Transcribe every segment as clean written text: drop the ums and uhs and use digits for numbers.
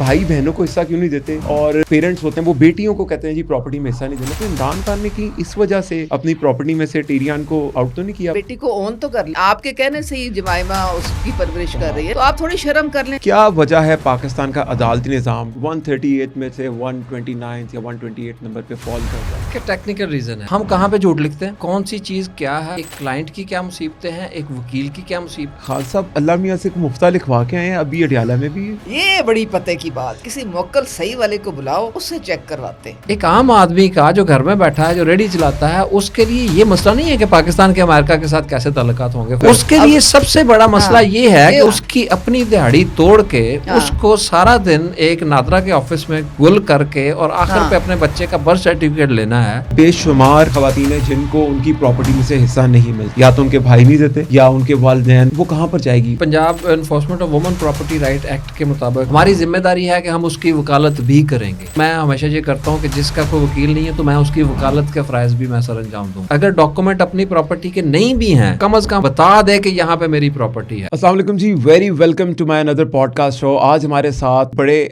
بھائی بہنوں کو حصہ کیوں نہیں دیتے, اور پیرنٹس ہوتے ہیں وہ بیٹیوں کو کہتے ہیں جی پراپرٹی میں حصہ نہیں دینا. تو عمران خان نے کی اس وجہ سے اپنی پراپرٹی میں سے ٹیریان کو آؤٹ تو نہیں کیا؟ بیٹی کو اون تو کر لیا, آپ کے کہنے سے ہی جمائمہ اس کی پرورش کر رہی ہے, تو آپ تھوڑی شرم کر لیں. کیا وجہ ہے پاکستان کا عدالتی نظام 138 میں سے 129 یا 128 نمبر پہ فال کر رہا ہے؟ کہ ٹیکنیکل ریزن ہے. ہم کہاں پہ جھوٹ لکھتے ہیں, کون سی چیز کیا ہے, ایک کلائنٹ کی کیا مصیبتیں ہیں, ایک وکیل کی کیا مصیبت. خالد صاحب اللہ میاں سے مفتہ لکھوا کے آئے ہیں ابھی اڈیالہ میں بھی. یہ بڑی پتے کی بات, کسی موکل صحیح والے کو بلاؤ, اس سے چیک کرواتے ہیں. ایک عام آدمی کا جو گھر میں بیٹھا ہے, جو ریڈی چلاتا ہے, اس کے لیے یہ مسئلہ نہیں ہے کہ پاکستان کے امریکہ کے ساتھ کیسے تعلقات ہوں گے. اس کے لیے سب سے بڑا مسئلہ یہ ہے کہ اس کی اپنی دہاڑی توڑ کے اس کو سارا دن ایک نادرا کے آفس میں گل کر کے اور آخر پہ اپنے بچے کا برتھ سرٹیفکیٹ لینا ہے. بے شمار خواتین ہیں جن کو ان کی پراپرٹی میں سے حصہ نہیں ملتا, یا تو ان کے بھائی نہیں دیتے یا ان کے والدین. وہ کہاں پر جائے گی؟ Punjab enforcement of women property right act کے مطابق ہماری ذمہ داری ہے کہ ہم اس کی وکالت بھی کریں گے. میں ہمیشہ یہ کرتا ہوں کہ جس کا کوئی وکیل نہیں ہے تو میں اس کی وکالت کے فرائض بھی میں سر انجام دوں. اگر ڈاکومنٹ اپنی پراپرٹی کے نہیں بھی ہیں, کم از کم بتا دے کہ یہاں پہ میری پراپرٹی ہے. السلام علیکم جی, ویری ویلکم ٹو مائی اندر پوڈ کاسٹ شو. آج ہمارے ساتھ بڑے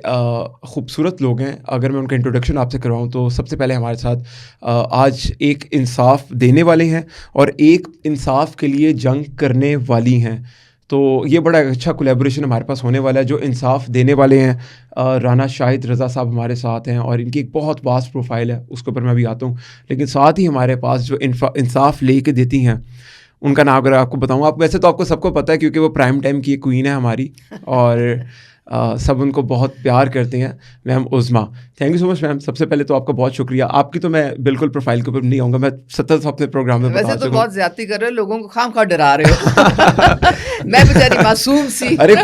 خوبصورت لوگ ہیں. اگر میں ان کا انٹروڈکشن آپ سے کرواؤں تو سب سے پہلے ہمارے ساتھ آج ایک انصاف دینے والے ہیں اور ایک انصاف کے لیے جنگ کرنے والی ہیں. تو یہ بڑا اچھا کولیبوریشن ہمارے پاس ہونے والا ہے. جو انصاف دینے والے ہیں رانا شاہد رضا صاحب ہمارے ساتھ ہیں, اور ان کی ایک بہت واسٹ پروفائل ہے, اس کے اوپر میں بھی آتا ہوں. لیکن ساتھ ہی ہمارے پاس جو انصاف لے کے دیتی ہیں, ان کا نام اگر آپ کو بتاؤں, آپ ویسے تو آپ کو سب کو پتہ ہے کیونکہ وہ پرائم ٹائم کی کوئین ہے ہماری, اور سب ان کو بہت پیار کرتے ہیں, میم عظمیٰ. تھینک یو سو مچ میم. سب سے پہلے تو آپ کا بہت شکریہ. آپ کی تو میں بالکل پروفائل کے اوپر نہیں آؤں گا, میں 70 اپنے پروگرام میں بتا ویسے تو چکا. بہت زیادتی کر رہے ہو, لوگوں کو خام خواہ ڈرا رہے ہو. میں بیچاری معصوم سی. ارے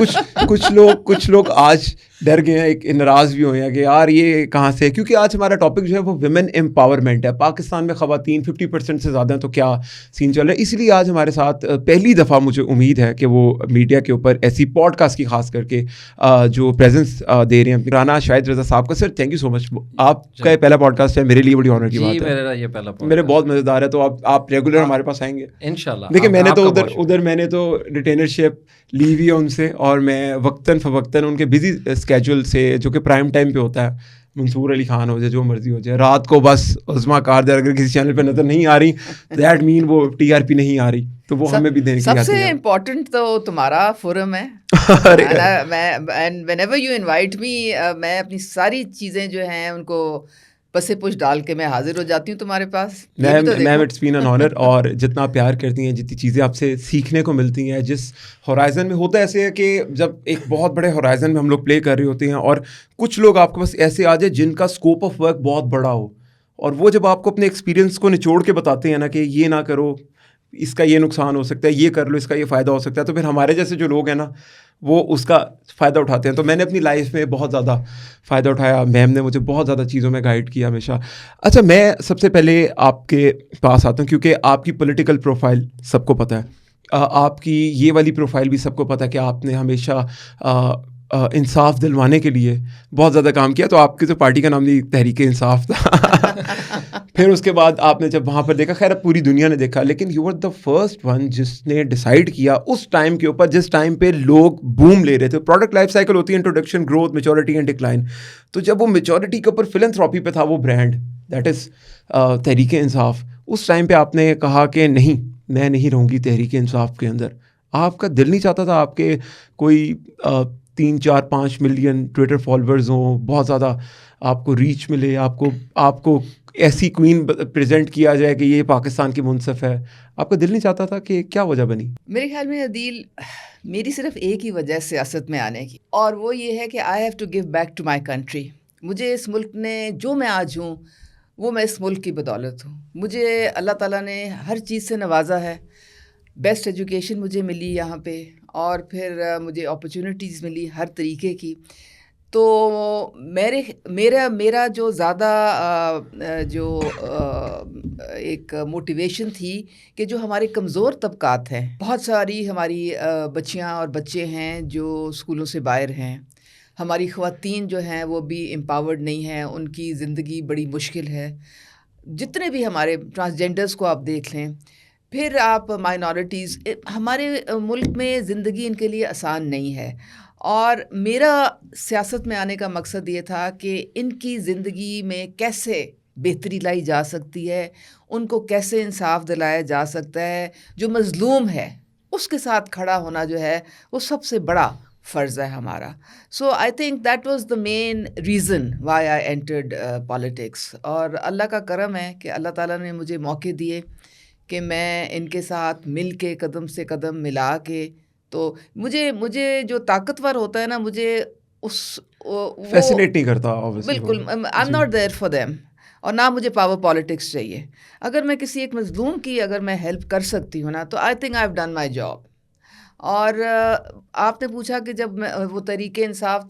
کچھ لوگ آج ڈر گئے ہیں, ایک ناراض بھی ہوئے ہیں کہ یار یہ کہاں سے, کیونکہ آج ہمارا ٹاپک جو ہے وہ ویمن امپاورمنٹ ہے. پاکستان میں خواتین 50% سے زیادہ ہیں, تو کیا سین چل رہا ہے. اسی لیے آج ہمارے ساتھ پہلی دفعہ مجھے امید ہے کہ وہ میڈیا کے اوپر ایسی پوڈ کاسٹ کی خاص کر کے جو پریزنس دے رہے ہیں, رانا شاہد رضا صاحب کا. سر تھینک یو سو مچ. آپ کا یہ پہلا پوڈ کاسٹ ہے, میرے لیے بڑی آنر کی بات ہے. میرا یہ پہلا میرے بہت مزیدار ہے, تو آپ ریگولر ہمارے پاس آئیں گے انشاءاللہ. دیکھیں میں نے تو ادھر میں نے تو ریٹینرشپ لی ہوئی ہے ان سے, اور میں وقتاً فوقتاً ان کے بزی اسکیجول سے, جو کہ پرائم ٹائم پہ ہوتا ہے, منصور علی خان ہو جائے, جو مرضی ہو جائے, رات کو بس عظمیٰ کاردر اگر کسی چینل پہ نظر نہیں آ رہی دیٹ مین وہ ٹی آر پی نہیں آ رہی, تو وہ ہمیں بھی دینے کی. سب سے امپورٹنٹ تو تمہارا فورم ہے. whenever you invite me, میں اپنی ساری چیزیں جو ہیں ان کو پسے پش ڈال کے میں حاضر ہو جاتی ہوں تمہارے پاس. میم اٹس بین این آنر. اور جتنا پیار کرتی ہیں, جتنی چیزیں آپ سے سیکھنے کو ملتی ہیں, جس ہورائزن میں ہوتا ہے ایسے ہے کہ جب ایک بہت بڑے ہورائزن میں ہم لوگ پلے کر رہے ہوتے ہیں, اور کچھ لوگ آپ کے پاس ایسے آ جائے جن کا اسکوپ آف ورک بہت بڑا ہو, اور وہ جب آپ کو اپنے ایکسپیرینس کو نچوڑ کے بتاتے ہیں نا کہ یہ نہ کرو, اس کا یہ نقصان ہو سکتا ہے, یہ کر لو, اس کا یہ فائدہ ہو سکتا ہے, تو پھر ہمارے جیسے جو لوگ ہیں نا وہ اس کا فائدہ اٹھاتے ہیں. تو میں نے اپنی لائف میں بہت زیادہ فائدہ اٹھایا. میم نے مجھے بہت زیادہ چیزوں میں گائیڈ کیا ہمیشہ. اچھا, میں سب سے پہلے آپ کے پاس آتا ہوں کیونکہ آپ کی پولیٹیکل پروفائل سب کو پتہ ہے, آپ کی یہ والی پروفائل بھی سب کو پتہ ہے کہ آپ نے ہمیشہ انصاف دلوانے کے لیے بہت زیادہ کام کیا. تو آپ کی تو پارٹی کا نام بھی تحریک انصاف تھا. پھر اس کے بعد آپ نے جب وہاں پر دیکھا, خیر پوری دنیا نے دیکھا, لیکن you are the first one جس نے ڈیسائیڈ کیا اس ٹائم کے اوپر جس ٹائم پہ لوگ بوم لے رہے تھے. پروڈکٹ لائف سائیکل ہوتی ہے, introduction, growth, maturity and decline. تو جب وہ میچورٹی کے اوپر فلنتھراپی پہ تھا وہ brand, that is Tehreek Insaf, us time پہ آپ نے کہا کہ نہیں, میں نہیں رہوں گی تحریک انصاف کے اندر. آپ کا دل نہیں چاہتا تھا آپ کے کوئی 3-4-5 ملین ٹویٹر فالوورز ہوں, بہت زیادہ آپ کو ریچ ملے, آپ کو ایسی کوئین پریزنٹ کیا جائے کہ یہ پاکستان کی منصف ہے؟ آپ کا دل نہیں چاہتا تھا؟ کہ کیا وجہ بنی؟ میرے خیال میں عدیل, میری صرف ایک ہی وجہ سیاست میں آنے کی, اور وہ یہ ہے کہ I have to give back to my country. مجھے اس ملک نے, جو میں آج ہوں وہ میں اس ملک کی بدولت ہوں. مجھے اللہ تعالیٰ نے ہر چیز سے نوازا ہے. بیسٹ ایجوکیشن مجھے ملی یہاں پہ, اور پھر مجھے اپرچونیٹیز ملی ہر طریقے کی. تو میرا جو زیادہ ایک موٹیویشن تھی کہ جو ہمارے کمزور طبقات ہیں, بہت ساری ہماری بچیاں اور بچے ہیں جو اسکولوں سے باہر ہیں, ہماری خواتین جو ہیں وہ بھی امپاورڈ نہیں ہیں, ان کی زندگی بڑی مشکل ہے. جتنے بھی ہمارے ٹرانسجینڈرز کو آپ دیکھ لیں, پھر آپ مائنورٹیز, ہمارے ملک میں زندگی ان کے لیے آسان نہیں ہے. اور میرا سیاست میں آنے کا مقصد یہ تھا کہ ان کی زندگی میں کیسے بہتری لائی جا سکتی ہے, ان کو کیسے انصاف دلایا جا سکتا ہے, جو مظلوم ہے اس کے ساتھ کھڑا ہونا جو ہے وہ سب سے بڑا فرض ہے ہمارا. So I think that was the main reason why I entered politics. اور اللہ کا کرم ہے کہ اللہ تعالیٰ نے مجھے موقع دیے کہ میں ان کے ساتھ مل کے قدم سے قدم ملا کے, تو مجھے جو طاقتور ہوتا ہے نا, مجھے اس فیسینیٹ نہیں کرتا. بالکل, I am not there for them, اور نہ مجھے پاور پالیٹکس چاہیے. اگر میں کسی ایک مظلوم کی اگر میں ہیلپ کر سکتی ہوں نا, تو I think I have done my job. اور آپ نے پوچھا کہ جب میں وہ تحریک انصاف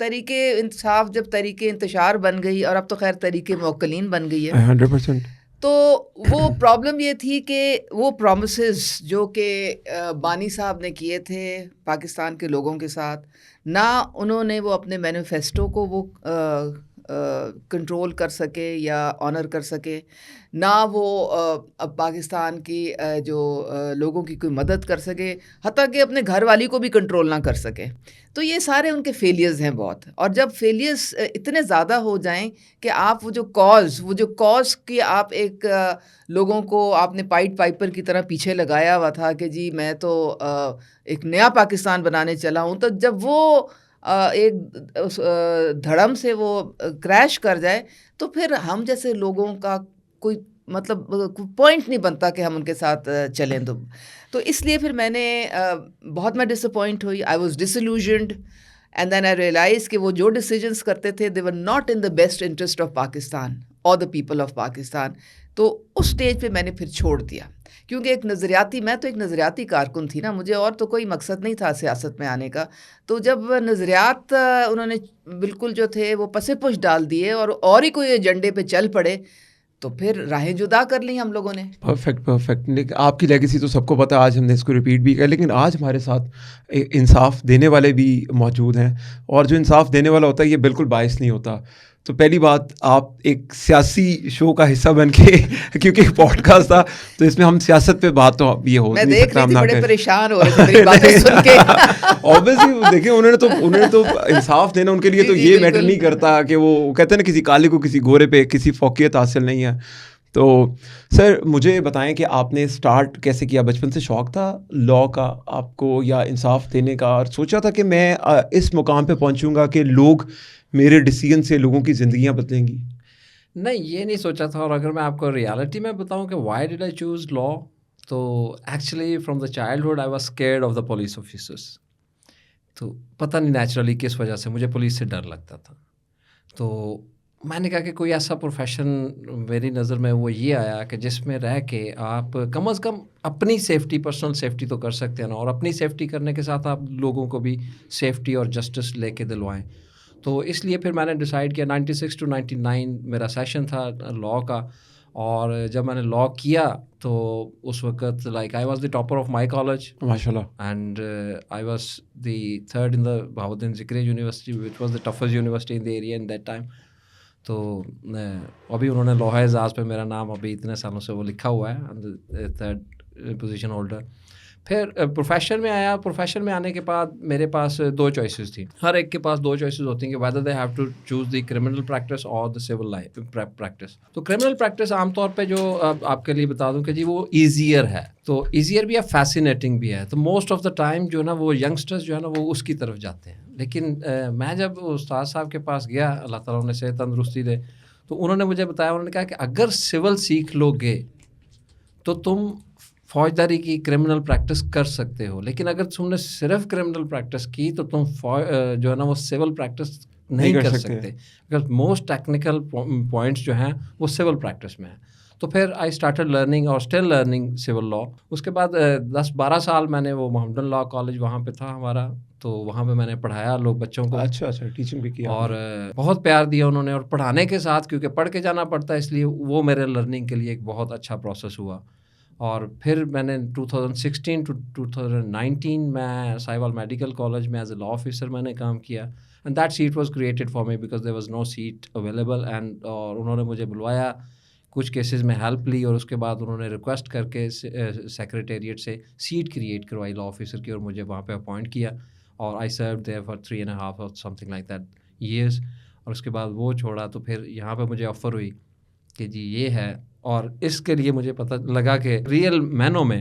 جب تحریک انتشار بن گئی, اور اب تو خیر تحریک موکلین بن گئی ہے 100%, تو وہ پرابلم یہ تھی کہ وہ پرومسز جو کہ بانی صاحب نے کیے تھے پاکستان کے لوگوں کے ساتھ, نہ انہوں نے وہ اپنے مینیفیسٹو کو وہ کنٹرول کر سکے یا آنر کر سکے, نہ وہ اب پاکستان کی جو لوگوں کی کوئی مدد کر سکے, حتیٰ کہ اپنے گھر والی کو بھی کنٹرول نہ کر سکے. تو یہ سارے ان کے فیلیئرز ہیں بہت. اور جب فیلیئرز اتنے زیادہ ہو جائیں کہ آپ وہ جو کاز کی آپ ایک لوگوں کو آپ نے پائپر کی طرح پیچھے لگایا ہوا تھا کہ جی میں تو ایک نیا پاکستان بنانے چلا ہوں, تو جب وہ ایک دھڑم سے وہ کریش کر جائے تو پھر ہم جیسے لوگوں کا کوئی مطلب پوائنٹ نہیں بنتا کہ ہم ان کے ساتھ چلیں. تو اس لیے پھر میں نے بہت میں ڈس اپوائنٹ ہوئی. I was disillusioned and then I realize کہ وہ جو ڈیسیجنس کرتے تھے they were not in the best interest of Pakistan اور دا پیپل آف پاکستان. تو اس سٹیج پہ میں نے پھر چھوڑ دیا, کیونکہ میں تو ایک نظریاتی کارکن تھی نا, مجھے اور تو کوئی مقصد نہیں تھا سیاست میں آنے کا. تو جب نظریات انہوں نے بالکل جو تھے وہ پس پش ڈال دیے اور ہی کوئی ایجنڈے پہ چل پڑے, تو پھر راہیں جدا کر لی ہم لوگوں نے. پرفیکٹ. آپ کی لیگیسی تو سب کو پتہ, آج ہم نے اس کو ریپیٹ بھی کیا, لیکن آج ہمارے ساتھ انصاف دینے والے بھی موجود ہیں, اور جو انصاف دینے والا ہوتا ہے یہ بالکل باعث نہیں ہوتا. تو پہلی بات, آپ ایک سیاسی شو کا حصہ بن کے, کیونکہ ایک پوڈ کاسٹ تھا تو اس میں ہم سیاست پہ بات تو یہ ہو نہیں سکتا, ہم بڑے پریشان ہو رہے تھے میری باتیں سن کے. obviously دیکھیں انہوں نے تو انصاف دینا ان کے لیے تو یہ میٹر نہیں کرتا کہ وہ کہتے ہیں نا کسی کالے کو کسی گورے پہ کسی فوقیت حاصل نہیں ہے. تو سر مجھے بتائیں کہ آپ نے اسٹارٹ کیسے کیا؟ بچپن سے شوق تھا لاء کا آپ کو یا انصاف دینے کا, اور سوچا تھا کہ میں اس مقام پہ پہنچوں گا کہ لوگ میرے ڈیسیجن سے لوگوں کی زندگیاں بدلیں گی؟ نہیں, یہ نہیں سوچا تھا. اور اگر میں آپ کو ریالٹی میں بتاؤں کہ why did I choose law, تو actually from the childhood I was scared of the police officers. تو پتہ نہیں نیچرلی کس وجہ سے مجھے پولیس سے ڈر لگتا تھا. تو میں نے کہا کہ کوئی ایسا پروفیشن میری نظر میں وہ یہ آیا کہ جس میں رہ کے آپ کم از کم اپنی سیفٹی, پرسنل سیفٹی تو کر سکتے ہیں نا, اور اپنی سیفٹی کرنے کے ساتھ آپ لوگوں کو بھی سیفٹی اور جسٹس لے کے دلوائیں. تو اس لیے پھر میں نے ڈیسائیڈ کیا 96 to 99 میرا سیشن تھا لاء کا, اور جب میں نے لاء کیا تو اس وقت like I was the topper of my college ماشاء اللہ, and I was the third in the Bahauddin Zakariya university which was the toughest university in the area in that time. تو ابھی انہوں نے لوہا اعزاز پہ میرا نام ابھی اتنے سالوں سے وہ لکھا ہوا ہے, تھرڈ پوزیشن ہولڈر. پھر پروفیشن میں آیا. پروفیشن میں آنے کے بعد میرے پاس دو چوائسیز تھیں. ہر ایک کے پاس دو چوائسیز ہوتی ہیں کہ whether they have to choose the criminal practice اور دا سول لائف پریکٹس. تو کرمنل پریکٹس عام طور پہ جو آپ کے لیے بتا دوں کہ جی وہ ایزیئر ہے, تو ایزیئر بھی ہے, فیسینیٹنگ بھی ہے. تو موسٹ آف دا ٹائم جو ہے نا وہ ینگسٹرز جو ہے نا وہ اس کی طرف جاتے ہیں. لیکن میں جب استاد صاحب کے پاس گیا, اللہ تعالیٰ انہیں صحت تندرستی دے, تو انہوں نے مجھے بتایا, انہوں نے کہا کہ اگر سول سیکھ لو گے تو تم فوجداری کی کرمنل پریکٹس کر سکتے ہو, لیکن اگر تم نے صرف کرمنل پریکٹس کی تو تم جو ہے نا وہ سول پریکٹس نہیں کر سکتے, بیکاز موسٹ ٹیکنیکل پوائنٹس جو ہیں وہ سول پریکٹس میں ہیں. تو پھر آئی اسٹارٹڈ لرننگ اور اسٹل لرننگ سول لاء. اس کے بعد 10-12 سال میں نے وہ محمدن لاء کالج وہاں پہ تھا ہمارا, تو وہاں پہ میں نے پڑھایا لوگ بچوں کو. اچھا ٹیچنگ بھی کیا, اور بہت پیار دیا انہوں نے. اور پڑھانے کے ساتھ کیونکہ پڑھ کے جانا پڑتا ہے, اس لیے وہ میرے لرننگ کے لیے ایک بہت اچھا پروسیس ہوا. اور پھر میں نے 2016 to 2019 میں ساہیوال میڈیکل کالج میں ایز اے لاء آفیسر میں نے کام کیا, and that seat was created for me because there was no seat available. And اور انہوں نے مجھے بلوایا, کچھ کیسز میں ہیلپ لی, اور اس کے بعد انہوں نے ریکویسٹ کر کے سیکریٹریٹ سے سیٹ کریٹ کروائی لاء آفیسر کی, اور مجھے وہاں پہ اپوائنٹ کیا. اور I served there for 3.5 or something like that years. اور اس کے بعد وہ چھوڑا تو پھر یہاں پہ مجھے آفر ہوئی کہ جی یہ ہے. اور اس کے لیے مجھے پتہ لگا کہ ریئل مینوں میں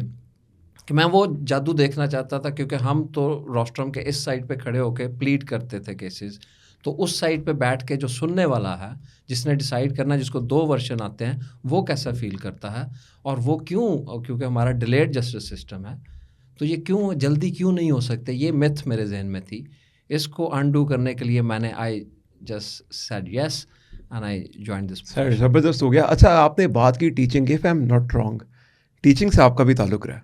کہ میں وہ جادو دیکھنا چاہتا تھا, کیونکہ ہم تو روسٹرم کے اس سائڈ پہ کھڑے ہو کے پلیڈ کرتے تھے کیسز, تو اس سائڈ پہ بیٹھ کے جو سننے والا ہے, جس نے ڈیسائیڈ کرنا, جس کو 2 ورژن آتے ہیں, وہ کیسا فیل کرتا ہے, اور وہ کیونکہ ہمارا ڈیلیڈ جسٹس سسٹم ہے, تو یہ کیوں جلدی کیوں نہیں ہو سکتے, یہ میتھ میرے ذہن میں تھی. اس کو انڈو کرنے کے لیے میں نے I just said yes and I join this. Sir زبردست ہو گیا. اچھا آپ نے بات کی ٹیچنگ کی, if I am not wrong teaching سے آپ کا بھی تعلق رہا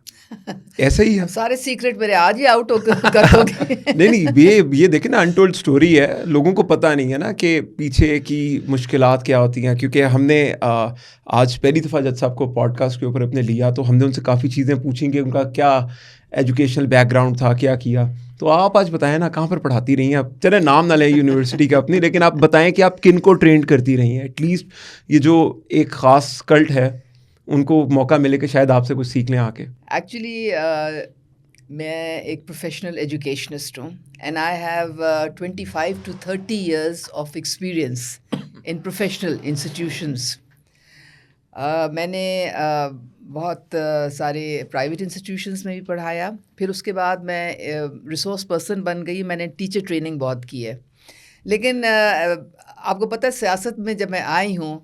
ایسا ہی ہے؟ سارے سیکرٹ میرے آج ہی آؤٹ ہو کر دو گے. نہیں یہ دیکھیں نا, انٹولڈ اسٹوری ہے, لوگوں کو پتہ نہیں ہے نا کہ پیچھے کی مشکلات کیا ہوتی ہیں. کیونکہ ہم نے آج پہلی دفعہ جج صاحب کو پوڈ کاسٹ کے اوپر اپنے لیا, تو ہم نے ان سے کافی چیزیں پوچھیں کہ ان کا کیا ایجوکیشنل بیک گراؤنڈ تھا, کیا. تو آپ آج بتائیں نا کہاں پر پڑھاتی رہی ہیں آپ؟ چلے نام نہ لیں یونیورسٹی کا اپنی, لیکن آپ بتائیں کہ آپ کن کو ٹرینڈ کرتی رہی ہیں. ایٹ لیسٹ یہ جو ایک خاص کلٹ ہے ان کو موقع ملے کہ شاید آپ سے کچھ سیکھ لیں آ کے. ایکچولی میں ایک پروفیشنل ایجوکیشنسٹ ہوں, and I have 25 to 30 years of experience in professional institutions. میں نے بہت سارے پرائیویٹ انسٹیٹیوشنس میں بھی پڑھایا, پھر اس کے بعد میں ریسورس پرسن بن گئی. میں نے ٹیچر ٹریننگ بہت کی ہے, لیکن آپ کو پتہ ہے سیاست میں جب میں آئی ہوں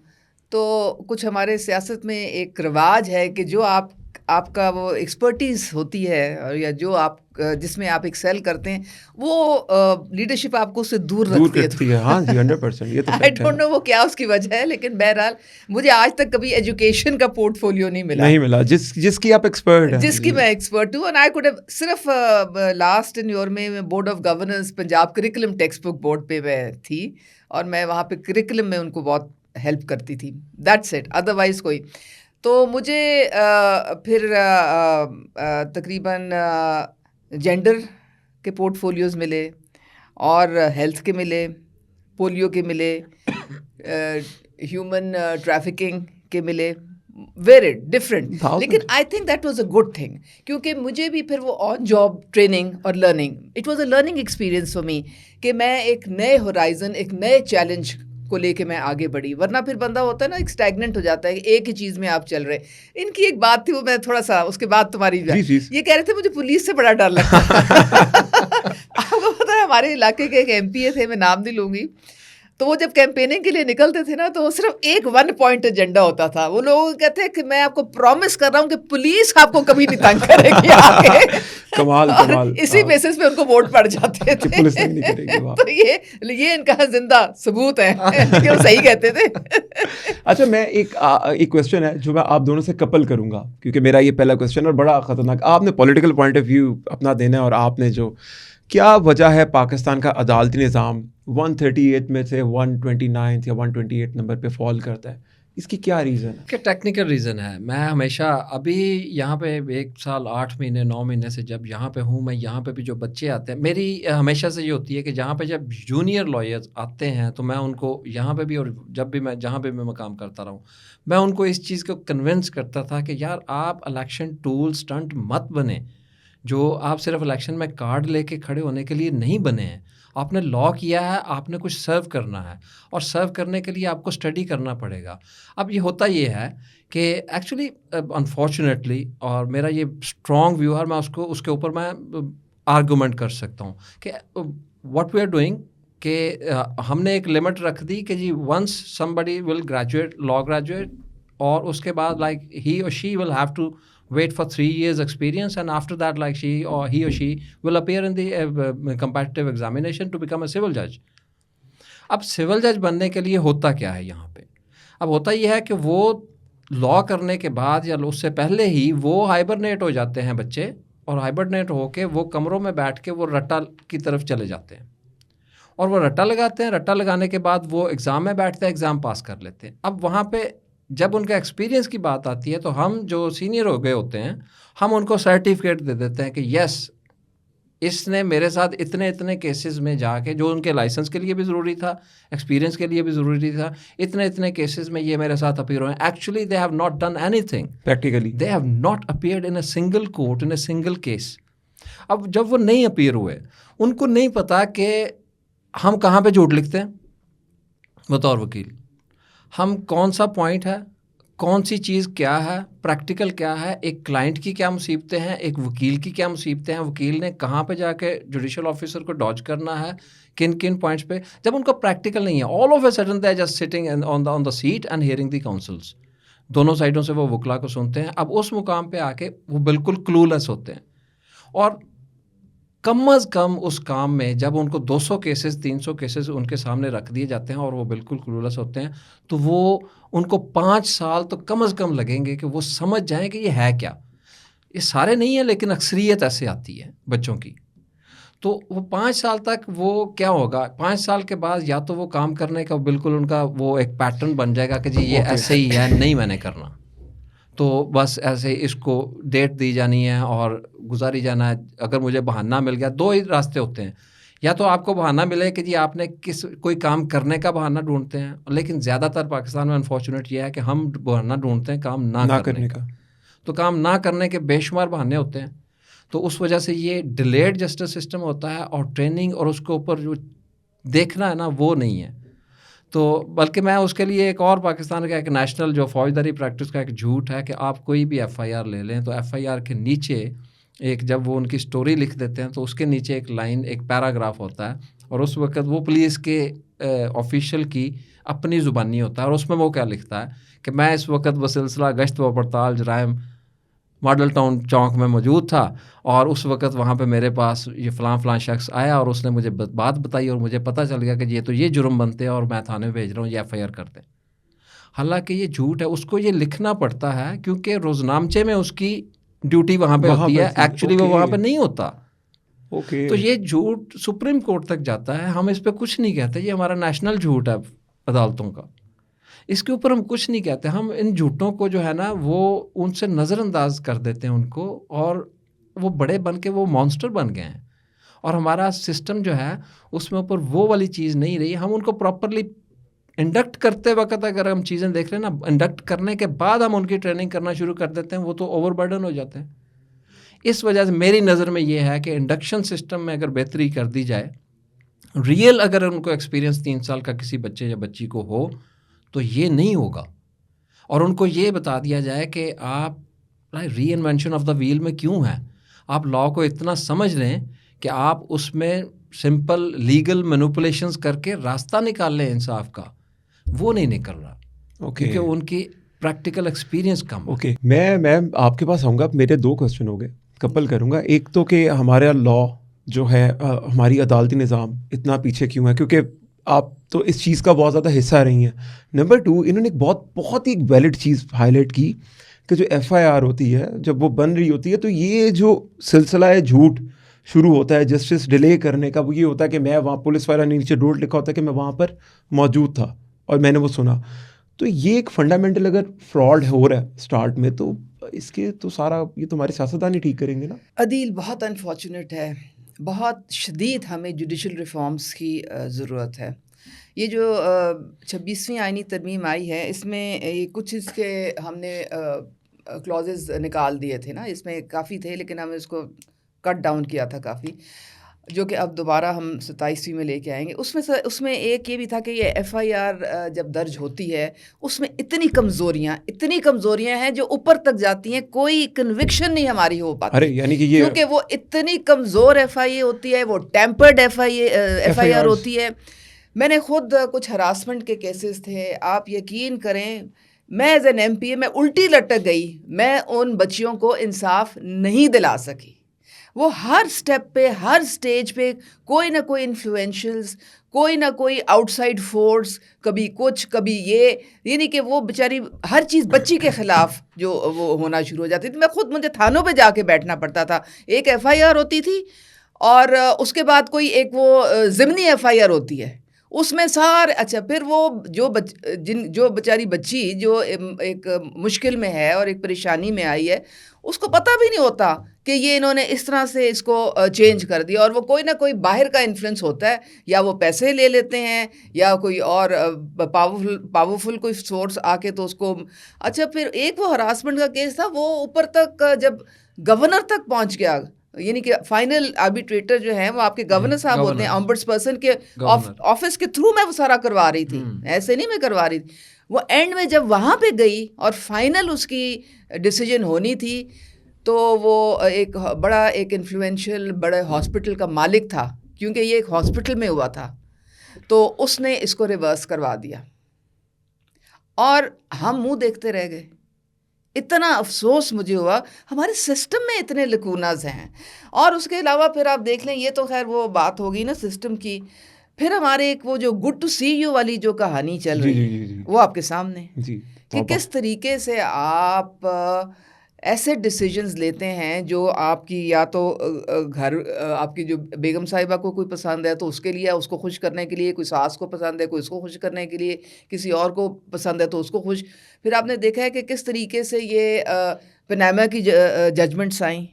تو کچھ ہمارے سیاست میں ایک رواج ہے کہ جو آپ کا وہ ایکسپرٹیز ہوتی ہے, یا جو آپ جس میں آپ ایکسیل کرتے ہیں, وہ لیڈرشپ آپ کو اس سے دور رکھتی ہے. ہاں جی 100%. یہ تو آئی ڈونٹ نو وہ کیا اس کی وجہ ہے, لیکن بہرحال مجھے آج تک کبھی ایجوکیشن کا پورٹ فولیو نہیں ملا جس کی آپ ایکسپرٹ ہیں, جس کی میں ایکسپرٹ ہوں. اینڈ آئی کوڈ صرف لاسٹ ایئر میں board of governance Punjab curriculum text book board پہ میں تھی, اور میں وہاں پہ کریکولم میں ان کو بہت ہیلپ کرتی تھی. دیٹس اٹ, ادروائز کوئی. تو مجھے پھر تقریباً جینڈر کے پورٹ فولیوز ملے, اور ہیلتھ کے ملے, پولیو کے ملے, ہیومن ٹریفکنگ کے ملے, ویری ڈفرینٹ. لیکن آئی think that was a good thing, کیونکہ مجھے بھی پھر وہ آن جاب ٹریننگ اور learning, it was a learning experience for me, کہ میں ایک نئے ہورائزن, ایک نئے چیلنج کو لے کے میں آگے بڑھی. ورنہ پھر بندہ ہوتا ہے نا, ایک اسٹیگننٹ ہو جاتا ہے, ایک ہی چیز میں آپ چل رہے. ان کی ایک بات تھی, وہ میں تھوڑا سا اس کے بعد تمہاری یہ کہہ رہے تھے مجھے پولیس سے بڑا ڈر لگتا ہے. آپ کو پتہ ہے ہمارے علاقے کے ایک ایم پی اے تھے, میں نام نہیں لوں گی, تو وہ جب کیمپیننگ کے لیے نکلتے تھے نا, تو وہ صرف ایک 1 پوائنٹ ایجنڈا ہوتا تھا. وہ لوگ کہتے ہیں کہ میں آپ کو پرومس کر رہا ہوں کہ پولیس آپ کو کبھی نہیں تنگ کرے گی آگے. کمال. اسی بیسس پہ ان کو ووٹ پڑ جاتے تھے. تو یہ ان کا زندہ ثبوت ہے کہ وہ صحیح کہتے تھے. اچھا میں ایک کویسچن ہے جو میں آپ دونوں سے کپل کروں گا, کیونکہ میرا یہ پہلا کویسچن اور بڑا خطرناک. آپ نے پولیٹیکل پوائنٹ آف ویو اپنا دینا ہے, اور آپ نے جو کیا وجہ ہے پاکستان کا عدالتی نظام 138 میں سے 129 یا 128 نمبر پہ فال کرتا ہے, اس کی کیا ریزن ہے؟ کہ ٹیکنیکل ریزن ہے. میں ہمیشہ ابھی یہاں پہ 1 سال 8 مہینے 9 مہینے سے جب یہاں پہ ہوں, میں یہاں پہ بھی جو بچے آتے ہیں, میری ہمیشہ سے یہ ہوتی ہے کہ جہاں پہ جب جونیئر لائرز آتے ہیں تو میں ان کو یہاں پہ بھی, اور جب بھی میں جہاں پہ میں کام کرتا رہا ہوں, میں ان کو اس چیز کو کنونس کرتا تھا کہ یار آپ الیکشن ٹول اسٹنٹ مت بنیں, جو آپ صرف الیکشن میں کارڈ لے کے کھڑے ہونے کے لیے نہیں بنے ہیں. آپ نے لا کیا ہے, آپ نے کچھ سرو کرنا ہے, اور سرو کرنے کے لیے آپ کو اسٹڈی کرنا پڑے گا. اب یہ ہوتا یہ ہے کہ ایکچولی انفارچونیٹلی, اور میرا یہ اسٹرانگ ویو ہے, میں اس کے اوپر میں آرگومنٹ کر سکتا ہوں کہ واٹ وی آر ڈوئنگ, کہ ہم نے ایک لمٹ رکھ دی کہ جی once somebody will graduate law graduate, اور اس کے بعد like he or she will have to wait for 3 years experience, and after that like he or she will appear in the competitive examination to become a civil judge. اب civil judge بننے کے لیے ہوتا کیا ہے یہاں پہ؟ اب ہوتا یہ ہے کہ وہ لا کرنے کے بعد یا اس سے پہلے ہی وہ ہائبرنیٹ ہو جاتے ہیں بچے, اور ہائبرنیٹ ہو کے وہ کمروں میں بیٹھ کے وہ رٹا کی طرف چلے جاتے ہیں, اور وہ رٹا لگاتے ہیں. رٹا لگانے کے بعد وہ ایگزام میں بیٹھتے ہیں, ایگزام پاس کر لیتے ہیں. اب وہاں پہ جب ان کا ایکسپیرینس کی بات آتی ہے تو ہم جو سینئر ہو گئے ہوتے ہیں, ہم ان کو سرٹیفکیٹ دے دیتے ہیں کہ یس اس نے میرے ساتھ اتنے کیسز میں جا کے, جو ان کے لائسنس کے لیے بھی ضروری تھا, ایکسپیرینس کے لیے بھی ضروری تھا, اتنے کیسز میں یہ میرے ساتھ اپیئر ہوئے ہیں. Actually they have not done any thing, practically they have not appeared in a single court in a single case. اب جب وہ نہیں اپیئر ہوئے, ان کو نہیں پتا کہ ہم کہاں پہ جھوٹ لکھتے ہیں بطور وکیل, ہم کون سا پوائنٹ ہے, کون سی چیز کیا ہے, پریکٹیکل کیا ہے, ایک کلائنٹ کی کیا مصیبتیں ہیں, ایک وکیل کی کیا مصیبتیں ہیں, وکیل نے کہاں پہ جا کے جوڈیشل آفیسر کو ڈاج کرنا ہے, کن کن پوائنٹس پہ. جب ان کو پریکٹیکل نہیں ہے, all of a sudden they just sitting on the seat and hearing the counsels, دونوں سائڈوں سے وہ وکلا کو سنتے ہیں. اب اس مقام پہ آ کے وہ بالکل کلو لیس ہوتے ہیں, اور کم از کم اس کام میں جب ان کو 200 کیسز 300 کیسز ان کے سامنے رکھ دیے جاتے ہیں اور وہ بالکل کلولس ہوتے ہیں, تو وہ ان کو 5 سال تو کم از کم لگیں گے کہ وہ سمجھ جائیں کہ یہ ہے کیا. یہ سارے نہیں ہیں لیکن اکثریت ایسے آتی ہے بچوں کی. تو وہ 5 سال تک وہ کیا ہوگا, 5 سال کے بعد یا تو وہ کام کرنے کا بالکل ان کا وہ ایک پیٹرن بن جائے گا کہ جی یہ ایسے ہی ہے, نہیں میں نے کرنا, تو بس ایسے اس کو ڈیٹ دی جانی ہے اور گزاری جانا ہے. اگر مجھے بہانہ مل گیا, 2 ہی راستے ہوتے ہیں, یا تو آپ کو بہانہ ملے کہ جی آپ نے کوئی کام کرنے کا بہانہ ڈھونڈتے ہیں, لیکن زیادہ تر پاکستان میں انفارچونیٹ یہ ہے کہ ہم بہانہ ڈھونڈتے ہیں کام نہ کرنے کا. تو کام نہ کرنے کے بے شمار بہانے ہوتے ہیں, تو اس وجہ سے یہ ڈیلیڈ جسٹس سسٹم ہوتا ہے, اور ٹریننگ اور اس کے اوپر جو دیکھنا ہے نا وہ نہیں ہے. تو بلکہ میں اس کے لیے ایک اور پاکستان کا ایک نیشنل جو فوجداری پریکٹس کا ایک جھوٹ ہے کہ آپ کوئی بھی ایف آئی آر لے لیں تو ایف آئی آر کے نیچے ایک, جب وہ ان کی سٹوری لکھ دیتے ہیں تو اس کے نیچے ایک لائن, ایک پیراگراف ہوتا ہے, اور اس وقت وہ پولیس کے آفیشیل کی اپنی زبانی ہوتا ہے, اور اس میں وہ کیا لکھتا ہے کہ میں اس وقت بسلسلہ گشت و پڑتال جرائم ماڈل ٹاؤن چوک میں موجود تھا, اور اس وقت وہاں پہ میرے پاس یہ فلاں شخص آیا اور اس نے مجھے بات بتائی, اور مجھے پتہ چل گیا کہ یہ تو یہ جرم بنتے ہیں اور میں تھانے بھیج رہا ہوں, یہ ایف آئی آر کرتے ہیں. حالانکہ یہ جھوٹ ہے, اس کو یہ لکھنا پڑتا ہے کیونکہ روزنامچے میں اس کی ڈیوٹی وہاں پہ ہوتی ہے, ایکچولی وہ وہاں پہ نہیں ہوتا. تو یہ جھوٹ سپریم کورٹ تک جاتا ہے, ہم اس پہ کچھ نہیں کہتے, یہ ہمارا نیشنل جھوٹ ہے عدالتوں کا, اس کے اوپر ہم کچھ نہیں کہتے. ہم ان جھوٹوں کو جو ہے نا وہ ان سے نظر انداز کر دیتے ہیں ان کو, اور وہ بڑے بن کے وہ مانسٹر بن گئے ہیں, اور ہمارا سسٹم جو ہے اس میں اوپر وہ والی چیز نہیں رہی. ہم ان کو پراپرلی انڈکٹ کرتے وقت اگر ہم چیزیں دیکھ لیں نا, انڈکٹ کرنے کے بعد ہم ان کی ٹریننگ کرنا شروع کر دیتے ہیں, وہ تو اوور برڈن ہو جاتے ہیں. اس وجہ سے میری نظر میں یہ ہے کہ انڈکشن سسٹم میں اگر بہتری کر دی جائے, ریئل اگر ان کو ایکسپیرینس 3 سال کا کسی بچے یا بچی کو ہو تو یہ نہیں ہوگا, اور ان کو یہ بتا دیا جائے کہ آپ ری انوینشن آف دا ویل میں کیوں ہیں, آپ لا کو اتنا سمجھ لیں کہ آپ اس میں سمپل لیگل مینوپولیشنز کر کے راستہ نکال لیں انصاف کا, وہ نہیں نکل رہا کیونکہ ان کی پریکٹیکل ایکسپیرینس کم. میں آپ کے پاس آؤں گا, میرے 2 کوسچن ہو گئے, کپل کروں گا. ایک تو کہ ہمارا لا جو ہے, ہماری عدالتی نظام اتنا پیچھے کیوں ہے, کیونکہ آپ تو اس چیز کا بہت زیادہ حصہ رہی ہیں. نمبر 2, انہوں نے ایک بہت ہی ویلڈ چیز ہائی لائٹ کی کہ جو ایف آئی آر ہوتی ہے جب وہ بن رہی ہوتی ہے تو یہ جو سلسلہ ہے جھوٹ شروع ہوتا ہے جسٹس ڈیلے کرنے کا, وہ یہ ہوتا ہے کہ میں وہاں, پولیس والا نے نیچے ڈوٹ لکھا ہوتا ہے کہ میں وہاں پر موجود تھا اور میں نے وہ سنا. تو یہ ایک فنڈامنٹل اگر فراڈ ہو رہا ہے اسٹارٹ میں, تو اس کے تو سارا یہ تمہارے سیاستدان ہی ٹھیک کریں گے نا. عدیل بہت انفارچونیٹ ہے, بہت شدید ہمیں جوڈیشل ریفارمز کی ضرورت ہے. یہ جو 26ویں آئینی ترمیم آئی ہے, اس میں کچھ اس کے ہم نے کلازز نکال دیے تھے نا, اس میں کافی تھے لیکن ہم اس کو کٹ ڈاؤن کیا تھا کافی, جو کہ اب دوبارہ ہم 27ویں میں لے کے آئیں گے. اس میں ایک یہ بھی تھا کہ یہ ایف آئی آر جب درج ہوتی ہے اس میں اتنی کمزوریاں ہیں جو اوپر تک جاتی ہیں, کوئی کنوکشن نہیں ہماری ہو پاتی, یعنی کہ کیونکہ وہ اتنی کمزور ایف آئی اے ہوتی ہے, وہ ٹیمپرڈ ایف آئی آر ہوتی ہے. میں نے خود کچھ ہراسمنٹ کے کیسز تھے, آپ یقین کریں میں ایز این ایم پی اے میں الٹی لٹک گئی, میں ان بچیوں کو انصاف نہیں دلا سکی. وہ ہر سٹیپ پہ, ہر سٹیج پہ کوئی نہ کوئی انفلوئنشلز, کوئی نہ کوئی آؤٹ سائڈ فورس, کبھی کچھ کبھی یہ, یعنی کہ وہ بیچاری ہر چیز بچی کے خلاف جو وہ ہونا شروع ہو جاتی تھی. میں خود, مجھے تھانوں پہ جا کے بیٹھنا پڑتا تھا. ایک ایف آئی آر ہوتی تھی اور اس کے بعد کوئی ایک وہ ضمنی ایف آئی آر ہوتی ہے, اس میں سارے, اچھا پھر وہ جو بیچاری بچی جو ایک مشکل میں ہے اور ایک پریشانی میں آئی ہے, اس کو پتہ بھی نہیں ہوتا کہ یہ انہوں نے اس طرح سے اس کو چینج کر دیا, اور وہ کوئی نہ کوئی باہر کا انفلوئنس ہوتا ہے, یا وہ پیسے لے لیتے ہیں یا کوئی اور پاورفل کوئی سورس آ کے تو اس کو. اچھا پھر ایک وہ ہراسمنٹ کا کیس تھا, وہ اوپر تک جب گورنر تک پہنچ گیا, یعنی کہ فائنل آربیٹریٹر جو ہیں وہ آپ کے گورنر صاحب ہوتے ہیں. آمبڈس پرسن کے آفس کے تھرو میں وہ سارا کروا رہی تھی, ایسے نہیں میں کروا رہی تھی. وہ اینڈ میں جب وہاں پہ گئی اور فائنل اس کی ڈیسیجن ہونی تھی, تو وہ ایک انفلوئنشیل بڑے ہاسپٹل کا مالک تھا, کیونکہ یہ ایک ہاسپٹل میں ہوا تھا, تو اس نے اس کو ریورس کروا دیا اور ہم منہ دیکھتے رہ گئے. اتنا افسوس مجھے ہوا, ہمارے سسٹم میں اتنے لکوناز ہیں. اور اس کے علاوہ پھر آپ دیکھ لیں, یہ تو خیر وہ بات ہوگی نا سسٹم کی, پھر ہمارے ایک وہ جو گڈ ٹو سی یو والی جو کہانی چل رہی ہے وہ آپ کے سامنے کہ کس طریقے سے آپ ایسے ڈیسیجنز لیتے ہیں جو آپ کی یا تو گھر آپ کی جو بیگم صاحبہ کو کوئی پسند ہے تو اس کے لیے, اس کو خوش کرنے کے لیے, کوئی ساس کو پسند ہے کوئی اس کو خوش کرنے کے لیے, کسی اور کو پسند ہے تو اس کو خوش. پھر آپ نے دیکھا ہے کہ کس طریقے سے یہ پناما کی ججمنٹس آئیں,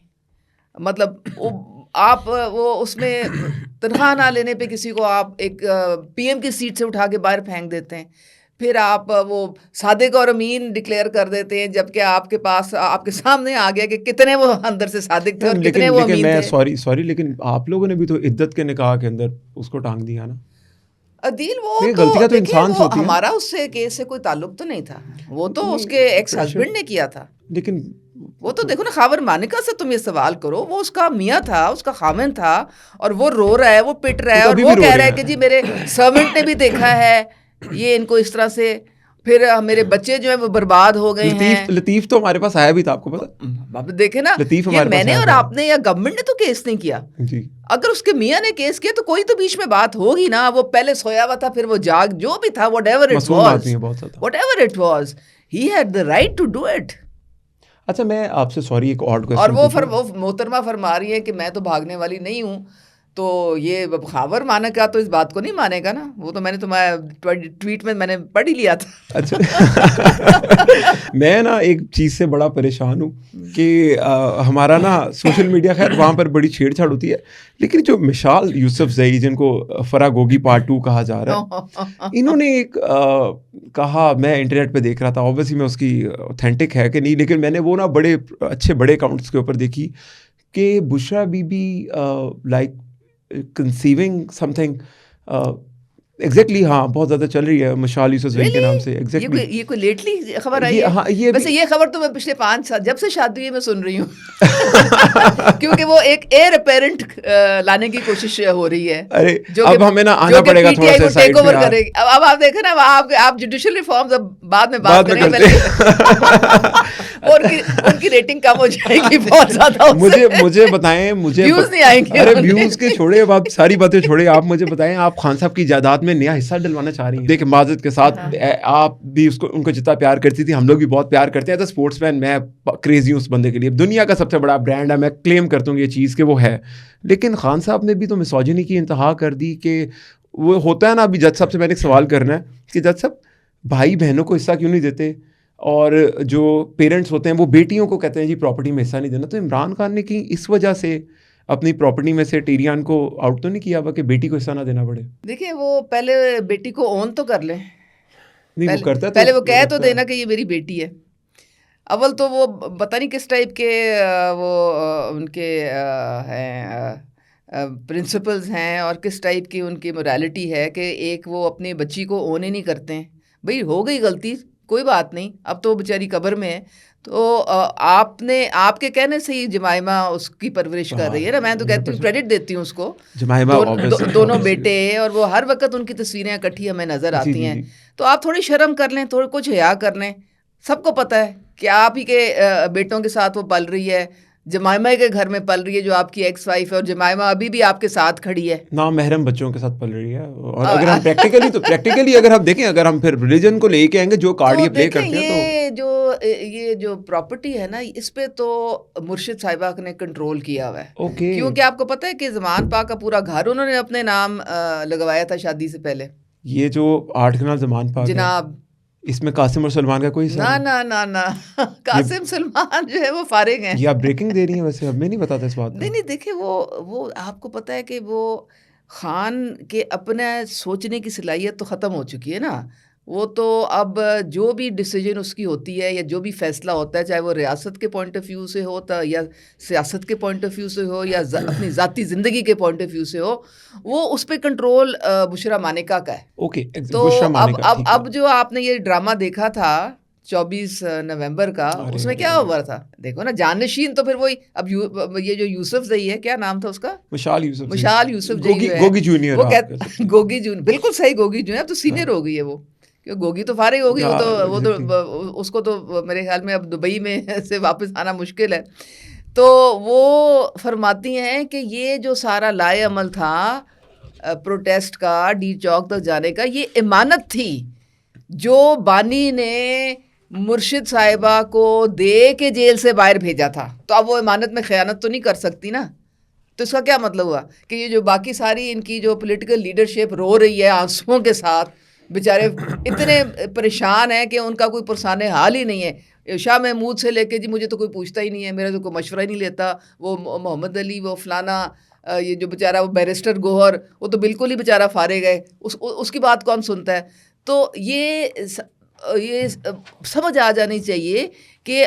مطلب آپ وہ اس میں تنخواہ نہ لینے پہ کسی کو آپ ایک پی ایم کی سیٹ سے اٹھا کے باہر پھینک دیتے ہیں. پھر آپ وہ صادق اور امین ڈکلیئر کر دیتے ہیں, جبکہ آپ کے پاس آپ کے سامنے آ گیا کہ کتنے وہ اندر سے صادق تھے اور کتنے وہ امین تھے. سوری لیکن آپ لوگوں نے بھی تو عدت کے نکاح کے اندر اس کو ٹانگ دیا نا. عدیل وہ غلطیاں تو انسان سے ہوتی ہے, ہمارا اس سے کیس سے کوئی تعلق تو نہیں تھا, وہ تو اس کے ایکس ہسبینڈ نے کیا تھا. لیکن وہ تو دیکھو نا, خاور مانکا سے تم یہ سوال کرو, وہ اس کا میاں تھا, اس کا خامن تھا, اور وہ رو رہا ہے, وہ پٹ رہا ہے, اور وہ کہہ رہا ہے کہ جی میرے سرونٹ نے بھی دیکھا ہے یہ ان کو اس طرح سے, پھر میرے بچے جو ہیں وہ برباد ہو گئے ہیں. لطیف تو ہمارے پاس آیا بھی تھا, آپ کو پتا, آپ دیکھیں نا, میں نے اور آپ نے یا گورنمنٹ نے تو کیس نہیں کیا. اگر اس کے میاں نے کیس کیا تو کوئی تو بیچ میں بات ہوگی نا. وہ پہلے سویا ہوا تھا, پھر وہ جاگ, جو بھی تھا whatever it was, he had the right to do it. اچھا میں آپ سے سوری ایک اور محترمہ فرما رہی ہے کہ میں تو بھاگنے والی نہیں ہوں, تو یہ خاور مانا کا تو اس بات کو نہیں مانے گا نا. وہ تو میں نے تمہارا ٹویٹ میں نے پڑھ ہی لیا تھا. اچھا میں نا ایک چیز سے بڑا پریشان ہوں کہ ہمارا نا سوشل میڈیا, خیر وہاں پر بڑی چھیڑ چھاڑ ہوتی ہے, لیکن جو مشال یوسف زئی جن کو فرا گوگی پارٹ 2 کہا جا رہا ہے, انہوں نے ایک کہا, میں انٹرنیٹ پہ دیکھ رہا تھا, اوبیسلی میں اس کی اوتھینٹک ہے کہ نہیں, لیکن میں نے وہ نا بڑے اچھے بڑے اکاؤنٹس کے اوپر دیکھی کہ Bushra Bibi like conceiving something exactly, ہاں بہت زیادہ چل رہی ہے مشال یوسف زئی کے نام سے. ایگزیکٹلی یہ کوئی لیٹلی خبر آئی ہے؟ ویسے یہ خبر تو میں پچھلے 5 سال جب سے شادی ہوئی میں سن رہی ہوں کیونکہ وہ ایک ایئر اپیرنٹ لانے کی کوشش ہو رہی ہے. ارے اب ہمیں نا آنا پڑے گا تھوڑا سا سائیڈ پہ کرے گی. اب آپ دیکھیں نا, آپ جوڈیشل ریفارمز اب بعد میں بات کریں گے, اور ان کی ریٹنگ کم ہو جائے گی بہت زیادہ. مجھے بتائیں, مجھے ویوز نہیں آئیں گے. ارے ویوز کے چھوڑے, اب آپ ساری باتیں چھوڑے, آپ مجھے بتائیں آپ خان صاحب کی جائیداد میں نیا حصہ ڈلوانا چاہ رہی ہیں. دیکھیں معذرت کے ساتھ, آپ بھی اس کو ان کو جتنا پیار کرتی تھی, ہم لوگ بھی بہت پیار کرتے ہیں. ایز اے اسپورٹس مین میں کریزی ہوں اس بندے کے لیے, دنیا کا سب سے بڑا برانڈ ہے, میں کلیم کرتا ہوں یہ چیز کہ وہ ہے. لیکن خان صاحب نے بھی تو مسوجنی کی انتہا کر دی کہ وہ ہوتا ہے نا. ابھی جج صاحب سے میں نے ایک سوال کرنا ہے کہ جج صاحب بھائی بہنوں کو حصہ کیوں نہیں دیتے, اور جو پیرنٹس ہوتے ہیں وہ بیٹیوں کو کہتے ہیں جی پراپرٹی میں حصہ نہیں دینا. تو عمران خان نے کی اس وجہ سے اپنی پراپرٹی میں سے ٹیریان کو آؤٹ تو نہیں کیا ہوا کہ بیٹی کو حصہ نہ دینا پڑے؟ دیکھیں وہ پہلے بیٹی کو اون تو کر لیں, پہلے وہ کہہ تو دینا کہ یہ میری بیٹی ہے. اول تو وہ پتہ نہیں کس ٹائپ کے وہ ان کے ہیں پرنسپلز ہیں, اور کس ٹائپ کی ان کی مورالٹی ہے کہ ایک وہ اپنی بچی کو اون ہی نہیں کرتے ہیں. بھئی ہو گئی غلطی, کوئی بات نہیں, اب تو بیچاری قبر میں ہے. تو آپ کے کہنے سے ہی جمائمہ اس کی پرورش کر رہی ہے نا. میں تو کہتی ہوں, کریڈٹ دیتی ہوں اس کو, دونوں بیٹے, اور وہ ہر وقت ان کی تصویریں اکٹھی ہمیں نظر آتی ہیں. تو آپ تھوڑی شرم کر لیں, تھوڑا کچھ حیا کر لیں. سب کو پتہ ہے کہ آپ ہی کے بیٹوں کے ساتھ وہ پل رہی ہے, جمائمہ کے گھر میں پل رہی ہے جو آپ کی ایکس وائف ہے, اور جمائمہ ابھی بھی آپ کے ساتھ کھڑی ہے, نامحرم بچوں کے ساتھ پل رہی ہے. اور اگر ہم پریکٹیکلی اگر ہم دیکھیں, اگر ہم پھر ریلیجن کو لے کے آئیں گے جو کارڈ یہ پلے کرتے ہیں, تو یہ جو پراپرٹی ہے نا, اس پہ تو مرشد صاحبہ نے کنٹرول کیا ہوا ہے. کیونکہ آپ کو پتہ ہے کہ زمان پاک کا پورا گھر انہوں نے اپنے نام لگوایا تھا شادی سے پہلے. یہ جو 8 کنال زمان پاک جناب, اس میں قاسم اور سلمان کا کوئی نہ قاسم سلمان جو ہے وہ فارغ ہیں. یہ آپ بریکنگ دے رہی ہیں, ویسے ہمیں نہیں پتا تھا اس بات. نہیں دیکھیں وہ آپ کو پتہ ہے کہ وہ خان کے اپنے سوچنے کی صلاحیت تو ختم ہو چکی ہے نا. وہ تو اب جو بھی ڈیسیجن اس کی ہوتی ہے یا جو بھی فیصلہ ہوتا ہے، چاہے وہ ریاست کے پوائنٹ آف ویو سے ہو یا سیاست کے پوائنٹ آف ویو سے ہو یا اپنی ذاتی زندگی کے پوائنٹ آف ویو سے ہو، وہ اس پہ کنٹرول بشرا مانیکا کا ہے. اوکے، تو اب جو آپ نے یہ ڈرامہ دیکھا تھا 24 نومبر کا، اس میں کیا ہوا تھا دیکھو نا، جانشین تو پھر وہی اب یہ جو یوسف زئی ہے، کیا نام تھا اس کا، مشال یوسف زئی ہے، گوگی جونیئر، وہ کہتے گوگی جونیئر، بالکل صحیح، گوگی جونیئر. اب تو سینئر ہو گئی ہے وہ، کہ گوگی تو فارغ ہو گئی، وہ تو اس کو تو میرے خیال میں اب دبئی میں سے واپس آنا مشکل ہے. تو وہ فرماتی ہیں کہ یہ جو سارا لائے عمل تھا پروٹیسٹ کا، ڈی چوک تک جانے کا، یہ امانت تھی جو بانی نے مرشد صاحبہ کو دے کے جیل سے باہر بھیجا تھا. تو اب وہ امانت میں خیانت تو نہیں کر سکتی نا. تو اس کا کیا مطلب ہوا کہ یہ جو باقی ساری ان کی جو پولیٹیکل لیڈرشپ رو رہی ہے آنسوؤں کے ساتھ، بیچارے اتنے پریشان ہیں کہ ان کا کوئی پرسان حال ہی نہیں ہے. شاہ محمود سے لے کے جی مجھے تو کوئی پوچھتا ہی نہیں ہے، میرا تو کوئی مشورہ ہی نہیں لیتا. وہ محمد علی، وہ فلانا، یہ جو بیچارہ وہ بیرسٹر گوہر، وہ تو بالکل ہی بیچارہ فارغ ہے، اس کی بات کون سنتا ہے. تو یہ سمجھ آ جانی چاہیے کہ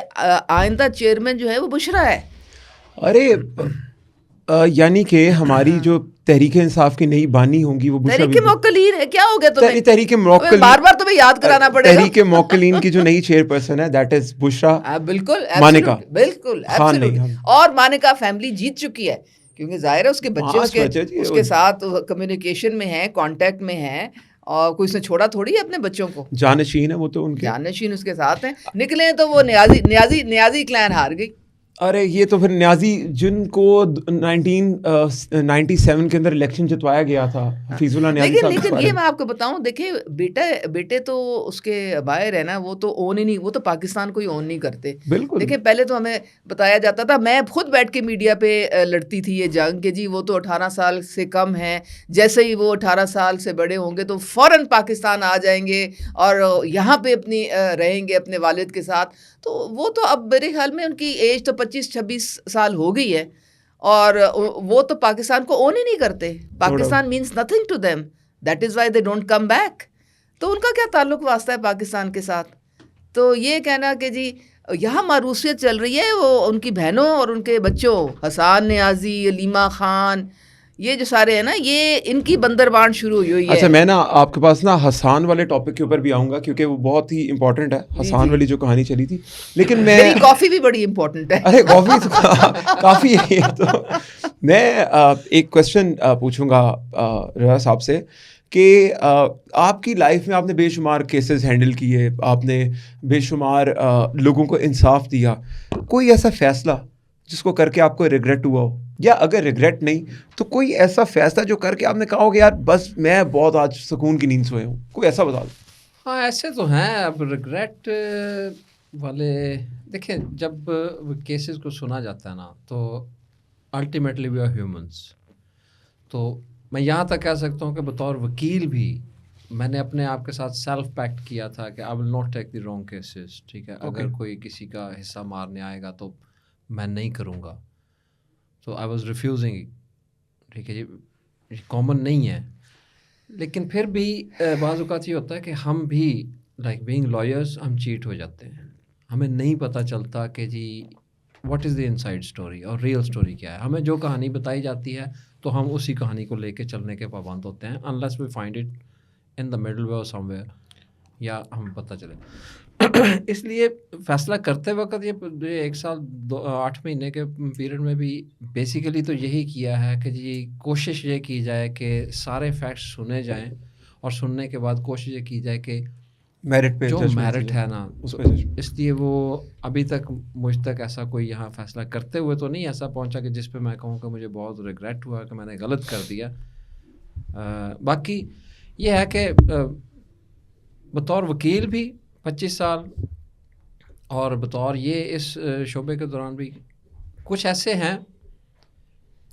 آئندہ چیئرمین جو ہے وہ بشرا ہے. ارے یعنی کہ ہماری جو تحریک انصاف کی نئی بانی ہوں گی وہ تحریک موکلین ہے. کیا ہو گیا تمہیں؟ تحریک موکلین، بار بار تمہیں یاد کرانا پڑے گا. تحریک موکلین کی جو نئی چیئر پرسن ہے دیٹ از بشرا بالکل مانیکا، بالکل. اور مانیکا فیملی جیت چکی ہے، کیونکہ ظاہر ہے اس کے بچے اس کے ساتھ کمیونیکیشن میں ہیں، کانٹیکٹ میں ہیں، اور کوئی اس نے چھوڑا تھوڑی ہے اپنے بچوں کو. جانشین ہے وہ، تو ان کے جانشین اس کے ساتھ ہیں. نکلے تو وہ نیازی کلین ہار گئی. ارے یہ تو پھر نیازی جن کو 1997 کے اندر الیکشن جتوایا گیا تھا، حفیظ اللہ نیازی صاحب. لیکن یہ میں آپ کو بتاؤں، دیکھیں بیٹے تو اس کے باہر ہے نا، وہ تو اون ہی نہیں، وہ تو پاکستان کو ہی اون نہیں کرتے. بالکل. دیکھیں پہلے تو ہمیں بتایا جاتا تھا، میں خود بیٹھ کے میڈیا پہ لڑتی تھی یہ جنگ کہ جی وہ تو 18 سال سے کم ہیں، جیسے ہی وہ 18 سال سے بڑے ہوں گے تو فوراً پاکستان آ جائیں گے اور یہاں پہ اپنی رہیں گے اپنے والد کے ساتھ. تو وہ تو اب میرے خیال میں ان کی ایج تو 25-26 سال ہو گئی ہے، اور وہ تو پاکستان کو اون ہی نہیں کرتے. Pakistan means nothing to them, that is why they don't come back. تو ان کا کیا تعلق واسطہ ہے پاکستان کے ساتھ؟ تو یہ کہنا کہ جی یہاں معروسیت چل رہی ہے، وہ ان کی بہنوں اور ان کے بچوں، حسان نیازی، علیمہ خان، یہ جو سارے ہیں نا، یہ ان کی بندربان شروع ہوئی ہے. اچھا، میں نا آپ کے پاس نا حسان والے ٹاپک کے اوپر بھی آؤں گا، کیونکہ وہ بہت ہی امپورٹنٹ ہے، حسان والی جو کہانی چلی تھی. لیکن میری کافی بھی بڑی امپورٹنٹ ہے. ارے کافی تو کافی ہے. تو میں ایک کوشچن پوچھوں گا رضا صاحب سے کہ آپ کی لائف میں آپ نے بے شمار کیسز ہینڈل کیے، آپ نے بے شمار لوگوں کو انصاف دیا. کوئی ایسا فیصلہ جس کو کر کے آپ کو ریگریٹ ہوا ہو، یا اگر ریگریٹ نہیں تو کوئی ایسا فیصلہ جو کر کے آپ نے کہا ہو کہ یار بس میں بہت آج سکون کی نیند سوئے ہوں، کوئی ایسا بتا دو. ہاں ایسے تو ہیں. اب ریگریٹ والے دیکھیں، جب کیسز کو سنا جاتا ہے نا تو الٹیمیٹلی وی آر ہیومنس. تو میں یہاں تک کہہ سکتا ہوں کہ بطور وکیل بھی میں نے اپنے آپ کے ساتھ سیلف پیکٹ کیا تھا کہ I will not take the wrong cases. ٹھیک ہے، اگر کوئی کسی کا حصہ مارنے آئے گا تو میں نہیں کروں گا. تو آئی واز ریفیوزنگ. ٹھیک ہے جی، کامن نہیں ہے. لیکن پھر بھی بعض اوقات یہ ہوتا ہے کہ ہم بھی لائک بینگ لائرس ہم چیٹ ہو جاتے ہیں. ہمیں نہیں پتہ چلتا کہ جی what is the inside story اور ریئل اسٹوری کیا ہے. ہمیں جو کہانی بتائی جاتی ہے تو ہم اسی کہانی کو لے کے چلنے کے پابند ہوتے ہیں، unless we find it in the middle way اور سم ویئر، یا ہمیں پتہ چلے. اس لیے فیصلہ کرتے وقت یہ 1 سال 8 مہینے کے پیریڈ میں بھی بیسیکلی تو یہی کیا ہے کہ جی کوشش یہ کی جائے کہ سارے فیکٹس سنے جائیں، اور سننے کے بعد کوشش یہ کی جائے کہ میرٹ پہ جو میرٹ ہے نا. اس لیے وہ ابھی تک مجھ تک ایسا کوئی یہاں فیصلہ کرتے ہوئے تو نہیں ایسا پہنچا کہ جس پہ میں کہوں کہ مجھے بہت ریگریٹ ہوا کہ میں نے غلط کر دیا. باقی یہ ہے کہ بطور وکیل بھی 25 سال، اور بطور یہ اس شعبے کے دوران بھی کچھ ایسے ہیں.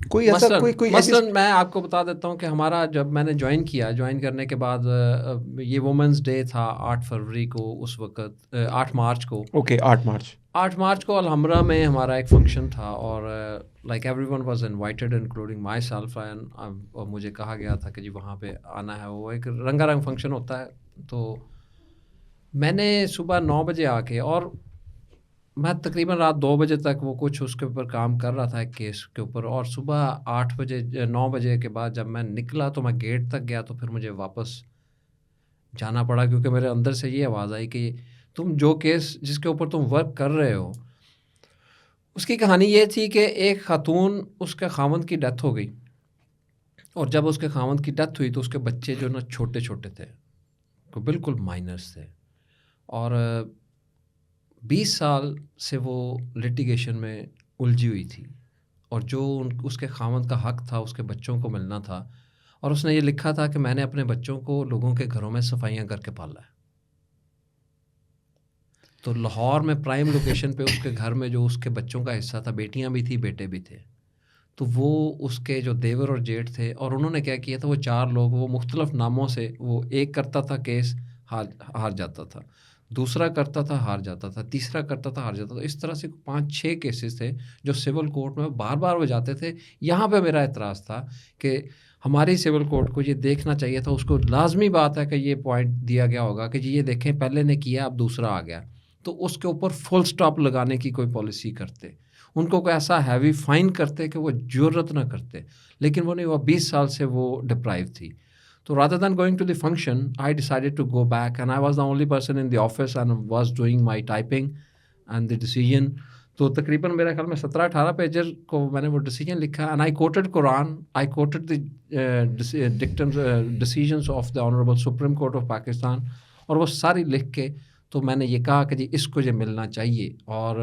کوئی ایسا مثلاً میں آپ کو بتا دیتا ہوں کہ ہمارا جب میں نے جوائن کرنے کے بعد یہ وومنس ڈے تھا 8 فروری کو، اس وقت 8 مارچ کو. اوکے 8 مارچ کو الحمرہ میں ہمارا ایک فنکشن تھا، اور like every one was invited including my self, اور مجھے کہا گیا تھا کہ جی وہاں پہ آنا ہے. وہ ایک رنگا رنگ فنکشن ہوتا ہے. تو میں نے صبح 9 بجے آ کے، اور میں تقریباً رات 2 بجے تک وہ کچھ اس کے اوپر کام کر رہا تھا ایک کیس کے اوپر، اور صبح 9 بجے کے بعد جب میں نکلا تو میں گیٹ تک گیا تو پھر مجھے واپس جانا پڑا، کیونکہ میرے اندر سے یہ آواز آئی کہ تم جو کیس جس کے اوپر تم ورک کر رہے ہو، اس کی کہانی یہ تھی کہ ایک خاتون، اس کے خاوند کی ڈیتھ ہو گئی، اور جب اس کے خاوند کی ڈیتھ ہوئی تو اس کے بچے جو نا چھوٹے چھوٹے تھے، بالکل مائنرز تھے، اور 20 سال سے وہ لٹیگیشن میں الجھی ہوئی تھی، اور جو اس کے خاوند کا حق تھا اس کے بچوں کو ملنا تھا، اور اس نے یہ لکھا تھا کہ میں نے اپنے بچوں کو لوگوں کے گھروں میں صفائیاں کر کے پالا ہے۔ تو لاہور میں پرائم لوکیشن پہ اس کے گھر میں جو اس کے بچوں کا حصہ تھا، بیٹیاں بھی تھی بیٹے بھی تھے، تو وہ اس کے جو دیور اور جیٹھ تھے، اور انہوں نے کیا کیا تھا، وہ 4 لوگ، وہ مختلف ناموں سے، وہ ایک کرتا تھا کیس ہار جاتا تھا، دوسرا کرتا تھا ہار جاتا تھا، تیسرا کرتا تھا ہار جاتا تھا، اس طرح سے 5-6 کیسز تھے جو سول کورٹ میں بار بار وہ جاتے تھے۔ یہاں پہ میرا اعتراض تھا کہ ہماری سول کورٹ کو یہ دیکھنا چاہیے تھا، اس کو لازمی بات ہے کہ یہ پوائنٹ دیا گیا ہوگا کہ جی یہ دیکھیں پہلے نے کیا اب دوسرا آ گیا، تو اس کے اوپر فل سٹاپ لگانے کی کوئی پالیسی کرتے، ان کو کوئی ایسا ہیوی فائن کرتے کہ وہ جرت نہ کرتے، لیکن وہ نہیں، وہ 20 سال سے وہ ڈپرائیو تھی۔ تو rather than going to the function, I decided to go back, and I was the only person in the office and was doing my typing and the decision. تو تقریباً میرا خیال میں 17-18 پیجر کو میں نے وہ ڈیسیجن لکھا، and I quoted Quran, I quoted the dictums, decisions of the Honorable Supreme Court of Pakistan، اور وہ ساری لکھ کے تو میں نے یہ کہا کہ جی اس کو یہ ملنا چاہیے، اور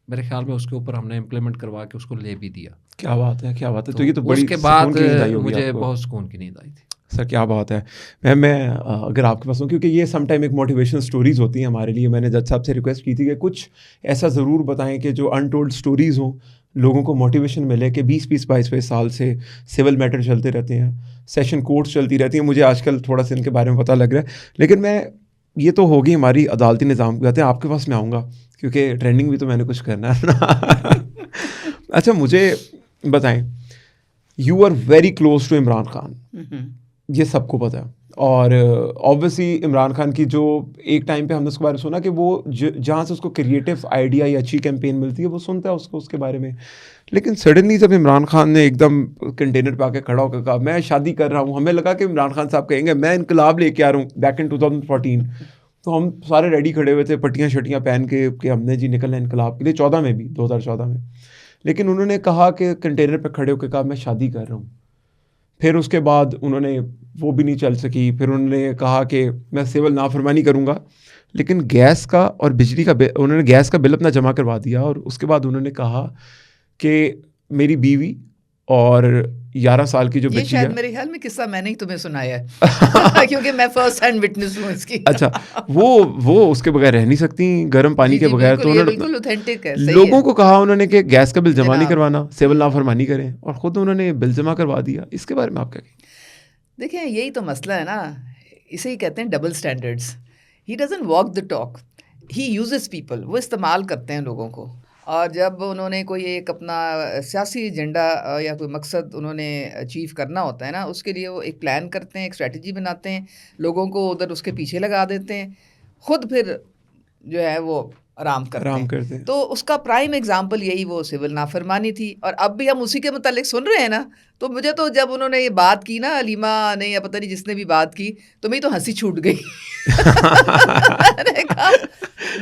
میرے خیال میں اس کے اوپر ہم نے امپلیمنٹ کروا کے اس کو لے بھی دیا۔ کیا بات ہے، کیا بات ہے۔ تو یہ تو بڑی اس کے بعد مجھے بہت سکون کی نیند آئی تھی۔ سر کیا بات ہے۔ میں اگر آپ کے پاس ہوں، کیونکہ یہ سم ٹائم ایک موٹیویشنل سٹوریز ہوتی ہیں ہمارے لیے، میں نے جج صاحب سے ریکویسٹ کی تھی کہ کچھ ایسا ضرور بتائیں کہ جو انٹولڈ سٹوریز ہوں، لوگوں کو موٹیویشن ملے کہ 20-20 22 سال سے سول میٹر چلتے رہتے ہیں، سیشن کورٹس چلتی رہتی ہیں، مجھے آج کل تھوڑا سا ان کے بارے میں پتہ لگ رہا ہے، لیکن میں یہ تو ہوگی ہماری عدالتی نظام کی باتیں، آپ کے پاس میں آؤں گا کیونکہ ٹریننگ بھی تو میں نے کچھ کرنا ہے نا۔ اچھا مجھے بتائیں، you are very close to Imran Khan, یہ سب کو پتہ ہے، اور آبویسلی عمران خان کی جو ایک ٹائم پہ ہم نے اس کے بارے میں سنا کہ وہ جہاں سے اس کو کریٹو آئیڈیا یا اچھی کیمپین ملتی ہے وہ سنتا ہے اس کو اس کے بارے میں، لیکن سڈنلی جب عمران خان نے ایک دم کنٹینر پہ آ کے کھڑا ہو کے کہا میں شادی کر رہا ہوں، ہمیں لگا کہ عمران خان صاحب کہیں گے میں انقلاب لے کے آ رہا ہوں بیک ان 2014، تو ہم سارے ریڈی کھڑے ہوئے تھے پٹیاں شٹیاں پہن کے کہ ہم نے جی نکلنا ہے انقلاب کے لیے، 14 میں بھی 2014 میں، لیکن انہوں نے کہا کہ کنٹینر پہ کھڑے ہو کے کہا میں شادی کر رہا ہوں، پھر اس کے بعد انہوں نے وہ بھی نہیں چل سکی، پھر انہوں نے کہا کہ میں سول نافرمانی کروں گا، لیکن گیس کا اور بجلی کا انہوں نے گیس کا بل اپنا جمع کروا دیا، اور اس کے بعد انہوں نے کہا کہ میری بیوی اور 11 سال کی جو بچی ہے، شاید میرے خیال میں قصہ میں نے ہی تمہیں سنایا ہے کیونکہ میں فرسٹ ہینڈ وٹنس ہوں اس کی۔ اچھا وہ اس کے بغیر رہ نہیں سکتی گرم پانی کے بغیر، تو بالکل اوتھینٹک ہے۔ لوگوں کو کہا انہوں نے کہ گیس کا بل جمع نہیں کروانا، سول نافرمانی کریں، اور خود انہوں نے بل جمع کروا دیا، اس کے بارے میں آپ کیا کہیں؟ دیکھیں یہی تو مسئلہ ہے نا، اسے ہی کہتے ہیں double standards. He doesn't walk the talk, he uses people, وہ استعمال کرتے ہیں لوگوں کو، اور جب انہوں نے کوئی ایک اپنا سیاسی ایجنڈا یا کوئی مقصد انہوں نے اچیو کرنا ہوتا ہے نا، اس کے لیے وہ ایک پلان کرتے ہیں، ایک اسٹریٹجی بناتے ہیں، لوگوں کو ادھر اس کے پیچھے لگا دیتے ہیں، خود پھر جو ہے وہ آرام کرتے ہیں۔ تو اس کا پرائم ایگزامپل یہی وہ سول نافرمانی تھی، اور اب بھی ہم اسی کے متعلق سن رہے ہیں نا۔ تو مجھے تو جب انہوں نے یہ بات کی نا، علیمہ نے یا پتہ نہیں جس نے بھی بات کی، تو میری تو ہنسی چھوٹ گئی۔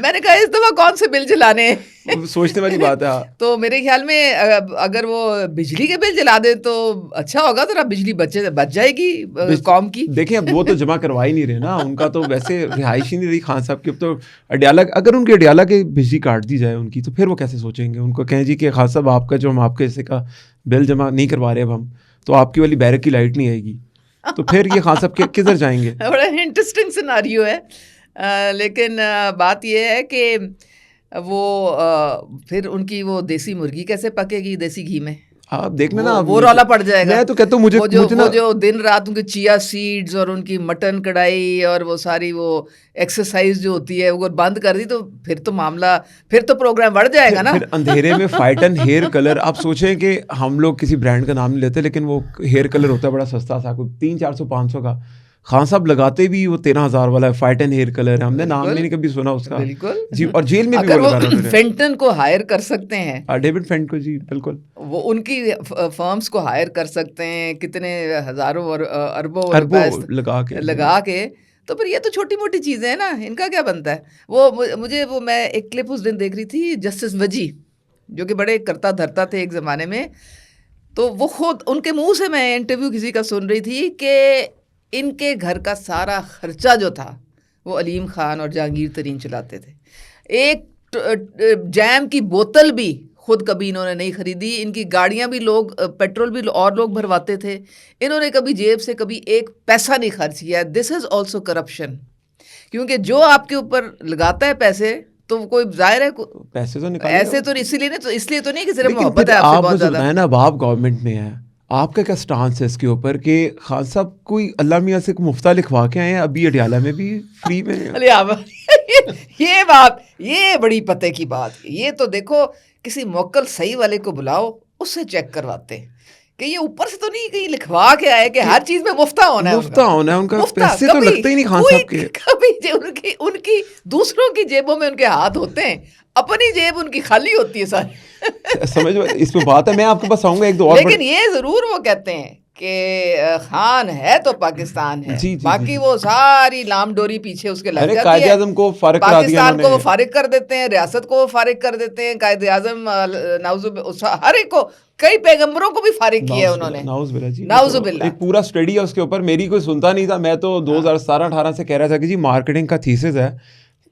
میں نے کہا اس دفعہ کون سے بل جلانے ہیں، سوچنے والی بات ہے۔ تو میرے خیال میں اگر وہ بجلی کے بل جلا دیں تو اچھا ہوگا، ذرا بجلی بچ جائے گی قوم کی۔ دیکھیں اب وہ تو جمع کروا ہی نہیں رہے نا، ان کا تو ویسے رہائش ہی نہیں رہی خان صاحب کی، اب تو اڈیالہ، اگر ان کے اڈیالہ کی بجلی کاٹ دی جائے ان کی، تو پھر وہ کیسے سوچیں گے؟ ان کو کہیں جی کہ خان صاحب آپ کا جو ہم آپ کے حصے کا بل جمع نہیں کروا رہے اب ہم، تو آپ کی والی بیرک کی لائٹ نہیں آئے گی، تو پھر یہ خان صاحب کدھر جائیں گے؟ بڑا انٹرسٹنگ سیناریو ہے، لیکن بات یہ ہے کہ وہ پھر ان کی وہ دیسی مرغی کیسے پکے گی دیسی گھی میں؟ آپ دیکھنا نا، وہ رولا پڑ جائے گا۔ میں تو کہتا ہوں مجھے جو دن رات ان کے چیا سیڈز اور ان کی مٹن کڑھائی اور وہ ساری وہ ایکسرسائز جو ہوتی ہے وہ بند کر دی، تو پھر تو معاملہ، پھر تو پروگرام بڑھ جائے گا نا۔ پھر اندھیرے میں فائٹ اینڈ ہیئر کلر، آپ سوچیں کہ ہم لوگ کسی برانڈ کا نام نہیں لیتے، لیکن وہ ہیئر کلر ہوتا ہے بڑا سستا سا، کوئی 300-400-500 کا، خان صاحب لگاتے بھی وہ 13,000 والا فائٹ اینڈ ہیئر کلر ہے, ہم نے نام بھی نہیں کبھی سنا اس کا. بالکل جی, اور جیل میں بھی وہ لگا رہا تھا. فینٹن کو ہائر کر سکتے ہیں, ڈیوڈ فینٹ کو, جی بالکل, وہ ان کی فرمز کو ہائر کر سکتے ہیں کتنے ہزاروں اور اربوں لگا کے. تو پھر یہ تو چھوٹی موٹی چیزیں ہیں نا, ان کا کیا بنتا ہے. وہ مجھے میں ایک کلپ اس دن دیکھ رہی تھی, جسٹس وجی جو کہ بڑے کرتا دھرتا تھے ایک زمانے میں, تو وہ خود ان کے منہ سے میں انٹرویو کسی کا سن رہی تھی کہ ان کے گھر کا سارا خرچہ جو تھا وہ علیم خان اور جہانگیر ترین چلاتے تھے. ایک جیم کی بوتل بھی خود کبھی انہوں نے نہیں خریدی, ان کی گاڑیاں بھی لوگ, پیٹرول بھی اور لوگ بھرواتے تھے, انہوں نے کبھی جیب سے کبھی ایک پیسہ نہیں خرچ کیا. دس از آلسو کرپشن, کیونکہ جو آپ کے اوپر لگاتا ہے پیسے تو کوئی ظاہر ہے پیسے تو ایسے تو اسی لیے نہیں, تو اس لیے تو نہیں کہ صرف محبت ہے آپ سے بہت زیادہ. نا اب آپ گورنمنٹ میں ہیں, آپ کا کیا سٹانس ہے اس کے اوپر کہ خان صاحب کوئی اللہ میاں سے مفتہ لکھوا کے آئے ہیں ابھی اڈیالہ میں بھی فری میں؟ یہ بات, یہ بڑی پتے کی بات. یہ تو دیکھو کسی موکل صحیح والے کو بلاؤ, اس سے چیک کرواتے کہ یہ اوپر سے تو نہیں کہیں لکھوا کے آئے کہ ہر چیز میں مفتہ ہونا ہے. مفتہ ہونا ہے ان کا, پیسے تو لگتے ہی نہیں خان صاحب کے. کبھی ان کی دوسروں کی جیبوں میں ان کے ہاتھ ہوتے ہیں, اپنی جیب ان کی خالی ہوتی ہے ساری. سمجھ اس پہ بات ہے, میں آپ کے پاس آؤں گا ایک دو اور. لیکن یہ ضرور وہ کہتے ہیں کہ خان ہے تو پاکستان ہے, باقی وہ ساری لام ڈوری پیچھے اس کے لگ جاتی ہے. قائد اعظم کو فارغ کرا دیا, پاکستان کو وہ فارغ کر دیتے ہیں, ریاست کو وہ فارغ کر دیتے ہیں, قائد اعظم ہر ایک کو, کئی پیغمبروں کو بھی فارغ کیا ہے انہوں نے. نعوذ باللہ. ایک پورا اسٹڈی ہے اس کے اوپر, میری کوئی سنتا نہیں تھا. میں تو 2017-18 سے کہہ رہا تھا کہ جی مارکیٹنگ کا تھیسس ہے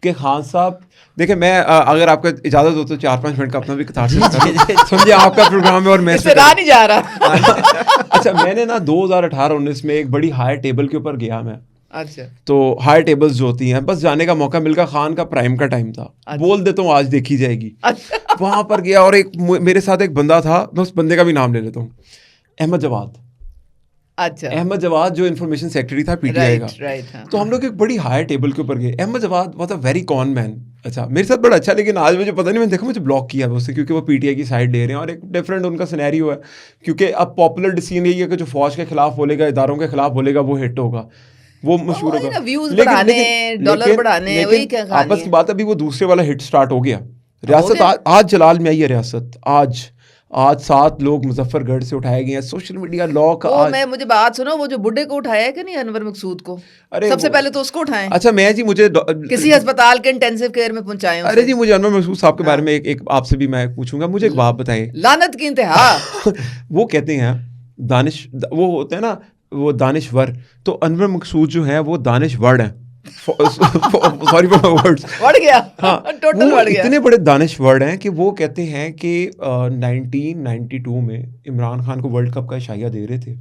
کہ خان صاحب دیکھیں, میں اگر آپ کو اجازت ہو تو 4-5 منٹ کا اپنا بھی کتھارسس کروں. سمجھے آپ کا پروگرام ہے اور میں نہیں جا رہا. اچھا, میں نے نا 2018-19 میں ایک بڑی ہائی ٹیبل کے اوپر گیا میں. اچھا, تو ہائی ٹیبلز جو ہوتی ہیں بس جانے کا موقع مل گیا, خان کا پرائم کا ٹائم تھا, بول دیتا ہوں آج دیکھی جائے گی. وہاں پر گیا اور ایک میرے ساتھ ایک بندہ تھا, میں اس بندے کا بھی نام لے لیتا ہوں, احمد جواد. اچھا, احمد جواد جو انفارمیشن سیکرٹری تھا پی ٹی آئی کا. تو ہم لوگ ایک بڑی ہائی ٹیبل کے اوپر گئے. احمد جواد واز اے ویری کون مین. اچھا, میرے ساتھ بڑا اچھا, لیکن آج مجھے پتہ نہیں, میں نے دیکھا مجھے بلاک کیا ہے اس سے, کیونکہ وہ پی ٹی آئی کی سائڈ لے رہے ہیں اور ایک ڈفرینٹ ان کا سینیریو ہے. کیونکہ اب پاپولر ڈیسیژن یہی ہے کہ جو فوج کے خلاف بولے گا, اداروں کے خلاف بولے گا, وہ ہٹ ہوگا, وہ مشہور ہوگا. لیکن آپس کی بات, ابھی وہ دوسرے والا ہٹ سٹارٹ ہو گیا. ریاست آج جلال میں آئی ہے ریاست, آج 7 لوگ مظفر گڑھ سے اٹھائے گئے ہیں. سوشل میڈیا لا کا میں مجھے بات سنو, وہ جو بڈھے کو اٹھایا ہے کہ نہیں, انور مقصود کو, سب سے پہلے تو اس کو اٹھائیں. اچھا, میں جی مجھے کسی ہسپتال کے انٹینسو کیئر میں پہنچائے. ارے جی, مجھے انور مقصود صاحب کے بارے میں ایک آپ سے بھی میں پوچھوں گا, مجھے ایک بات بتائیں. لعنت کی انتہا. وہ کہتے ہیں دانش, وہ ہوتے ہیں نا وہ دانشور, تو انور مقصود جو ہے وہ دانشور ہیں. سوری فار ورڈز, بڑھ گیا. ہاں, وہ اتنے بڑے دانشور ہیں کہ وہ کہتے ہیں کہ 1992 میں عمران خان کو ورلڈ کپ کا اشائیہ دے رہے تھے,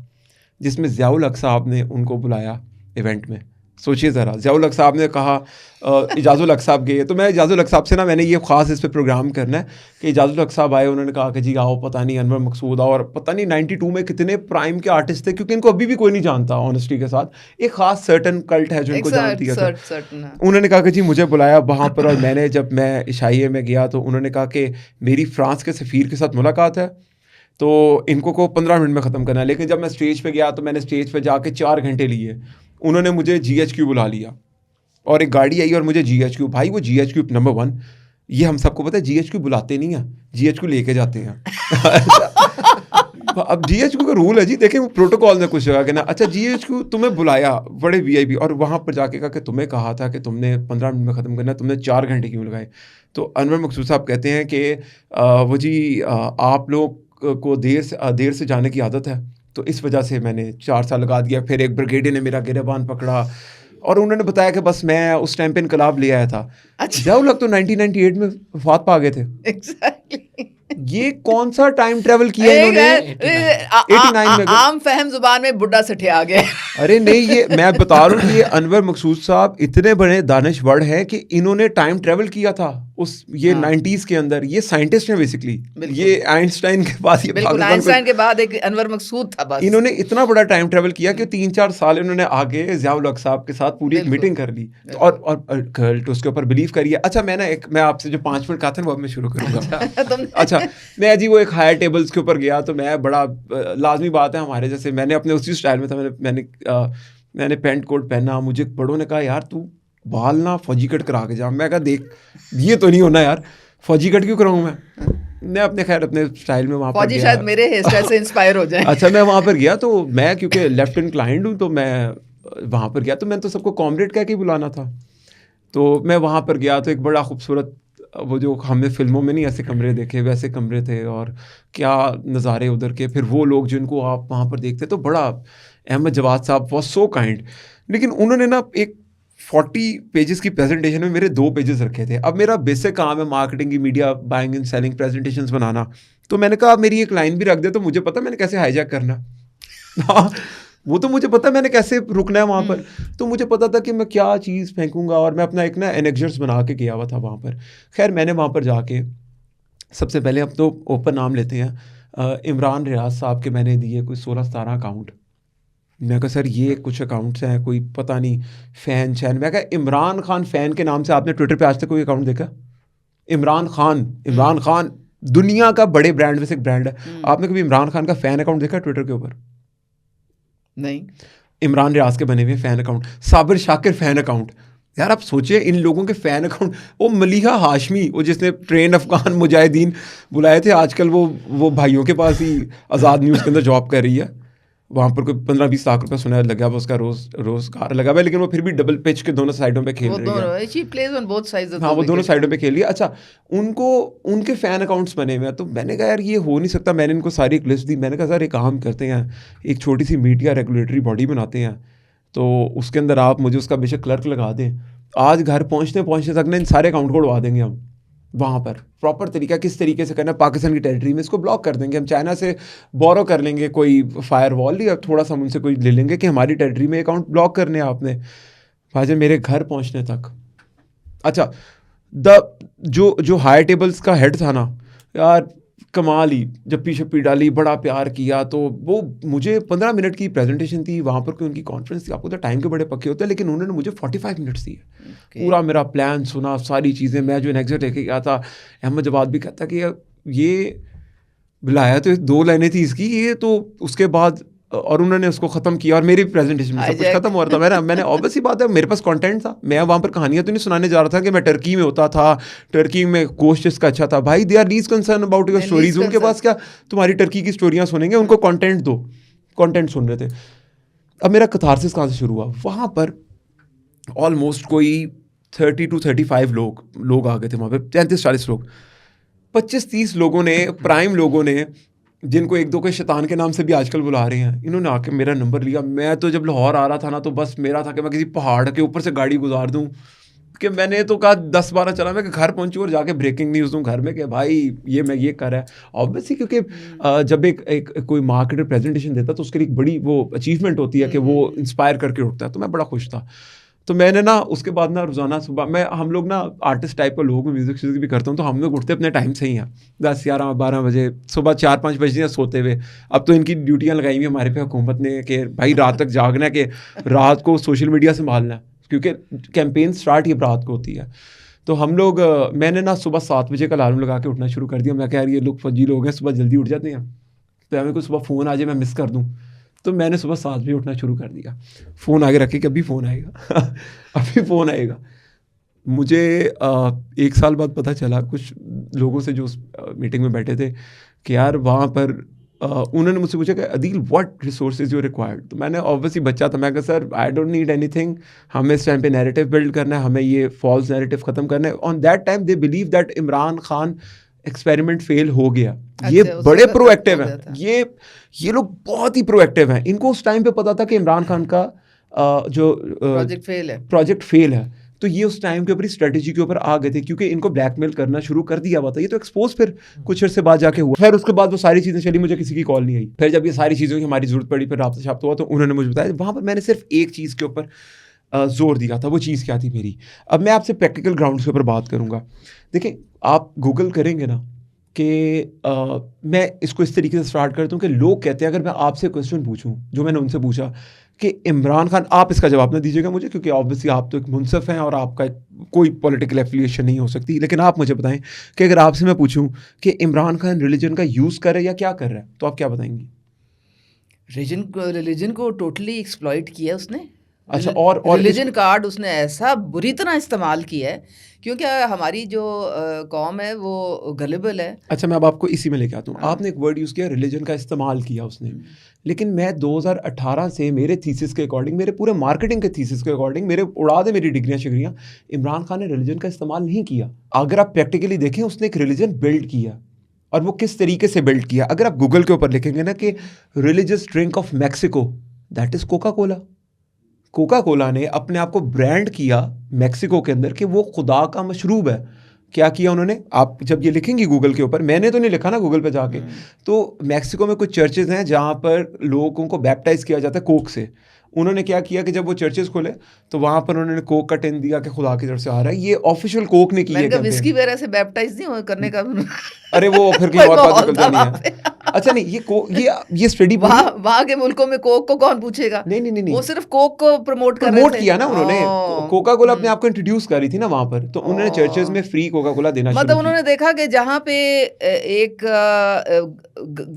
جس میں ضیاء الحق صاحب نے ان کو بلایا ایونٹ میں. سوچیے ذرا, ضیاء الحق صاحب نے کہا اعجاز الحق صاحب گئے, تو میں اعجاز الحق صاحب سے نا, میں نے یہ خاص اس پہ پروگرام کرنا ہے کہ اعجاز الحق صاحب آئے, انہوں نے کہا کہ جی آؤ, پتہ نہیں انور مقصود آؤ, اور پتہ نہیں 92 میں کتنے پرائم کے آرٹسٹ تھے, کیونکہ ان کو ابھی بھی کوئی نہیں جانتا آنیسٹی کے ساتھ, ایک خاص سرٹن کلٹ ہے جو ان کو جانتی ہے. انہوں نے کہا کہ جی مجھے بلایا وہاں پر, اور میں نے جب میں عشائیے میں گیا تو انہوں نے کہا کہ میری فرانس کے سفیر کے ساتھ ملاقات ہے, تو ان کو 15 منٹ میں ختم کرنا ہے. لیکن جب میں اسٹیج پہ گیا تو میں نے اسٹیج پہ جا کے 4 گھنٹے لیے. انہوں نے مجھے جی ایچ کیو بلا لیا, اور ایک گاڑی آئی اور مجھے جی ایچ کیو, بھائی وہ جی ایچ کیو نمبر 1, یہ ہم سب کو پتہ ہے, جی ایچ کیو بلاتے نہیں ہیں, جی ایچ کیو لے کے جاتے ہیں. اب جی ایچ کیو کا رول ہے جی, دیکھیں پروٹوکال میں کچھ جگہ کہ نا, اچھا جی ایچ کیو تمہیں بلایا بڑے وی آئی پی, اور وہاں پر جا کے کہا کہ تمہیں کہا تھا کہ تم نے 15 منٹ میں ختم کرنا ہے, تم نے 4 گھنٹے کیوں لگائے. تو انور مقصود صاحب کہتے ہیں کہ وہ جی آپ لوگ کو دیر سے جانے کی عادت ہے, تو اس وجہ سے میں نے 4 سال لگا دیا. پھر ایک بریگیڈیئر نے میرا گریبان پکڑا, اور انہوں نے بتایا کہ بس میں اس ٹائم پہ انقلاب لے آیا تھا. ضیاء الحق تو 1998 میں وفات پا گئے تھے. یہ کون سا ٹائم ٹریول کیا انہوں نے 89 میں. عام فہم زبان میں بڈھا سٹھیا گیا. ارے نہیں, یہ میں بتا رہا ہوں کہ یہ انور مقصود صاحب اتنے بڑے دانشور ہیں کہ انہوں نے ٹائم ٹریول کیا تھا یہ 90s کے اندر. یہ سائنٹسٹ ہیں بیسکلی, یہ آئنسٹائن کے بعد, آئنسٹائن کے بعد ایک انور مقصود تھا. بس انہوں نے اتنا بڑا ٹائم ٹریول کیا کہ 3-4 سال انہوں نے آگے ضیاء الحق صاحب کے ساتھ پوری ایک میٹنگ کر لی, اور اس کے اوپر بلیو کریے. اچھا, میں آپ سے جو 5 منٹ کہا تھا وہ اب میں شروع کروں گا. اچھا, میں جی وہ ایک ہائر ٹیبلز کے اوپر گیا, تو میں بڑا لازمی بات ہے ہمارے جیسے, میں نے اپنے اسی اسٹائل میں تھا, میں نے میں نے پینٹ کوٹ پہنا. مجھے بڑوں نے کہا یار تو بال نہ فوجی کٹ کرا کے جا. میں کہا دیکھ یہ تو نہیں ہونا یار, فوجی کٹ کیوں کراؤں میں اپنے خیر اپنے اسٹائل میں وہاں پر فوجی شاید میرے ہیئر اسٹائل سے انسپائر ہو جائیں. اچھا, میں وہاں پر گیا تو میں کیونکہ لیفٹ انکلائنڈ ہوں تو میں وہاں پر گیا تو میں نے تو سب کو کامریڈ کہہ کے بلانا تھا. تو میں وہاں پر گیا تو ایک بڑا خوبصورت, وہ جو ہم نے فلموں میں نہیں ایسے کمرے دیکھے ویسے کمرے تھے, اور کیا نظارے ادھر کے. پھر وہ لوگ جن کو آپ وہاں پر دیکھتے تو بڑا, احمد جواد صاحب واز سو کائنڈ, لیکن انہوں نے نا ایک 40 پیجز کی پریزنٹیشن میں میرے 2 پیجز رکھے تھے. اب میرا بیسک کام ہے مارکیٹنگ کی, media buying and selling, presentations بنانا. تو میں نے کہا آپ میری ایک لائن بھی رکھ دے تو مجھے پتا میں نے کیسے ہائی جیک کرنا. وہ تو مجھے پتا میں نے کیسے رکنا ہے وہاں پر. تو مجھے پتا تھا کہ میں کیا چیز پھینکوں گا, اور میں اپنا ایک نا انیکزرس بنا کے گیا ہوا تھا وہاں پر. خیر میں نے وہاں پر جا کے سب سے پہلے, اب تو اوپن نام لیتے ہیں, عمران ریاض صاحب کے میں نے دیے کوئی 16-17 اکاؤنٹ. میں کہا سر یہ کچھ اکاؤنٹس ہیں کوئی پتہ نہیں فین چین. میں کہا عمران خان فین کے نام سے آپ نے ٹویٹر پہ آج تک کوئی اکاؤنٹ دیکھا؟ عمران خان دنیا کا بڑے برانڈ میں سے ایک برانڈ ہے. آپ نے کبھی عمران خان کا فین اکاؤنٹ دیکھا ٹویٹر کے اوپر؟ نہیں. عمران ریاض کے بنے ہوئے فین اکاؤنٹ, صابر شاکر فین اکاؤنٹ. یار آپ سوچیں ان لوگوں کے فین اکاؤنٹ. وہ ملیحہ ہاشمی, وہ جس نے ٹرین افغان مجاہدین بلائے تھے, آج کل وہ بھائیوں کے پاس ہی آزاد نیوز کے اندر جاب کر رہی ہے. وہاں پر کوئی 15-20 لاکھ روپے سنا لگا ہوا اس کا روزگار لگا ہوا ہے, لیکن وہ پھر بھی ڈبل پچ کے دونوں سائڈوں پہ کھیل رہی ہے. ہاں وہ دونوں سائڈوں پہ کھیل رہی ہے. اچھا ان کے فین اکاؤنٹس بنے ہوئے ہیں. تو میں نے کہا یار یہ ہو نہیں سکتا. میں نے ان کو ساری ایک لسٹ دی. میں نے کہا سر ایک کام کرتے ہیں, ایک چھوٹی سی میڈیا ریگولیٹری باڈی بناتے ہیں, تو اس کے اندر آپ مجھے اس کا بے شک کلرک لگا دیں. آج گھر پہنچنے تک نا ان سارے اکاؤنٹ کو اڑوا دیں گے ہم. وہاں پر پراپر طریقہ کس طریقے سے کرنا ہے, پاکستان کی ٹیریٹری میں اس کو بلاک کر دیں گے. ہم چائنا سے بورو کر لیں گے کوئی فائر وال, یا تھوڑا سا ہم ان سے کوئی لے لیں گے کہ ہماری ٹیریٹری میں اکاؤنٹ بلاک کرنے ہیں آپ نے. بھائی میرے گھر پہنچنے تک. اچھا جو ہائی ٹیبلز کا ہیڈ تھا نا یار, کمال ہی جپی شپی ڈالی, بڑا پیار کیا. تو وہ مجھے 15 منٹ کی پریزنٹیشن تھی وہاں پر, کوئی ان کی کانفرنس تھی. آپ کو تو ٹائم کے بڑے پکے ہوتے ہیں, لیکن انہوں نے مجھے 45 منٹس دیے. پورا میرا پلان سنا, ساری چیزیں. میں جو نیکسٹ لے کے گیا تھا, احمد جواد بھی کہتا کہ یہ بلایا تو 2 لائنیں تھی اس کی, یہ تو اس کے بعد, اور انہوں نے اس کو ختم کیا, اور میری پریزنٹیشن میں سب کچھ ختم ہو رہا تھا. میں نے obvious سی بات ہے میرے پاس کانٹینٹ تھا. میں وہاں پر کہانیاں تو نہیں سنانے جا رہا تھا کہ میں ٹرکی میں ہوتا تھا, ٹرکی میں گوشت اس کا اچھا تھا. بھائی they are least concern about your stories. ان کے پاس کیا تمہاری ٹرکی کی اسٹوریاں سنیں گے, ان کو کانٹینٹ دو. کانٹینٹ سن رہے تھے. اب میرا کتھارسس کہاں سے شروع ہوا؟ وہاں پر آلموسٹ کوئی 30 to 35 لوگ آ گئے تھے وہاں پہ, 33-40 لوگ. 25-30 لوگوں نے, پرائم لوگوں نے, جن کو 1-2 کے شیطان کے نام سے بھی آج کل بلا رہے ہیں, انہوں نے آ کے میرا نمبر لیا. میں تو جب لاہور آ رہا تھا نا, تو بس میرا تھا کہ میں کسی پہاڑ کے اوپر سے گاڑی گزار دوں, کہ میں نے تو کہا 10-12 چلا, میں کہ گھر پہنچوں اور جا کے بریکنگ نیوز دوں گھر میں کہ بھائی یہ کر رہا ہے. آبویسلی کیونکہ جب ایک کوئی مارکیٹر پریزنٹیشن دیتا تو اس کے لیے ایک بڑی وہ اچیومنٹ ہوتی ہے کہ وہ انسپائر کر کے اٹھتا ہے. تو میں بڑا خوش تھا. تو میں نے نا اس کے بعد نا روزانہ صبح, ہم لوگ نا آرٹسٹ ٹائپ کے لوگ, میوزک شیوزک بھی کرتا ہوں, تو ہم لوگ اٹھتے اپنے ٹائم سے ہی ہیں, 10-11-12 بجے صبح, 4-5 بجے سوتے ہوئے. اب تو ان کی ڈیوٹیاں لگائی ہوئی ہیں ہمارے پہ حکومت نے کہ بھائی رات تک جاگنا ہے, کہ رات کو سوشل میڈیا سنبھالنا ہے, کیونکہ کیمپین سٹارٹ ہی رات کو ہوتی ہے. تو ہم لوگ, میں نے نا صبح 7 بجے کا الارم لگا کے اٹھنا شروع کر دیا. میں کہہ رہی ہے لوگ فوجی لوگ ہیں, صبح جلدی اٹھ جاتے ہیں, تو ہمیں کوئی صبح فون آ جائے میں مس کر دوں. تو میں نے صبح 7 بجے اٹھنا شروع کر دیا. فون آگے رکھے کہ ابھی فون آئے گا ابھی فون آئے گا. مجھے 1 سال بعد پتہ چلا کچھ لوگوں سے جو اس میٹنگ میں بیٹھے تھے کہ یار وہاں پر انہوں نے مجھ سے پوچھا کہ Adeel what resources you required. تو میں نے آبویسلی بچہ تھا, میں کہا sir I don't need anything, ہمیں اس ٹائم پہ نیریٹو بلڈ کرنا ہے, ہمیں یہ فالس نیریٹو ختم کرنا ہے. On that time they believe that Imran Khan experiment fail ہو گیا. یہ بڑے پرو ایکٹیو ہیں, یہ لوگ بہت ہی پرو ایکٹیو ہیں. ان کو اس ٹائم پہ پتا تھا کہ عمران خان کا جو پروجیکٹ فیل ہے, تو یہ اس ٹائم کے اوپر اسٹریٹجی کے اوپر آ گئے تھے, کیونکہ ان کو بلیک میل کرنا شروع کر دیا ہوا تھا. یہ تو ایکسپوز پھر کچھ عرصے بعد جا کے ہوا. خیر اس کے بعد وہ ساری چیزیں چلی, مجھے کسی کی کال نہیں آئی. پھر جب یہ ساری چیزوں کی ہماری ضرورت پڑی, پھر رابطہ شابطہ ہوا, تو انہوں نے مجھے بتایا. وہاں پر میں نے صرف ایک چیز کے اوپر زور دیا تھا. وہ چیز کیا تھی میری؟ اب میں آپ سے پریکٹیکل گراؤنڈس کے اوپر بات کروں گا. دیکھیں آپ گوگل کریں گے نا, کہ میں اس کو اس طریقے سے اسٹارٹ کرتا ہوں کہ لوگ کہتے ہیں, اگر میں آپ سے کویسچن پوچھوں جو میں نے ان سے پوچھا کہ عمران خان, آپ اس کا جواب نہ دیجیے گا مجھے, کیونکہ آبویسلی آپ تو ایک منصف ہیں اور آپ کا کوئی پولیٹیکل ایفیلیشن نہیں ہو سکتی, لیکن آپ مجھے بتائیں کہ اگر آپ سے میں پوچھوں کہ عمران خان ریلیجن کا یوز کر رہا ہے یا کیا کر رہا ہے, تو آپ کیا بتائیں گی؟ ریلیجن کو ٹوٹلی ایکسپلائٹ کیا اس نے. اچھا اور ریلیجن کارڈ اس نے ایسا بری طرح استعمال کیا ہے کیونکہ ہماری جو قوم ہے وہ گلیبل ہے. اچھا میں اب آپ کو اسی میں لے کے آتا ہوں. آپ نے ایک ورڈ یوز کیا ریلیجن کا استعمال کیا اس نے, لیکن میں 2018 سے میرے تھیسس کے اکارڈنگ, میرے پورے مارکیٹنگ کے تھیسس کے اکارڈنگ, میرے اڑا دے میری ڈگریاں شگریاں, عمران خان نے ریلیجن کا استعمال نہیں کیا. اگر آپ پریکٹیکلی دیکھیں اس نے ایک ریلیجن بلڈ کیا, اور وہ کس طریقے سے بلڈ کیا. اگر آپ گوگل کے اوپر لکھیں گے نا کہ religious drink of Mexico, that is Coca Cola. Coca Cola نے اپنے آپ کو برانڈ کیا میکسیکو کے اندر کہ وہ خدا کا مشروب ہے. کیا کیا انہوں نے, آپ جب یہ لکھیں گی گوگل کے اوپر, میں نے تو نہیں لکھا نا گوگل پہ جا کے, تو میکسیکو میں کچھ چرچز ہیں جہاں پر لوگوں کو بیپٹائز کیا جاتا ہے کوک سے. انہوں نے کیا کیا کہ جب وہ چرچز کھولے تو وہاں پر انہوں نے کوک کا ٹین دیا کہ خدا کی طرف سے آ رہا ہے. یہ آفیشیل کوک نے کی ہے. وسکی وغیرہ سے بیپٹائز نہیں کرنے کا, ارے وہ پھر کہیں اور بات نکل جانی ہے. اچھا نہیں, یہ اسٹڈی وہاں کے ملکوں میں کوک کو کون پوچھے گا. نہیں, وہ صرف کوک کو پروموٹ کیا نا انہوں نے. کوکا کولا اپنے آپ کو انٹروڈیوس کر رہی تھی نا وہاں پر, تو انہوں نے چرچز میں فری کوکا کولا دینا شروع کیا. مطلب انہوں نے دیکھا کہ جہاں پہ ایک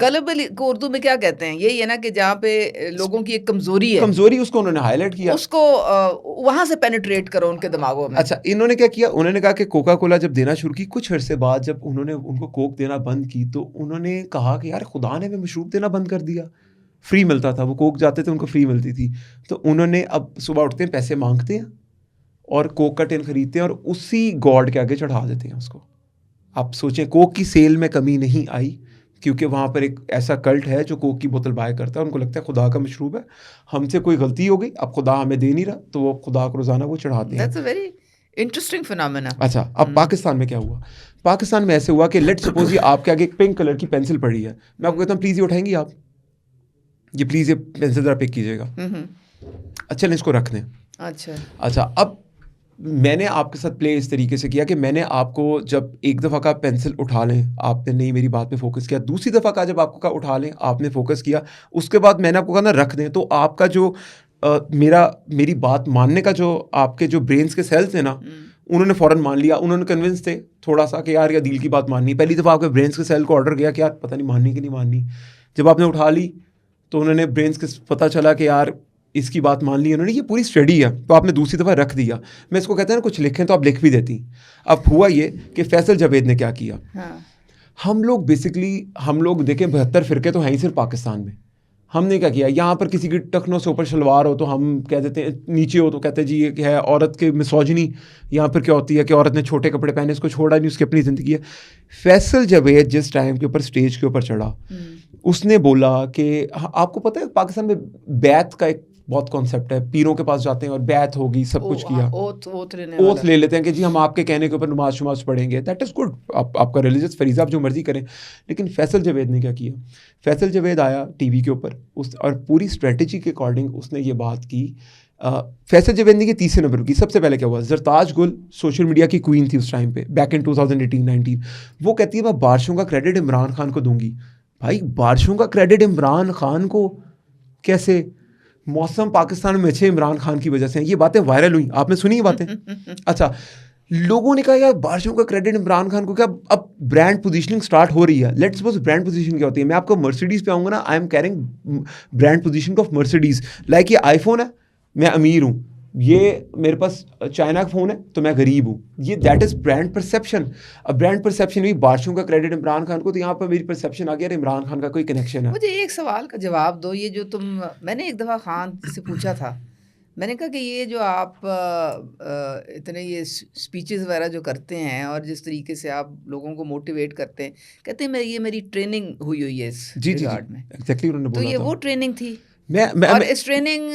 گلبل کو اردو میں کیا کہتے ہیں, یہی ہے نا کہ جہاں پہ لوگوں کی ایک کمزوری اس کو انہوں نے ہائی لائٹ کیا, اس کو وہاں سے پینیٹریٹ کرو ان کے دماغوں میں. اچھا انہوں نے کیا کیا, انہوں نے کہا کہ کوکا کولا جب دینا شروع کی, کچھ عرصے بعد جب انہوں نے ان کو کوک دینا بند کی, تو انہوں نے کہا کہ یار خدا نے ہمیں مشروب دینا بند کر دیا. فری ملتا تھا, وہ کوک جاتے تھے ان کو فری ملتی تھی, تو انہوں نے اب صبح اٹھتے ہیں پیسے مانگتے ہیں اور کوک کا ٹین خریدتے ہیں اور اسی گاڈ کے آگے چڑھا دیتے ہیں اس کو. آپ سوچیں کوک کی سیل میں کمی نہیں آئی کیونکہ وہاں پر ایک ایسا کلٹ ہے جو کوک کی بوتل بائے کرتا ہے, ان کو لگتا ہے خدا کا مشروب ہے, ہم سے کوئی غلطی ہو گئی, اب خدا ہمیں دے نہیں رہا, تو وہ خدا کو روزانہ وہ چڑھاتے ہیں. That's a very interesting phenomena. اچھا اب پاکستان میں کیا ہوا. پاکستان میں ایسے ہوا کہ لیٹ سپوز یہ آپ کے آگے ایک پنک کلر کی پینسل پڑی ہے, میں آپ کو کہتا ہوں پلیز یہ اٹھائیں گی آپ, یہ پلیز یہ پینسل ذرا پک کیجیے گا. اچھا اس کو رکھ دیں. اچھا اب میں نے آپ کے ساتھ پلے اس طریقے سے کیا کہ میں نے آپ کو جب ایک دفعہ کا پینسل اٹھا لیں, آپ نے نہیں میری بات پہ فوکس کیا, دوسری دفعہ کا جب آپ کو کہا اٹھا لیں, آپ نے فوکس کیا, اس کے بعد میں نے آپ کو کہا نا رکھ دیں, تو آپ کا جو میری بات ماننے کا جو آپ کے جو برینس کے سیلس ہیں نا, انہوں نے فوراً مان لیا. انہوں نے کنونس تھے تھوڑا سا کہ یار یا دل کی بات ماننی. پہلی دفعہ آپ کے برینس کے سیل کو آرڈر گیا کہ یار پتہ نہیں ماننی کہ نہیں ماننی. جب آپ نے اٹھا لی تو انہوں نے برینس کے پتہ چلا کہ یار اس کی بات مان لی انہوں نے, یہ پوری اسٹڈی ہے, تو آپ نے دوسری دفعہ رکھ دیا. میں اس کو کہتے ہیں نا کچھ لکھیں تو آپ لکھ بھی دیتی. اب ہوا یہ کہ فیصل جاوید نے کیا کیا, ہم لوگ بیسکلی دیکھیں 72 فرقے تو ہیں ہی صرف پاکستان میں. ہم نے کیا کیا, یہاں پر کسی کی ٹخنوں سے اوپر شلوار ہو تو ہم کہہ دیتے ہیں, نیچے ہو تو کہتے ہیں جی یہ ہے عورت کے مسوجنی. یہاں پر کیا ہوتی ہے کہ عورت نے چھوٹے کپڑے پہنے, اس کو چھوڑا نہیں, اس کی اپنی زندگی ہے. فیصل جاوید جس ٹائم کے اوپر اسٹیج کے اوپر چڑھا, اس نے بولا کہ آپ کو پتہ ہے پاکستان میں بیعت کا ایک بہت کانسیپٹ ہے, پیروں کے پاس جاتے ہیں اور بیعت ہوگی, سب کچھ کیا, اوتھ لے لیتے ہیں کہ جی ہم آپ کے کہنے کے اوپر نماز شماز پڑھیں گے. دیٹ از گڈ, آپ کا ریلیجس فریضہ آپ جو مرضی کریں. لیکن فیصل جاوید نے کیا کیا, فیصل جاوید آیا ٹی وی کے اوپر اور پوری اسٹریٹجی کے اکارڈنگ اس نے یہ بات کی. فیصل جاوید نے تیسرے نمبر کی. سب سے پہلے کیا ہوا, زرتاج گل سوشل میڈیا کی کوئین تھی اس ٹائم پہ, بیک ان 2018-19. وہ کہتی ہے میں بارشوں کا کریڈٹ عمران خان کو دوں گی. بھائی بارشوں کا کریڈٹ عمران خان کو کیسے, موسم پاکستان میں اچھے عمران خان کی وجہ سے ہیں. یہ باتیں وائرل ہوئیں, آپ نے سنی یہ باتیں. اچھا لوگوں نے کہا یار بارشوں کا کریڈٹ عمران خان کو, کیا اب برانڈ پوزیشننگ سٹارٹ ہو رہی ہے. لیٹس سپوز برانڈ پوزیشن کیا ہوتی ہے, میں آپ کو مرسیڈیز پہ آؤں گا نا, I am carrying brand position of Mercedes. Like یہ آئی فون ہے, میں امیر ہوں, یہ میرے پاس چائنا کا فون ہے تو میں غریب ہوں. یہ دیٹ از برانڈ پرسیپشن. اب برانڈ پرسیپشن بھی بارشوں کا کریڈٹ عمران خان کو, تو یہاں پر میری پرسیپشن آ گیا عمران خان کا کوئی کنیکشن ہے. مجھے ایک سوال کا جواب دو, یہ جو میں نے ایک دفعہ خان سے پوچھا تھا, میں نے کہا کہ یہ جو آپ اتنے یہ اسپیچز وغیرہ جو کرتے ہیں اور جس طریقے سے آپ لوگوں کو موٹیویٹ کرتے ہیں, کہتے ہیں یہ میری ٹریننگ ہوئی ہے اس ریگارڈ میں. ایگزیکٹلی انہوں نے بولا, تو یہ وہ ٹریننگ تھی. اور اس ٹریننگ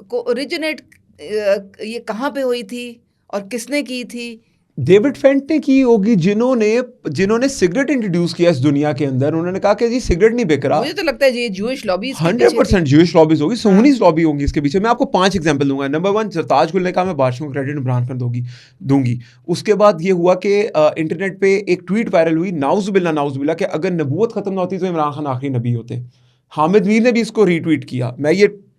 کو اوریجنیٹ یہ کہاں پہ ہوئی تھی اور کس نے کی تھی؟ ڈیوڈ فینٹ نے کی ہوگی, جنہوں نے سگریٹ انٹروڈیوس کیا اس دنیا کے اندر. انہوں نے کہا کہ جی سگریٹ نہیں بک رہا. مجھے تو لگتا ہے یہ جوئش لابیز 100% جوئش لابیز ہوگی, سونیز لابی ہوں گی اس کے پیچھے. میں آپ کو 5 ایگزامپل دوں گا. نمبر 1, زرتاج گل نے کہا میں بارشوں کا کریڈٹ عمران خان دوں گی. اس کے بعد یہ ہوا کہ انٹرنیٹ پہ ایک ٹویٹ وائرل ہوئی, ناؤز باللہ کہ اگر نبوت ختم نہ ہوتی تو عمران خان آخری نبی ہوتے. حامد میر نے بھی اس کو ری ٹویٹ کیا. میں یہ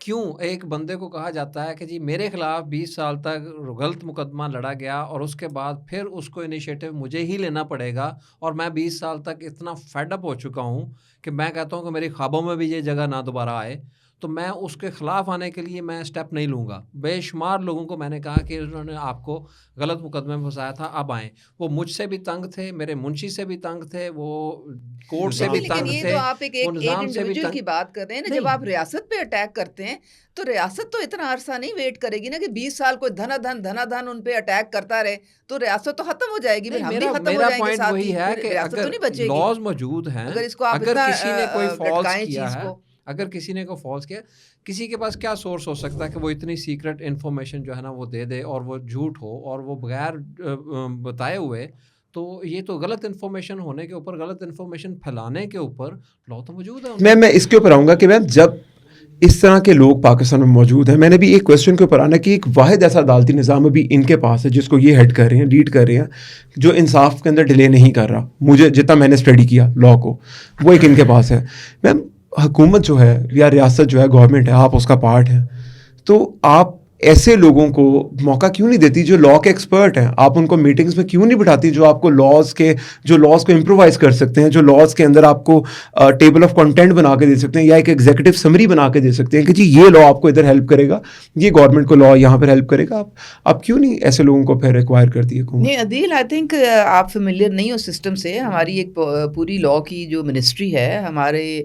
کیوں ایک بندے کو کہا جاتا ہے کہ جی میرے خلاف 20 سال تک غلط مقدمہ لڑا گیا اور اس کے بعد پھر اس کو انیشیٹو مجھے ہی لینا پڑے گا, اور میں 20 سال تک اتنا فیڈ اپ ہو چکا ہوں کہ میں کہتا ہوں کہ میری خوابوں میں بھی یہ جگہ نہ دوبارہ آئے, تو میں اس کے خلاف آنے کے لیے میں اسٹیپ نہیں لوں گا. بے شمار لوگوں کو میں نے کہا کہ انہوں نے آپ کو غلط مقدمے میں پھنسایا تھا, اب آئیں. وہ مجھ سے بھی تنگ تھے, میرے منشی سے بھی تنگ تھے, وہ کورٹ سے بھی تنگ تھے, تو آپ ایک انڈیویجول کی بات کر رہے ہیں نا. جب آپ ریاست پہ اٹیک کرتے ہیں تو ریاست تو اتنا عرصہ نہیں ویٹ کرے گی نا کہ 20 سال کوئی دھنا دھن ان پہ اٹیک کرتا رہے تو ریاست تو ختم ہو جائے گی. میرا پوائنٹ وہی ہے کہ اگر لاز موجود ہیں, اگر کسی نے کوئی فالس کیا ہے, اگر کسی نے کوئی فالس کیا, کسی کے پاس کیا سورس ہو سکتا ہے کہ وہ اتنی سیکرٹ انفارمیشن جو ہے نا وہ دے دے اور وہ جھوٹ ہو اور وہ بغیر بتائے ہوئے. تو یہ تو غلط انفارمیشن ہونے کے اوپر, غلط انفارمیشن پھیلانے کے اوپر لا تو موجود ہے. میں اس کے اوپر آؤں گا کہ میم جب اس طرح کے لوگ پاکستان میں موجود ہیں, میں نے بھی ایک کویسچن کے اوپر آنا کہ ایک واحد ایسا عدالتی نظام ابھی ان کے پاس ہے جس کو یہ ہیڈ کر رہے ہیں, لیڈ کر رہے ہیں, جو انصاف کے اندر ڈیلے نہیں کر رہا. مجھے جتنا میں نے اسٹڈی کیا لا کو, وہ ایک ان کے پاس ہے. میم حکومت جو ہے یا ریاست جو ہے, گورنمنٹ ہے, آپ اس کا پارٹ ہیں, تو آپ ایسے لوگوں کو موقع کیوں نہیں دیتی جو لا کے ایکسپرٹ ہیں؟ آپ ان کو میٹنگز میں کیوں نہیں بٹھاتی جو آپ کو لاز کو امپرووائز کر سکتے ہیں, جو لاز کے اندر آپ کو ٹیبل آف کنٹینٹ بنا کے دے سکتے ہیں یا ایک ایگزیکٹو سمری بنا کے دے سکتے ہیں کہ جی یہ لا آپ کو ادھر ہیلپ کرے گا, یہ گورنمنٹ کو لا یہاں پر ہیلپ کرے گا. آپ کیوں نہیں ایسے لوگوں کو پھر ایکوائر کرتی ہے حکومت؟ نہیں عدیل, آئی تھنک آپ فیملیئر نہیں ہو سسٹم سے. ہماری ایک پوری لا کی جو منسٹری ہے, ہمارے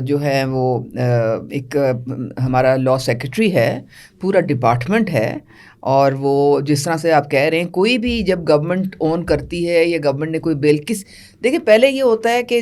جو ہے وہ ایک ہمارا لا سیکرٹری ہے, پورا ڈپارٹمنٹ ہے, اور وہ جس طرح سے آپ کہہ رہے ہیں کوئی بھی جب گورنمنٹ اون کرتی ہے یا گورنمنٹ نے کوئی بل دیکھیں پہلے یہ ہوتا ہے کہ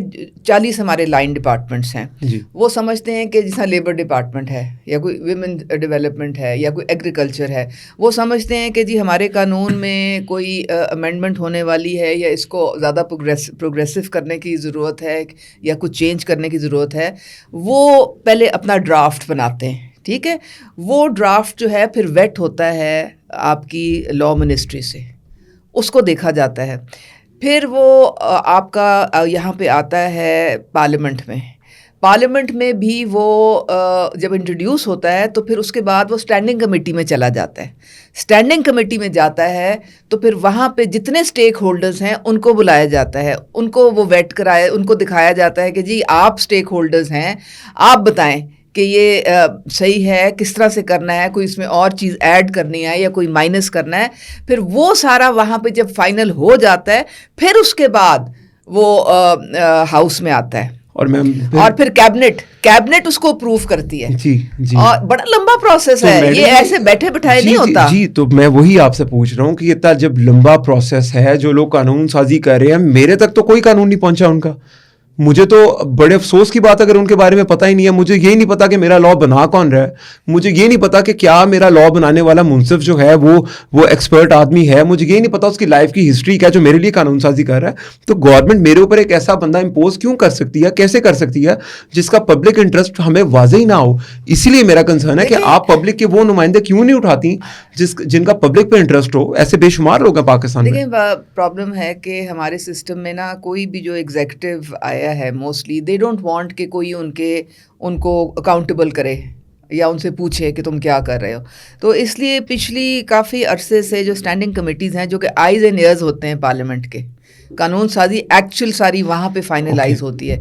40 ہمارے لائن ڈپارٹمنٹس ہیں, وہ سمجھتے ہیں کہ جیسا لیبر ڈپارٹمنٹ ہے یا کوئی ویمن ڈیولپمنٹ ہے یا کوئی ایگریکلچر ہے, وہ سمجھتے ہیں کہ جی ہمارے قانون میں کوئی امینڈمنٹ ہونے والی ہے یا اس کو زیادہ پروگریسو کرنے کی ضرورت ہے یا کچھ چینج کرنے کی ضرورت ہے. وہ پہلے اپنا ڈرافٹ بناتے ہیں, ٹھیک ہے, وہ ڈرافٹ جو ہے پھر ویٹ ہوتا ہے آپ کی لا منسٹری سے, اس کو دیکھا جاتا ہے, پھر وہ آپ کا یہاں پہ آتا ہے پارلیمنٹ میں بھی وہ جب انٹروڈیوس ہوتا ہے تو پھر اس کے بعد وہ اسٹینڈنگ کمیٹی میں چلا جاتا ہے. اسٹینڈنگ کمیٹی میں جاتا ہے تو پھر وہاں پہ جتنے اسٹیک ہولڈرز ہیں ان کو بلایا جاتا ہے, ان کو وہ ویٹ کرایا, ان کو دکھایا جاتا ہے کہ جی آپ اسٹیک ہولڈرز ہیں, آپ بتائیں کہ یہ صحیح ہے, کس طرح سے کرنا ہے, کوئی اس میں اور چیز ایڈ کرنی ہے یا کوئی مائنس کرنا ہے. پھر وہ سارا وہاں پہ جب فائنل ہو جاتا ہے پھر اس کے بعد وہ ہاؤس میں آتا ہے, اور پھر کیبنٹ اس کو اپروو کرتی ہے. جی اور بڑا لمبا پروسیس ہے, یہ ایسے بیٹھے بٹھائے نہیں ہوتا. جی تو میں وہی آپ سے پوچھ رہا ہوں کہ اتنا جب لمبا پروسیس ہے, جو لوگ قانون سازی کر رہے ہیں, میرے تک تو کوئی قانون نہیں پہنچا ان کا. مجھے تو بڑے افسوس کی بات اگر ان کے بارے میں پتہ ہی نہیں ہے. مجھے یہ نہیں پتا کہ میرا لا بنا کون رہا ہے, مجھے یہ نہیں پتا کہ کیا میرا لا بنانے والا منصف جو ہے وہ ایکسپرٹ آدمی ہے, مجھے یہ نہیں پتا اس کی لائف کی ہسٹری کیا جو میرے لیے قانون سازی کر رہا ہے. تو گورنمنٹ میرے اوپر ایک ایسا بندہ امپوز کیوں کر سکتی ہے, کیسے کر سکتی ہے جس کا پبلک انٹرسٹ ہمیں واضح ہی نہ ہو؟ اسی لیے میرا کنسرن ہے کہ آپ پبلک کے وہ نمائندے کیوں نہیں اٹھاتی جن کا پبلک پہ انٹرسٹ ہو. ایسے بے شمار لوگ ہیں پاکستان میں. دیکھیں پرابلم ہے کہ ہمارے سسٹم میں نا کوئی بھی جو ایگزیکٹو آیا ہے موسٹلی they don't want کہ کوئی ان کو اکاؤنٹیبل کرے یا ان سے پوچھے کہ تم کیا کر رہے ہو. تو اس لیے پچھلی کافی عرصے سے جو اسٹینڈنگ کمیٹیز ہیں جو کہ آئیز اینڈ ایئرز ہوتے ہیں پارلیمنٹ کے, قانون سازی ایکچوئل ساری وہاں پہ فائنلائز ہوتی ہے,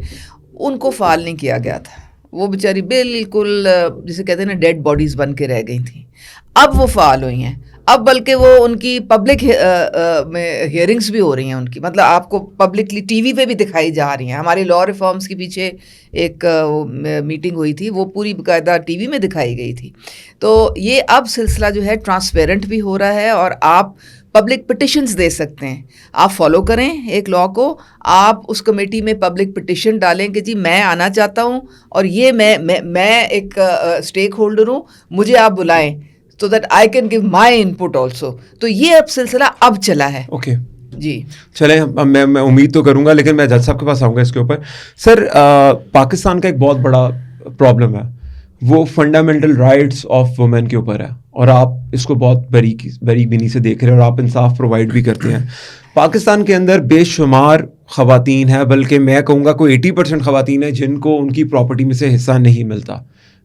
ان کو فعال نہیں کیا گیا تھا. وہ بیچاری بالکل جسے کہتے ہیں نا ڈیڈ باڈیز بن کے رہ گئی تھیں. اب وہ فعال ہوئی ہیں, اب بلکہ وہ ان کی پبلک میں ہیئرنگس بھی ہو رہی ہیں ان کی, مطلب آپ کو پبلکلی ٹی وی پہ بھی دکھائی جا رہی ہیں. ہمارے لا ریفارمس کے پیچھے ایک میٹنگ ہوئی تھی, وہ پوری باقاعدہ ٹی وی میں دکھائی گئی تھی. تو یہ اب سلسلہ جو ہے ٹرانسپیرنٹ بھی ہو رہا ہے, اور آپ پبلک پٹیشنز دے سکتے ہیں. آپ فالو کریں ایک لا کو, آپ اس کمیٹی میں پبلک پٹیشن ڈالیں کہ جی میں آنا چاہتا ہوں اور یہ میں ایک اسٹیک ہولڈر ہوں, مجھے آپ بلائیں so that I can give my input also. تو یہ اب سلسلہ اب چلا ہے. اوکے جی چلیں, میں امید تو کروں گا, لیکن میں جج صاحب کے پاس آؤں گا اس کے اوپر. سر پاکستان کا ایک بہت بڑا پرابلم ہے, وہ فنڈامنٹل رائٹس آف وومین کے اوپر ہے, اور آپ اس کو بہت بریک بینی سے دیکھ رہے ہیں اور آپ انصاف پرووائڈ بھی کرتے ہیں. پاکستان کے اندر بے شمار خواتین ہیں, بلکہ میں کہوں گا کوئی 80% خواتین ہیں جن کو ان کی پراپرٹی میں سے حصہ نہیں ملتا.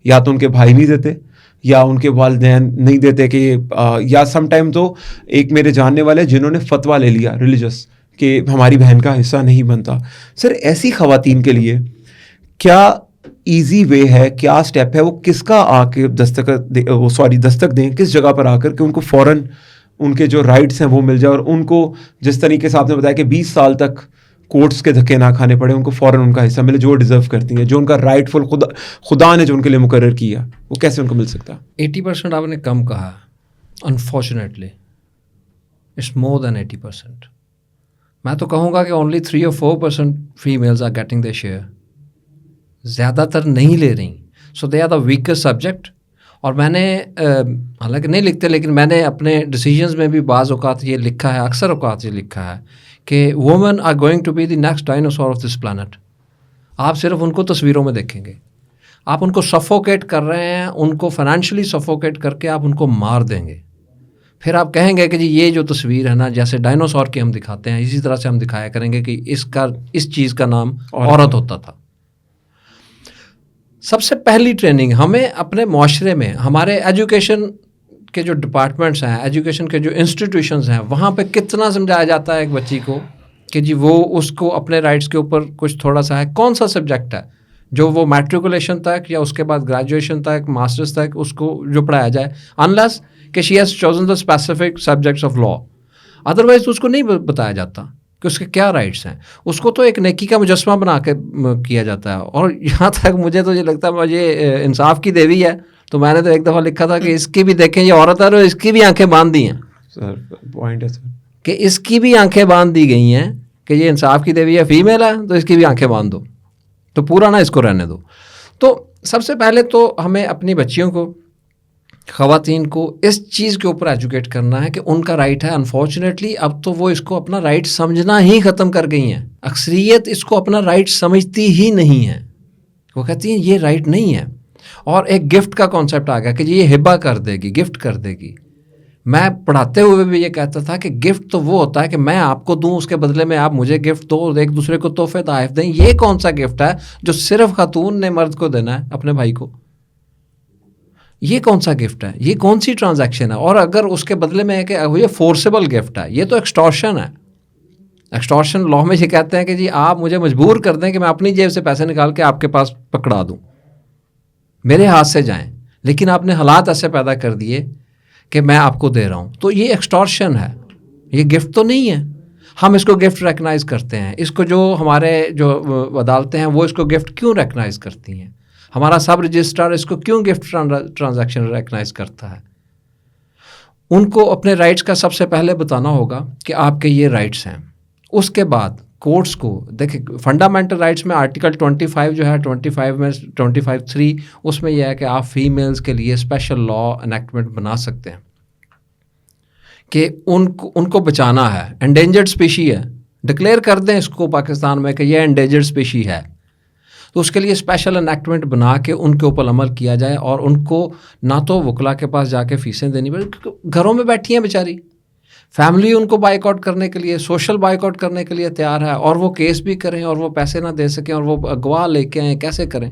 یا تو ان کے بھائی نہیں دیتے یا ان کے والدین نہیں دیتے کہ یا سم ٹائم تو ایک میرے جاننے والے جنہوں نے فتویٰ لے لیا ریلیجس کہ ہماری بہن کا حصہ نہیں بنتا. سر ایسی خواتین کے لیے کیا ایزی وے ہے, کیا اسٹیپ ہے, وہ کس کا آ کے دستک دیں کس جگہ پر آ کر کہ ان کو فوراً ان کے جو رائٹس ہیں وہ مل جائے, اور ان کو جس طریقے سے آپ نے بتایا کہ 20 سال تک کورٹس کے دھکے نہ کھانے پڑے, ان کو فوراً ان کا حصہ ملے جو ڈیزرو کرتی ہیں, جو ان کا رائٹ فل خدا نے جو ان کے لیے مقرر کیا, وہ کیسے ان کو مل سکتا ہے؟ 80% آپ نے کم کہا, انفارچونیٹلی اٹس مور دین 80%. میں تو کہوں گا کہ only 3 or 4% females are getting the share, زیادہ تر نہیں لے رہی. So they are the weakest subject. اور میں نے حالانکہ نہیں لکھتے لیکن میں نے اپنے ڈیسیجنز میں بھی بعض اوقات یہ لکھا ہے, اکثر اوقات یہ لکھا ہے کہ women are going to be the next dinosaur of this planet. آپ صرف ان کو تصویروں میں دیکھیں گے, آپ ان کو سفوکیٹ کر رہے ہیں, ان کو فائنینشلی سفوکیٹ کر کے آپ ان کو مار دیں گے. پھر آپ کہیں گے کہ جی یہ جو تصویر ہے نا جیسے ڈائناسور کی ہم دکھاتے ہیں اسی طرح سے ہم دکھایا کریں گے کہ اس چیز کا نام عورت ہوتا تھا. سب سے پہلی ٹریننگ ہمیں اپنے معاشرے میں, ہمارے ایجوکیشن کے جو ڈپارٹمنٹس ہیں, ایجوکیشن کے جو انسٹیٹیوشنز ہیں, وہاں پہ کتنا سمجھایا جاتا ہے ایک بچی کو کہ جی وہ اس کو اپنے رائٹس کے اوپر کچھ تھوڑا سا ہے. کون سا سبجیکٹ ہے جو وہ میٹریکولیشن تک یا اس کے بعد گریجویشن تک, ماسٹرز تک اس کو جو پڑھایا جائے, انلیس کہ she has chosen the specific subjects of law. Otherwise تو اس کو نہیں بتایا جاتا کہ اس کے کیا رائٹس ہیں. اس کو تو ایک نیکی کا مجسمہ بنا کے کیا جاتا ہے. اور یہاں تک مجھے تو یہ لگتا ہے مجھے انصاف کی دیوی ہے, تو میں نے تو ایک دفعہ لکھا تھا کہ اس کی بھی دیکھیں یہ عورت ہے اور اس کی بھی آنکھیں باندھ دی ہیں. سر پوائنٹ ہے سر کہ اس کی بھی آنکھیں باندھ دی گئی ہیں کہ یہ انصاف کی دیوی ہے, فیمیل ہے تو اس کی بھی آنکھیں باندھ دو, تو پورا نہ اس کو رہنے دو. تو سب سے پہلے تو ہمیں اپنی بچیوں کو, خواتین کو اس چیز کے اوپر ایجوکیٹ کرنا ہے کہ ان کا رائٹ ہے. انفارچونیٹلی اب تو وہ اس کو اپنا رائٹ سمجھنا ہی ختم کر گئی ہیں. اکثریت اس کو اپنا رائٹ سمجھتی ہی نہیں ہے, وہ کہتی ہیں یہ رائٹ نہیں ہے. اور ایک گفٹ کا کانسیپٹ آ گیا کہ یہ ہبہ کر دے گی, گفٹ کر دے گی. میں پڑھاتے ہوئے بھی یہ کہتا تھا کہ گفٹ تو وہ ہوتا ہے کہ میں آپ کو دوں, اس کے بدلے میں آپ مجھے گفٹ دو, اور ایک دوسرے کو تحفے تحائف دیں. یہ کون سا گفٹ ہے جو صرف خاتون نے مرد کو دینا ہے اپنے بھائی کو؟ یہ کون سا گفٹ ہے, یہ کون سی ٹرانزیکشن ہے؟ اور اگر اس کے بدلے میں ہے کہ یہ فورسیبل گفٹ ہے, یہ تو ایکسٹورشن ہے. ایکسٹورشن لاء میں یہ کہتے ہیں کہ جی آپ مجھے مجبور کر دیں کہ میں اپنی جیب سے پیسے نکال کے آپ کے پاس پکڑا دوں, میرے ہاتھ سے جائیں, لیکن آپ نے حالات ایسے پیدا کر دیے کہ میں آپ کو دے رہا ہوں. تو یہ ایکسٹورشن ہے, یہ گفٹ تو نہیں ہے. ہم اس کو گفٹ ریکگنائز کرتے ہیں. اس کو جو ہمارے جو عدالتیں ہیں وہ اس کو گفٹ کیوں ریکگنائز کرتی ہیں؟ ہمارا سب رجسٹرار اس کو کیوں گفٹ ٹرانزیکشن ریکگنائز کرتا ہے؟ ان کو اپنے رائٹس کا سب سے پہلے بتانا ہوگا کہ آپ کے یہ رائٹس ہیں. اس کے بعد کورٹس کو دیکھیں, فنڈامنٹل رائٹس میں آرٹیکل 25 جو ہے, 25 میں 25(3) اس میں یہ ہے کہ آپ فیمیلز کے لیے اسپیشل لا انیکٹمنٹ بنا سکتے ہیں کہ ان کو بچانا ہے. انڈینجرڈ اسپیشی ہے, ڈکلیئر کر دیں اس کو پاکستان میں کہ یہ انڈینجرڈ اسپیشی ہے, تو اس کے لیے اسپیشل انیکٹمنٹ بنا کے ان کے اوپر عمل کیا جائے. اور ان کو نہ تو وکلا کے پاس جا کے فیسیں دینی پڑے, گھروں میں بیٹھی ہیں بیچاری, فیملی ان کو بائک آؤٹ کرنے کے لیے, سوشل بائک آؤٹ کرنے کے لیے تیار ہے, اور وہ کیس بھی کریں اور وہ پیسے نہ دے سکیں اور وہ گواہ لے کے آئیں, کیسے کریں؟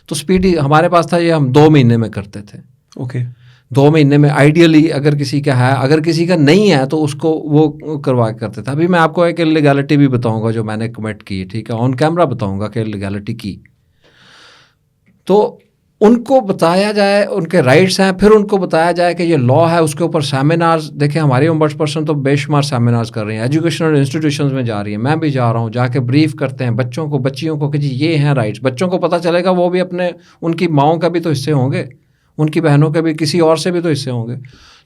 تو اسپیڈی ہمارے پاس تھا, یہ ہم 2 مہینے میں کرتے تھے. اوکے 2 مہینے میں آئیڈیلی اگر کسی کا ہے, اگر کسی کا نہیں ہے تو اس کو وہ کروا کرتے تھے. ابھی میں آپ کو ایک لیگیلٹی بھی بتاؤں گا جو میں نے کمٹ کی, ٹھیک ہے, آن کیمرہ بتاؤں گا کہ لیگیلٹی کی. تو ان کو بتایا جائے ان کے رائٹس ہیں, پھر ان کو بتایا جائے کہ یہ لا ہے. اس کے اوپر سیمینارز دیکھیں, ہماری ombuds پرسن تو بے شمار سیمینارز کر رہی ہیں, ایجوکیشنل انسٹیٹیوشنز میں جا رہی ہیں, میں بھی جا رہا ہوں, جا کے بریف کرتے ہیں بچوں کو, بچیوں کو کہ جی یہ ہیں رائٹس. بچوں کو پتہ چلے گا, وہ بھی اپنے ان کی ماؤں کا بھی تو حصے ہوں گے, ان کی بہنوں کے بھی, کسی اور سے بھی تو حصے ہوں گے.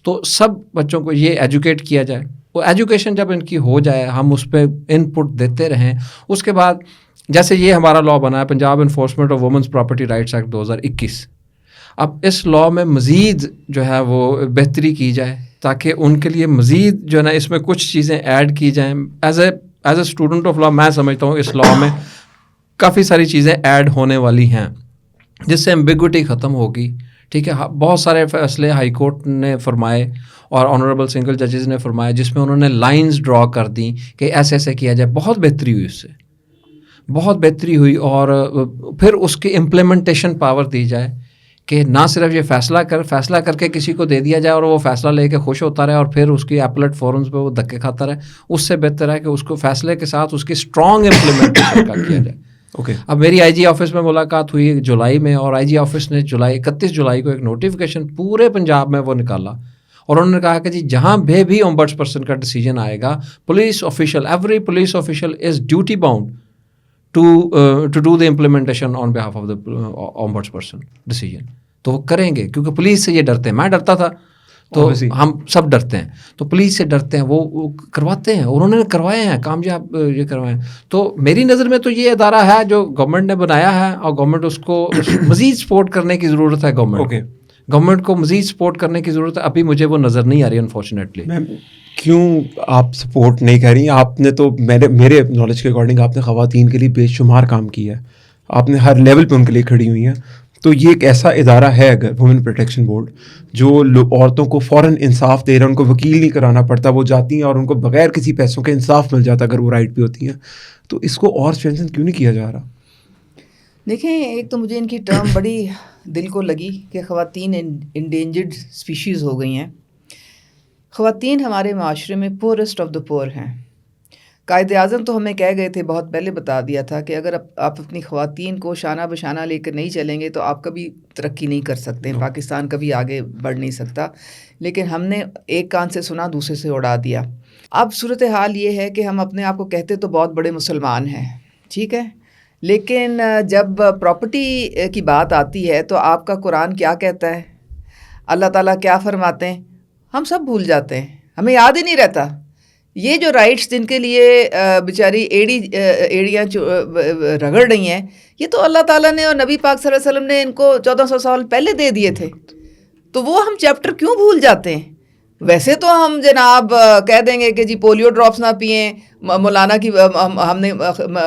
تو سب بچوں کو یہ ایجوکیٹ کیا جائے. وہ ایجوکیشن جب ان کی ہو جائے, ہم اس پہ ان پٹ دیتے رہیں. اس کے بعد جیسے یہ ہمارا لا بنا ہے Punjab enforcement of women's property rights act 2021. اب اس لا میں مزید جو ہے وہ بہتری کی جائے تاکہ ان کے لیے مزید جو ہے نا اس میں کچھ چیزیں ایڈ کی جائیں. As a student of law میں سمجھتا ہوں اس لا میں کافی ساری چیزیں ایڈ ہونے والی ہیں جس سے ایمبیگوٹی ختم ہوگی. ٹھیک ہے, بہت سارے فیصلے ہائی کورٹ نے فرمائے اور آنریبل سنگل ججز نے فرمائے جس میں انہوں نے لائنز ڈرا کر دیں کہ ایسے ایسے کیا جائے. بہت بہتری ہوئی, اس سے بہت بہتری ہوئی. اور پھر اس کی امپلیمنٹیشن پاور دی جائے کہ نہ صرف یہ فیصلہ کر کے کسی کو دے دیا جائے اور وہ فیصلہ لے کے خوش ہوتا رہے اور پھر اس کی ایپلیٹ فورمز پہ وہ دھکے کھاتا رہے. اس سے بہتر ہے کہ اس کو فیصلے کے ساتھ اس کی اسٹرانگ امپلیمنٹیشن کا کیا جائے. اب میری آئی جی آفس میں ملاقات ہوئی جولائی میں, اور آئی جی آفس نے 31 جولائی کو ایک نوٹیفیکیشن پورے پنجاب میں وہ نکالا, اور انہوں نے کہا کہ جی جہاں بھی ombuds person کا ڈیسیجن آئے گا, police official, every police official is duty bound to do the implementation on behalf of the ombuds person decision. تو وہ کریں گے, کیونکہ پولیس سے یہ ڈرتے ہیں. میں ڈرتا تھا, تو ہم سب ڈرتے ہیں, تو پولیس سے ڈرتے ہیں, وہ کرواتے ہیں, اور انہوں نے کروائے ہیں کامیاب, یہ کروائے ہیں. تو میری نظر میں تو یہ ادارہ ہے جو گورنمنٹ نے بنایا ہے, اور گورنمنٹ اس کو مزید سپورٹ کرنے کی ضرورت ہے. گورنمنٹ کو مزید سپورٹ کرنے کی ضرورت ہے. ابھی مجھے وہ نظر نہیں آ رہی انفارچونیٹلی. کیوں آپ سپورٹ نہیں کر رہی؟ آپ نے تو میرے نالج کے اکارڈنگ آپ نے خواتین کے لیے بے شمار کام کیا ہے, آپ نے ہر لیول پہ ان کے لیے کھڑی ہوئی ہیں. تو یہ ایک ایسا ادارہ ہے اگر وومن پروٹیکشن بورڈ, جو عورتوں کو فوراً انصاف دے رہا ہے, ان کو وکیل نہیں کرانا پڑتا, وہ جاتی ہیں اور ان کو بغیر کسی پیسوں کے انصاف مل جاتا اگر وہ رائٹ پہ ہوتی ہیں. تو اس کو اور اسٹرینتھن کیوں نہیں کیا جا رہا؟ دیکھیں, ایک تو مجھے ان کی ٹرم بڑی دل کو لگی کہ خواتین انڈینجرڈ اسپیشیز ہو گئی ہیں. خواتین ہمارے معاشرے میں پورسٹ آف دا پور ہیں. قائد اعظم تو ہمیں کہہ گئے تھے, بہت پہلے بتا دیا تھا کہ اگر آپ اپنی خواتین کو شانہ بشانہ لے کر نہیں چلیں گے تو آپ کبھی ترقی نہیں کر سکتے, پاکستان کبھی آگے بڑھ نہیں سکتا. لیکن ہم نے ایک کان سے سنا دوسرے سے اڑا دیا. اب صورتحال یہ ہے کہ ہم اپنے آپ کو کہتے تو بہت بڑے مسلمان ہیں, ٹھیک ہے, لیکن جب پراپرٹی کی بات آتی ہے تو آپ کا قرآن کیا کہتا ہے, اللہ تعالیٰ کیا فرماتے ہیں, ہم سب بھول جاتے ہیں, ہمیں یاد ہی نہیں رہتا. یہ جو رائٹس جن کے لیے بیچاری ایڑیاں رگڑ رہی ہیں, یہ تو اللہ تعالیٰ نے اور نبی پاک صلی اللہ علیہ وسلم نے ان کو 1400 سال پہلے دے دیے تھے. تو وہ ہم چیپٹر کیوں بھول جاتے ہیں؟ ویسے تو ہم جناب کہہ دیں گے کہ جی پولیو ڈراپس نہ پئیں, مولانا کی ہم نے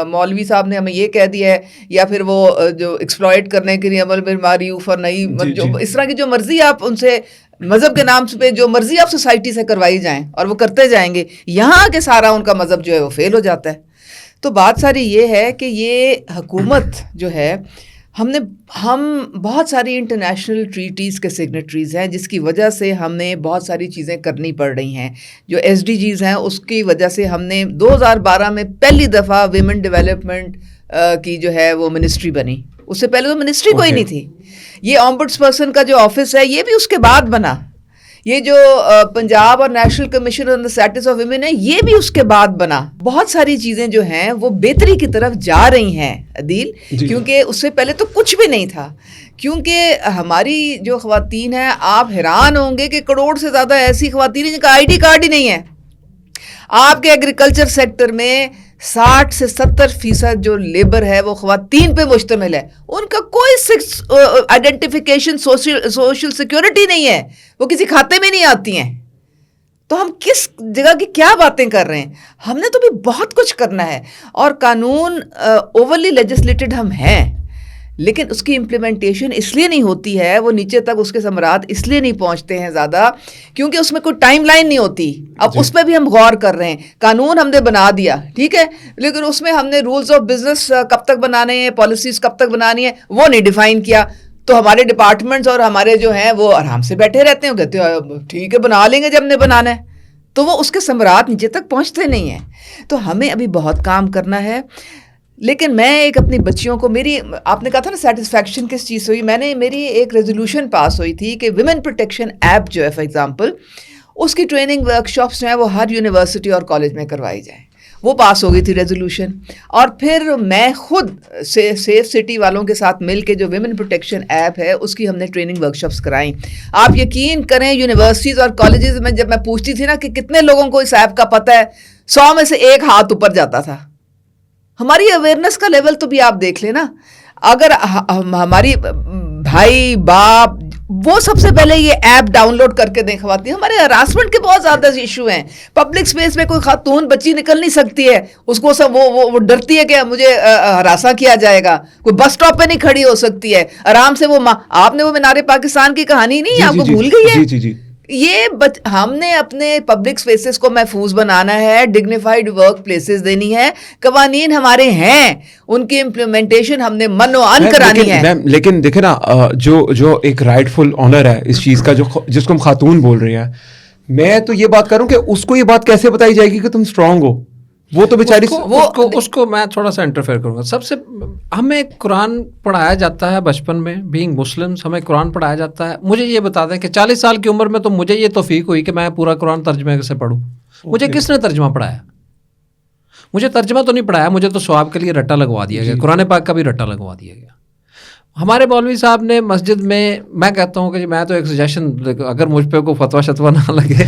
مولوی صاحب نے ہمیں یہ کہہ دیا ہے, یا پھر وہ جو ایکسپلائٹ کرنے کے لیے عمل میں معروف اور نہیں, جو اس طرح کی جو مرضی آپ ان سے مذہب کے نام پہ جو مرضی آپ سوسائٹی سے کروائی جائیں اور وہ کرتے جائیں گے, یہاں کے سارا ان کا مذہب جو ہے وہ فیل ہو جاتا ہے. تو بات ساری یہ ہے کہ یہ حکومت جو ہے, ہم بہت ساری انٹرنیشنل ٹریٹیز کے سگنیٹریز ہیں, جس کی وجہ سے ہمیں بہت ساری چیزیں کرنی پڑ رہی ہیں. جو SDGs ہیں اس کی وجہ سے ہم نے 2012 میں پہلی دفعہ ویمن ڈیولپمنٹ کی جو ہے وہ منسٹری بنی. اس سے پہلے وہ منسٹری کوئی نہیں تھی. یہ ombuds person کا جو آفس ہے یہ بھی اس کے بعد بنا. یہ جو پنجاب اور national commission on the status of women ہے یہ بھی اس کے بعد بنا. بہت ساری چیزیں جو ہیں وہ بہتری کی طرف جا رہی ہیں عدیل, کیونکہ اس سے پہلے تو کچھ بھی نہیں تھا. کیونکہ ہماری جو خواتین ہیں, آپ حیران ہوں گے کہ 1 کروڑ سے زیادہ ایسی خواتین ہیں جن کا ID کارڈ ہی نہیں ہے. آپ کے ایگریکلچر سیکٹر میں 60 سے 70% جو لیبر ہے وہ خواتین پہ مشتمل ہے. ان کا کوئی آئیڈینٹیفیکیشن سوشل سیکیورٹی نہیں ہے, وہ کسی کھاتے میں نہیں آتی ہیں. تو ہم کس جگہ کی کیا باتیں کر رہے ہیں؟ ہم نے تو بھی بہت کچھ کرنا ہے, اور قانون اوورلی لیجسلیٹڈ ہم ہیں, لیکن اس کی امپلیمنٹیشن اس لیے نہیں ہوتی ہے, وہ نیچے تک اس کے ثمرات اس لیے نہیں پہنچتے ہیں زیادہ, کیونکہ اس میں کوئی ٹائم لائن نہیں ہوتی. اب اس پہ بھی ہم غور کر رہے ہیں. قانون ہم نے بنا دیا, ٹھیک ہے, لیکن اس میں ہم نے رولز آف بزنس کب تک بنانے ہیں, پالیسیز کب تک بنانی ہے, وہ نہیں ڈیفائن کیا. تو ہمارے ڈپارٹمنٹس اور ہمارے جو ہیں وہ آرام سے بیٹھے رہتے ہیں, کہتے ہیں ٹھیک ہے بنا لیں گے جب ہم نے بنانا ہے, تو وہ اس کے ثمرات نیچے تک پہنچتے نہیں ہیں. تو ہمیں ابھی بہت کام کرنا ہے. لیکن میں ایک اپنی بچیوں کو, میری آپ نے کہا تھا نا سیٹسفیکشن کس چیز سے ہوئی, میری ایک ریزولوشن پاس ہوئی تھی کہ ویمن پروٹیکشن ایپ جو ہے فار ایگزامپل, اس کی ٹریننگ ورکشاپس جو ہیں وہ ہر یونیورسٹی اور کالج میں کروائی جائیں. وہ پاس ہو گئی تھی ریزولوشن. اور پھر میں خود سیف سٹی والوں کے ساتھ مل کے جو ویمن پروٹیکشن ایپ ہے اس کی ہم نے ٹریننگ ورکشاپس کرائیں. آپ یقین کریں یونیورسٹیز اور کالجز میں جب میں پوچھتی تھی نا کہ کتنے لوگوں کو اس ایپ کا پتہ ہے, 100 میں سے 1 ہاتھ اوپر جاتا تھا. ہماری اویئرنیس کا لیول تو بھی آپ دیکھ لیں نا. اگر ہماری بھائی باپ وہ سب سے پہلے یہ ایپ ڈاؤن لوڈ کر کے دیں. خواتین, ہمارے ہراسمنٹ کے بہت زیادہ ایشو ہیں. پبلک سپیس میں کوئی خاتون بچی نکل نہیں سکتی ہے, اس کو سب وہ ڈرتی ہے کہ مجھے ہراساں کیا جائے گا. کوئی بس اسٹاپ پہ نہیں کھڑی ہو سکتی ہے آرام سے. وہ آپ نے وہ مینار پاکستان کی کہانی نہیں آپ کو بھول گئی ہے, یہ ہم نے اپنے پبلک اسپیسز کو محفوظ بنانا ہے, ڈگنیفائڈ ورک پلیسز دینی ہے, قوانین ہمارے ہیں, ان کی امپلیمنٹیشن ہم نے من و ان کرانی ہے. لیکن دیکھیں نا, جو ایک رائٹ فل آنر ہے اس چیز کا, جس کو ہم خاتون بول رہے ہیں, میں تو یہ بات کروں کہ اس کو یہ بات کیسے بتائی جائے گی کہ تم اسٹرانگ ہو؟ وہ تو بیچاری اس کو میں تھوڑا سا انٹرفیئر کروں گا. سب سے ہمیں قرآن پڑھایا جاتا ہے بچپن میں, بینگ مسلمس ہمیں قرآن پڑھایا جاتا ہے. مجھے یہ بتا دیں کہ 40 سال کی عمر میں تو مجھے یہ توفیق ہوئی کہ میں پورا قرآن ترجمے سے پڑھوں. مجھے کس نے ترجمہ پڑھایا؟ مجھے ترجمہ تو نہیں پڑھایا, مجھے تو ثواب کے لیے رٹا لگوا دیا گیا, قرآن پاک کا بھی رٹا لگوا دیا گیا. ہمارے مولوی صاحب نے مسجد میں کہتا ہوں کہ میں تو ایک سجیشن, اگر مجھ پہ کوئی فتویٰ شتوا نہ لگے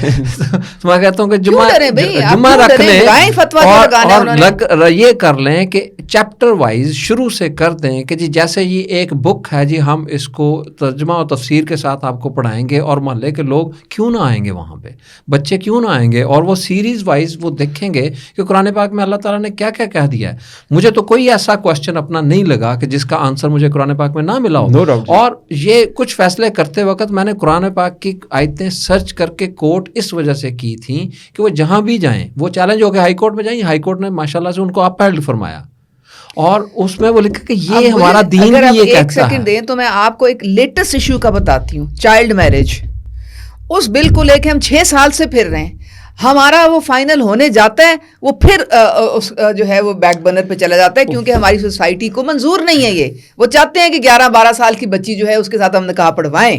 تو میں کہتا ہوں کہ جمعہ رکھ لیں اور یہ کر لیں کہ چیپٹر وائز شروع سے کر دیں کہ جی جیسے یہ ایک بک ہے جی, ہم اس کو ترجمہ اور تفسیر کے ساتھ آپ کو پڑھائیں گے, اور محلے کے لوگ کیوں نہ آئیں گے وہاں پہ, بچے کیوں نہ آئیں گے, اور وہ سیریز وائز وہ دیکھیں گے کہ قرآن پاک میں اللہ تعالیٰ نے کیا کیا کہہ دیا ہے. مجھے تو کوئی ایسا کوشچن اپنا نہیں لگا کہ جس کا آنسر مجھے قرآن پاک نہ ملا ہو. اور یہ کچھ فیصلے کرتے وقت میں نے قرآن پاک کی آیتیں سرچ کر کے کوٹ اس وجہ سے کی تھیں کہ وہ جہاں بھی جائیں, وہ چیلنج ہو کے ہائی کورٹ میں جائیں, ہائی کورٹ نے ماشاءاللہ سے ان کو اپہیلڈ فرمایا, اور اس میں وہ لکھا کہ یہ ہمارا دین بھی یہ کہتا ہے. ایک سیکنڈ دیں تو میں آپ کو ایک لیٹسٹ ایشو کا بتاتی ہوں, چائلڈ میرج. اس بل کو لے کے ہم 6 سال سے پھر رہے ہیں, ہمارا وہ فائنل ہونے جاتا ہے, وہ پھر جو ہے وہ بیک برنر پہ چلا جاتا ہے, کیونکہ ہماری سوسائٹی کو منظور نہیں ہے یہ. وہ چاہتے ہیں کہ 11-12 سال کی بچی جو ہے اس کے ساتھ ہم نکاح پڑھوائیں,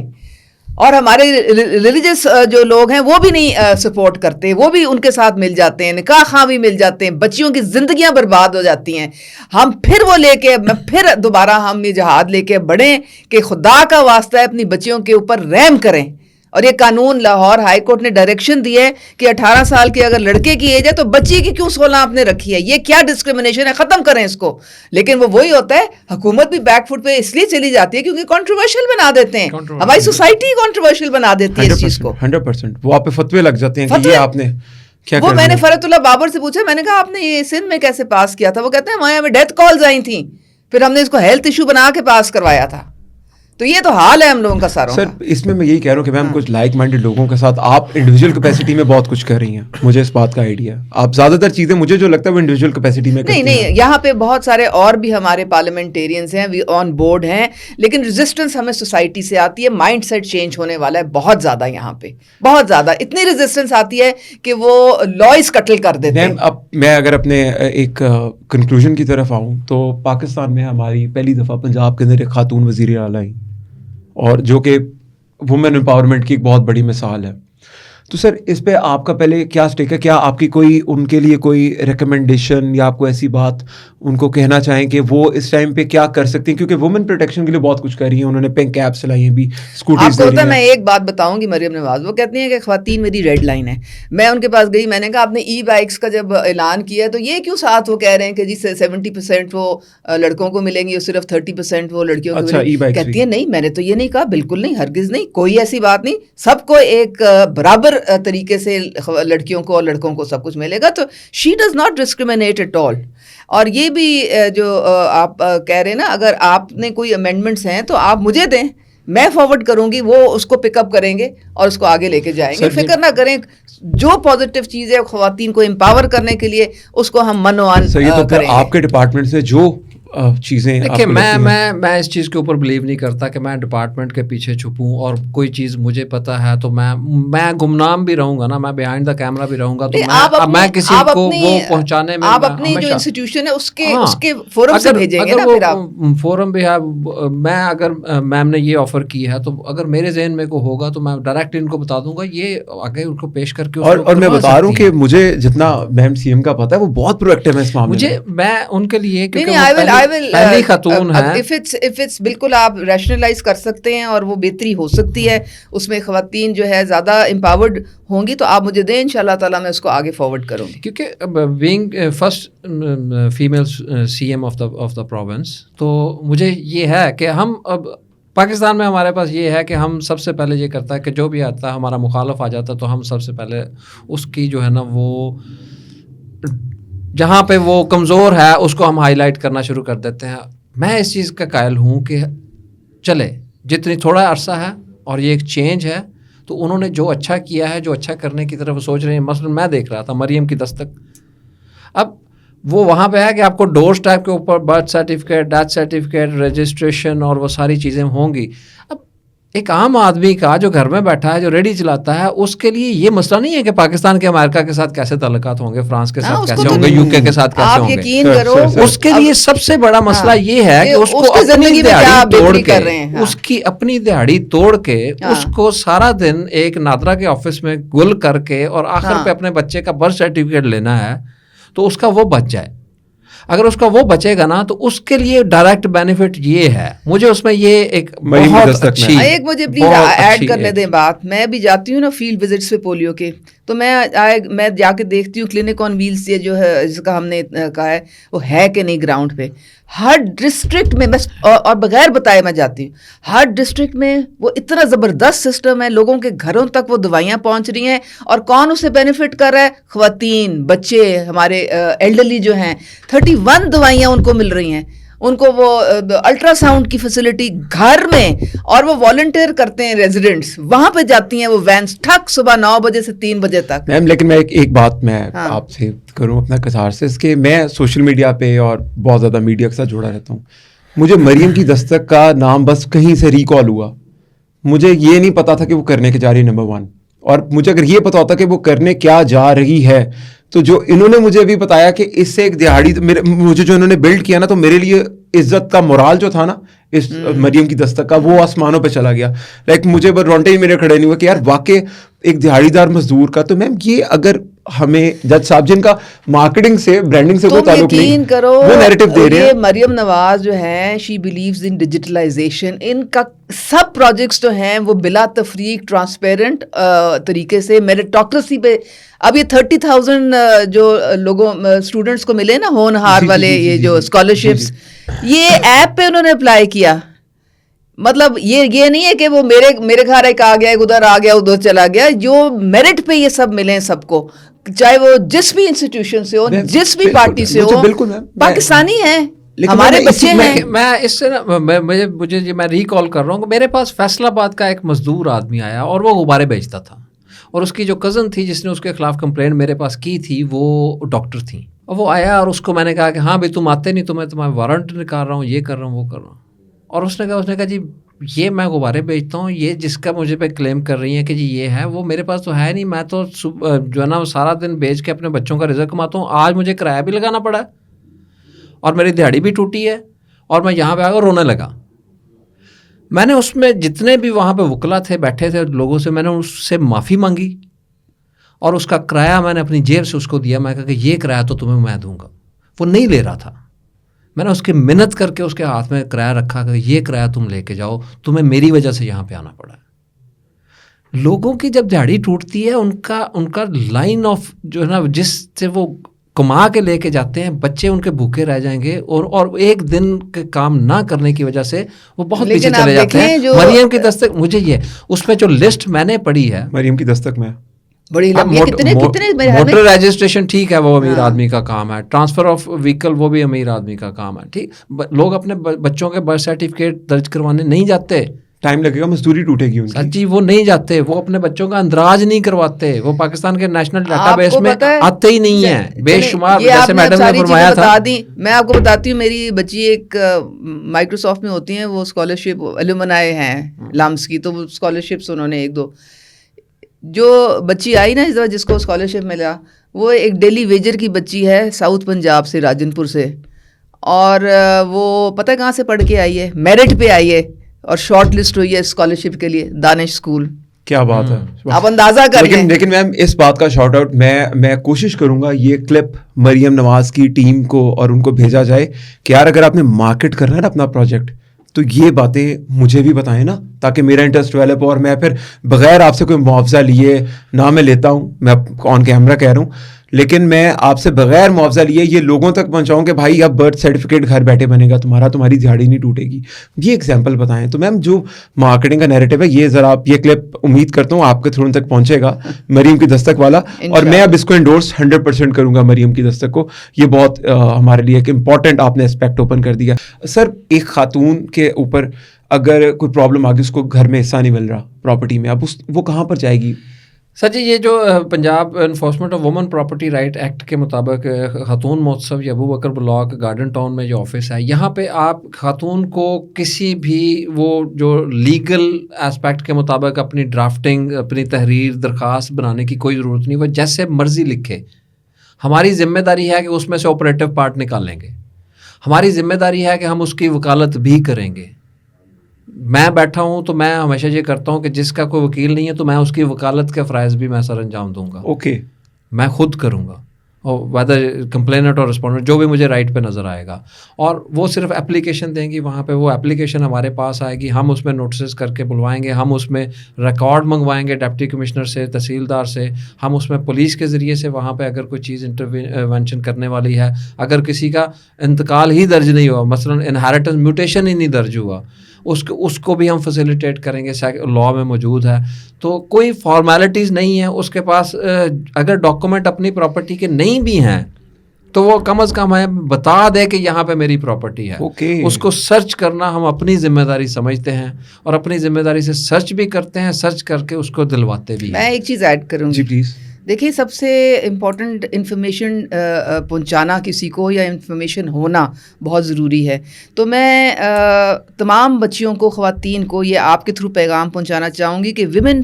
اور ہمارے ریلیجس جو لوگ ہیں وہ بھی نہیں سپورٹ کرتے, وہ بھی ان کے ساتھ مل جاتے ہیں, نکاح خواہ بھی مل جاتے ہیں, بچیوں کی زندگیاں برباد ہو جاتی ہیں. ہم پھر وہ لے کے پھر دوبارہ ہم یہ جہاد لے کے بڑھیں کہ خدا کا واسطہ ہے اپنی بچیوں کے اوپر رحم کریں. اور یہ قانون لاہور ہائی کورٹ نے ڈائریکشن دی ہے کہ 18 سال کی اگر لڑکے کی ایج ہے تو بچی کی کیوں 16 آپ نے رکھی ہے؟ یہ کیا ڈسکریمنیشن ہے؟ ختم کریں اس کو. لیکن وہ وہی ہوتا ہے, حکومت بھی بیک فٹ پہ اس لیے چلی جاتی ہے کیونکہ کنٹروورشل بنا دیتے ہیں, ہماری سوسائٹی کنٹروورشل بنا دیتی ہے اس چیز کو. 100% وہ آپ پہ فتوے لگ جاتے ہیں کہ یہ آپ نے کیا. وہ میں نے فرت اللہ بابر سے پوچھا, میں نے کہا آپ نے یہ سندھ میں کیسے پاس کیا تھا؟ وہ کہتے ہیں وہاں ہمیں ڈیتھ کالز آئی تھیں, پھر ہم نے اس کو ہیلتھ ایشو بنا کے پاس کروایا تھا. تو یہ تو حال ہے ہم لوگوں کا ساروں کا. سر اس میں یہی کہہ رہا ہوں کہ میم کچھ لائک مائنڈیڈ لوگوں کے ساتھ آپ انڈیویجول کیپیسٹی میں بہت کچھ کر رہی ہیں, مجھے اس بات کا آئیڈیا ہے. آپ زیادہ تر چیزیں مجھے جو لگتا ہے وہ انڈیویجول کیپیسٹی میں کرتی ہیں. نہیں, یہاں پہ بہت سارے اور بھی ہمارے پارلیمنٹیرینز ہیں, وی آن بورڈ ہیں, لیکن ریزسٹنس ہمیں سوسائٹی سے آتی ہے. مائنڈ سیٹ چینج ہونے والا ہے بہت زیادہ یہاں پہ, بہت زیادہ. اتنی ریزسٹنس آتی ہے کہ وہ لائز قتل کر دیتے ہیں. اب میں اگر اپنے ایک کنکلوژن کی طرف آؤں تو پاکستان میں ہماری پہلی دفعہ پنجاب کے اندر ایک خاتون وزیر اعلیٰ آئیں, اور جو کہ وومن امپاورمنٹ کی ایک بہت بڑی مثال ہے. تو سر اس پہ آپ کا پہلے کیا اسٹیک ہے؟ کیا آپ کی کوئی ان کے لیے کوئی ریکمنڈیشن یا آپ کو ایسی بات ان کو کہنا چاہیں کہ وہ اس ٹائم پہ کیا کر سکتی ہیں؟ کیونکہ وومن پروٹیکشن کے لیے بہت کچھ کر رہی ہیں, انہوں نے پنک کیپس لائی ہیں, بھی اسکوٹیز دے رہی ہیں. میں ایک بات بتاؤں گی, مریم نواز وہ کہتی ہیں کہ خواتین میری ریڈ لائن ہے. میں ان کے پاس گئی, میں نے کہا آپ نے ای بائکس کا جب اعلان کیا تو یہ کیوں ساتھ وہ کہہ رہے ہیں کہ جی 70% وہ لڑکوں کو ملیں گی اور صرف 30% وہ لڑکیوں کو ملیں گی؟ کہتی ہے نہیں, میں نے تو یہ نہیں کہا, بالکل نہیں, ہرگز نہیں, کوئی ایسی بات نہیں. سب کو ایک برابر طریقے سے لڑکیوں کو اور لڑکوں کو سب کچھ ملے گا. تو she does not discriminate at all. اور یہ بھی جو آپ کہہ رہے ہیں نا, اگر آپ نے کوئی امینڈمنٹس ہیں تو آپ مجھے دیں, میں فارورڈ کروں گی, وہ اس کو پک اپ کریں گے اور اس کو آگے لے کے جائیں گے. فکر نہ کریں, جو پازیٹیو چیز ہے خواتین کو امپاور کرنے کے لیے اس کو ہم منوان کریں. آپ کے ڈپارٹمنٹ سے جو چیزیں دیکھیں, میں اس چیز کے اوپر بلیو نہیں کرتا کہ میں ڈپارٹمنٹ کے پیچھے چھپوں اور کوئی چیز مجھے پتہ ہے تو میں گمنام بھی رہوں گا نا, میں بیہائنڈ دا کیمرہ بھی رہوں گا, تو میں کسی کو وہ پہنچانے میں آپ اپنی جو انسٹیٹیوشن ہے اس کے فورم سے بھیجیں گے نا. پھر آپ فورم بھی ہے, میں اگر میم نے یہ آفر کی ہے تو اگر میرے ذہن میں کو ہوگا تو میں ڈائریکٹ ان کو بتا دوں گا, یہ آگے ان کو پیش کر کے. اور میں بتا رہا ہوں کہ مجھے جتنا میم سی ایم کا پتہ ہے وہ بہت پرو ایکٹیو ہے اس معاملے میں. میں ان کے لیے پہلی خاتون ہے, if it's بالکل آپ ریشنلائز کر سکتے ہیں اور وہ بہتری ہو سکتی ہے, اس میں خواتین جو ہے زیادہ امپاورڈ ہوں گی تو آپ مجھے دیں, انشاءاللہ تعالیٰ میں اس کو آگے فارورڈ کروں گی. کیونکہ being first female CM of the دا پروونس, تو مجھے یہ ہے کہ ہم اب پاکستان میں ہمارے پاس یہ ہے کہ ہم سب سے پہلے یہ کرتا ہے کہ جو بھی آتا ہے ہمارا مخالف آ جاتا ہے تو ہم سب سے پہلے اس کی جو ہے نا وہ جہاں پہ وہ کمزور ہے اس کو ہم ہائی لائٹ کرنا شروع کر دیتے ہیں. میں اس چیز کا قائل ہوں کہ چلے جتنی تھوڑا عرصہ ہے اور یہ ایک چینج ہے تو انہوں نے جو اچھا کیا ہے, جو اچھا کرنے کی طرف سوچ رہے ہیں, مثلا میں دیکھ رہا تھا مریم کی دستک, اب وہ وہاں پہ ہے کہ آپ کو ڈورس ٹائپ کے اوپر birth certificate, death certificate, registration اور وہ ساری چیزیں ہوں گی. اب ایک عام آدمی کا جو گھر میں بیٹھا ہے, جو ریڈی چلاتا ہے, اس کے لیے یہ مسئلہ نہیں ہے کہ پاکستان کے امریکہ کے ساتھ کیسے تعلقات ہوں گے, فرانس کے ساتھ کیسے ہوں گے, یو کے ساتھ کیسے ہوں گے. آپ یقین کرو اس کے لیے سب سے بڑا مسئلہ یہ ہے کہ اس کو اپنی دیہڑی توڑ کے, اس کی اپنی دیہڑی توڑ کے, اس کو سارا دن ایک نادرا کے آفس میں گل کر کے اور آخر پہ اپنے بچے کا برتھ سرٹیفکیٹ لینا ہے, تو اس کا وہ بچ جائے. اگر اس کا وہ بچے گا نا, تو اس کے لیے ڈائریکٹ بینیفٹ یہ ہے. مجھے اس میں یہ ایک بہت اچھی, ایک مجھے پلیز ایڈ کرنے دیں بات. میں بھی جاتی ہوں نا فیلڈ وزٹس پہ پولیو کے, تو میں جا کے دیکھتی ہوں کلینک آن ویلز یہ جو ہے جس کا ہم نے کہا ہے وہ ہے کہ نہیں گراؤنڈ پہ. ہر ڈسٹرکٹ میں بس اور بغیر بتائے میں جاتی ہوں, ہر ڈسٹرکٹ میں وہ اتنا زبردست سسٹم ہے, لوگوں کے گھروں تک وہ دوائیاں پہنچ رہی ہیں. اور کون اسے بینیفٹ کر رہا ہے؟ خواتین, بچے, ہمارے ایلڈرلی جو ہیں. 31 دوائیاں ان کو مل رہی ہیں, ان کو وہ الٹرا ساؤنڈ کی فیسلٹی گھر میں, اور وہ والنٹیئر کرتے ہیں ریزیڈنٹس, وہاں پہ جاتی ہیں وہ وینس ٹھک صبح 9 بجے سے 3 بجے تک. میم لیکن میں ایک بات میں آپ سے کروں اپنا کثار سے, اس کے میں سوشل میڈیا پہ اور بہت زیادہ میڈیا کے ساتھ جڑا رہتا ہوں. مجھے مریم کی دستک کا نام بس کہیں سے ریکال ہوا, مجھے یہ نہیں پتا تھا کہ وہ کرنے کے جا رہی نمبر 1, اور مجھے اگر یہ پتا ہوتا کہ وہ کرنے کیا جا رہی ہے, تو جو انہوں نے مجھے ابھی بتایا کہ اس سے ایک دہاڑی مجھے جو انہوں نے بلڈ کیا نا, تو میرے لیے عزت کا مورال جو تھا نا اس مریم کی دستک کا, وہ آسمانوں پہ چلا گیا. لائک مجھے رونٹے ہی میرے کھڑے نہیں ہوئے کہ یار واقع ایک دہاڑی دار مزدور کا. تو میم یہ اگر ہمیں جج صاحب جن کا مارکیٹنگ سے برانڈنگ سے کوئی تعلق نہیں, وہ نیریٹو دے رہے ہیں. مریم نواز جو ہیں شی بلیوز ان ڈیجیٹلائزیشن. ان کا سب پروجیکٹس جو ہیں وہ بلا تفریق ٹرانسپیرنٹ طریقے سے میرٹوکریسی پہ. اب یہ 30,000 جو لوگوں اسٹوڈنٹس کو ملے نا ہونہار والے یہ جو اسکالرشپس, یہ ایپ پہ انہوں نے اپلائی کیا. مطلب یہ نہیں ہے کہ وہ میرے گھر ایک آ گیا, ادھر آ گیا, ادھر چلا گیا. جو میرٹ پہ یہ سب ملیں سب کو, چاہے وہ جس بھی انسٹیٹیوشن سے ہو, جس بھی پارٹی سے ہو, پاکستانی ہیں, ہمارے بچے ہیں. میں اس سے نا مجھے میں ریکال کر رہا ہوں کہ میرے پاس فیصل آباد کا ایک مزدور آدمی آیا, اور وہ غبارے بیچتا تھا, اور اس کی جو کزن تھی جس نے اس کے خلاف کمپلین میرے پاس کی تھی, وہ ڈاکٹر تھیں. اور وہ آیا, اور اس کو میں نے کہا کہ ہاں بھائی تم آتے نہیں, تو میں تمہارا وارنٹ نکال رہا ہوں, یہ کر رہا ہوں, وہ کر رہا ہوں. اور اس نے کہا جی یہ میں غبارے بیچتا ہوں, یہ جس کا مجھے پہ کلیم کر رہی ہیں کہ جی یہ ہے, وہ میرے پاس تو ہے نہیں. میں تو جو ہے نا سارا دن بیچ کے اپنے بچوں کا رزق کماتا ہوں. آج مجھے کرایہ بھی لگانا پڑا ہے, اور میری دیہڑی بھی ٹوٹی ہے, اور میں یہاں پہ آ کر رونے لگا. میں نے اس میں جتنے بھی وہاں پہ وکلا تھے بیٹھے تھے لوگوں سے, میں نے اس سے معافی مانگی, اور اس کا کرایہ میں نے اپنی جیب سے اس کو دیا. میں کہا کہ یہ کرایہ تو تمہیں میں دوں گا. وہ نہیں لے رہا تھا. میں نے اس کی منت کر کے اس کے ہاتھ میں کرایہ رکھا کہ یہ کرایہ تم لے کے جاؤ, تمہیں میری وجہ سے یہاں پہ آنا پڑا ہے. لوگوں کی جب دیہڑی ٹوٹتی ہے, ان کا لائن آف جو ہے نا جس سے وہ کما کے لے کے جاتے ہیں, بچے ان کے بھوکے رہ جائیں گے, اور ایک دن کے کام نہ کرنے کی وجہ سے وہ بہت پیچھے چلے جاتے ہیں. مریم کی دستک, مجھے یہ اس میں جو لسٹ میں نے پڑھی ہے مریم کی دستک میں بڑی کتنے موٹر رجسٹریشن ٹھیک ہے, وہ امیر آدمی کا کام ہے. ٹرانسفر آف وہیکل وہ بھی امیر آدمی کا کام ہے. ٹھیک, لوگ اپنے بچوں کے برتھ سرٹیفکیٹ درج کروانے نہیں جاتے, ٹائم لگے گا, مزدوری ٹوٹے گی ان کی. جی وہ نہیں جاتے, وہ اپنے بچوں کا اندراج نہیں کرواتے, وہ پاکستان کے نیشنل ڈیٹا بیس میں آتے ہی نہیں ہیں بے شمار. جیسے میڈم نے فرمایا تھا, میں آپ کو بتاتی ہوں, میری بچی ایک مائکروسافٹ میں ہوتی ہیں, وہ اسکالرشپ ایلومنائی ہیں لامس کی, تو وہ اسکالرشپس انہوں نے 1-2 جو بچی آئی نا اس دفعہ جس کو اسکالرشپ ملا, وہ ایک ڈیلی ویجر کی بچی ہے ساؤتھ پنجاب سے, راجن پور سے, اور وہ پتہ کہاں سے پڑھ کے آئی ہے, میرٹ پہ آئی ہے, اور شارٹ لسٹ ہوئی ہے اسکالرشپ کے لیے دانش اسکول. کیا بات ہے, آپ اندازہ کر لیں. لیکن میم اس بات کا شارٹ آؤٹ میں کوشش کروں گا یہ کلپ مریم نواز کی ٹیم کو اور ان کو بھیجا جائے کہ یار اگر آپ نے مارکیٹ کرنا ہے نا اپنا پروجیکٹ, تو یہ باتیں مجھے بھی بتائیں نا, تاکہ میرا انٹرسٹ ڈیولپ ہو, اور میں پھر بغیر آپ سے کوئی معاوضہ لیے نہ میں لیتا ہوں, میں آن کیمرہ کہہ رہا ہوں, لیکن میں آپ سے بغیر معاوضہ لیے یہ لوگوں تک پہنچاؤں کہ بھائی اب برتھ سرٹیفکیٹ گھر بیٹھے بنے گا تمہارا, تمہاری دیہڑی نہیں ٹوٹے گی. یہ ایگزامپل بتائیں. تو میم جو مارکیٹنگ کا نیریٹو ہے, یہ ذرا آپ یہ کلپ امید کرتا ہوں آپ کے تھرو تک پہنچے گا, مریم کی دستک والا, اور میں اب اس کو انڈورس 100% کروں گا مریم کی دستک کو. یہ بہت ہمارے لیے ایک امپورٹنٹ آپ نے اسپیکٹ اوپن کر دیا. سر ایک خاتون کے اوپر اگر کوئی پرابلم آ گئی, اس کو گھر میں حصہ نہیں مل رہا پراپرٹی میں, اب وہ کہاں پر جائے گی؟ سر جی یہ جو Punjab enforcement of women property right act کے مطابق خاتون مہوتسو یا Abu Bakr block garden town میں جو آفس ہے, یہاں پہ آپ خاتون کو کسی بھی وہ جو لیگل اسپیکٹ کے مطابق اپنی ڈرافٹنگ, اپنی تحریر, درخواست بنانے کی کوئی ضرورت نہیں. وہ جیسے مرضی لکھے. ہماری ذمہ داری ہے کہ اس میں سے آپریٹو پارٹ نکالیں گے. ہماری ذمہ داری ہے کہ ہم اس کی وکالت بھی کریں گے. میں بیٹھا ہوں تو میں ہمیشہ یہ کرتا ہوں کہ جس کا کوئی وکیل نہیں ہے تو میں اس کی وکالت کے فرائض بھی میں سر انجام دوں گا. اوکے, میں خود کروں گا, اور ویدر کمپلیننٹ اور رسپونڈنٹ جو بھی مجھے رائٹ پہ نظر آئے گا. اور وہ صرف اپلیکیشن دیں گی, وہاں پہ وہ اپلیکیشن ہمارے پاس آئے گی, ہم اس میں نوٹسز کر کے بلوائیں گے, ہم اس میں ریکارڈ منگوائیں گے ڈپٹی کمشنر سے, تحصیلدار سے, ہم اس میں پولیس کے ذریعے سے وہاں پہ اگر کوئی چیز انٹروینشن کرنے والی ہے, اگر کسی کا انتقال ہی درج نہیں ہوا, مثلا انہیریٹنس میوٹیشن ہی نہیں درج ہوا, اس کو بھی ہم فیسیلیٹیٹ کریں گے, لاء میں موجود ہے. تو کوئی فارمیلٹیز نہیں ہے اس کے پاس. اگر ڈاکومنٹ اپنی پراپرٹی کے نہیں بھی ہیں تو وہ کم از کم ہمیں بتا دے کہ یہاں پہ میری پراپرٹی ہے. اس کو سرچ کرنا ہم اپنی ذمہ داری سمجھتے ہیں, اور اپنی ذمہ داری سے سرچ بھی کرتے ہیں, سرچ کر کے اس کو دلواتے بھی ہیں. میں ایک چیز ایڈ کروں گی. جی پلیز. دیکھیے, سب سے امپورٹنٹ انفارمیشن پہنچانا کسی کو, یا انفارمیشن ہونا بہت ضروری ہے. تو میں تمام بچیوں کو, خواتین کو یہ آپ کے تھرو پیغام پہنچانا چاہوں گی کہ ویمن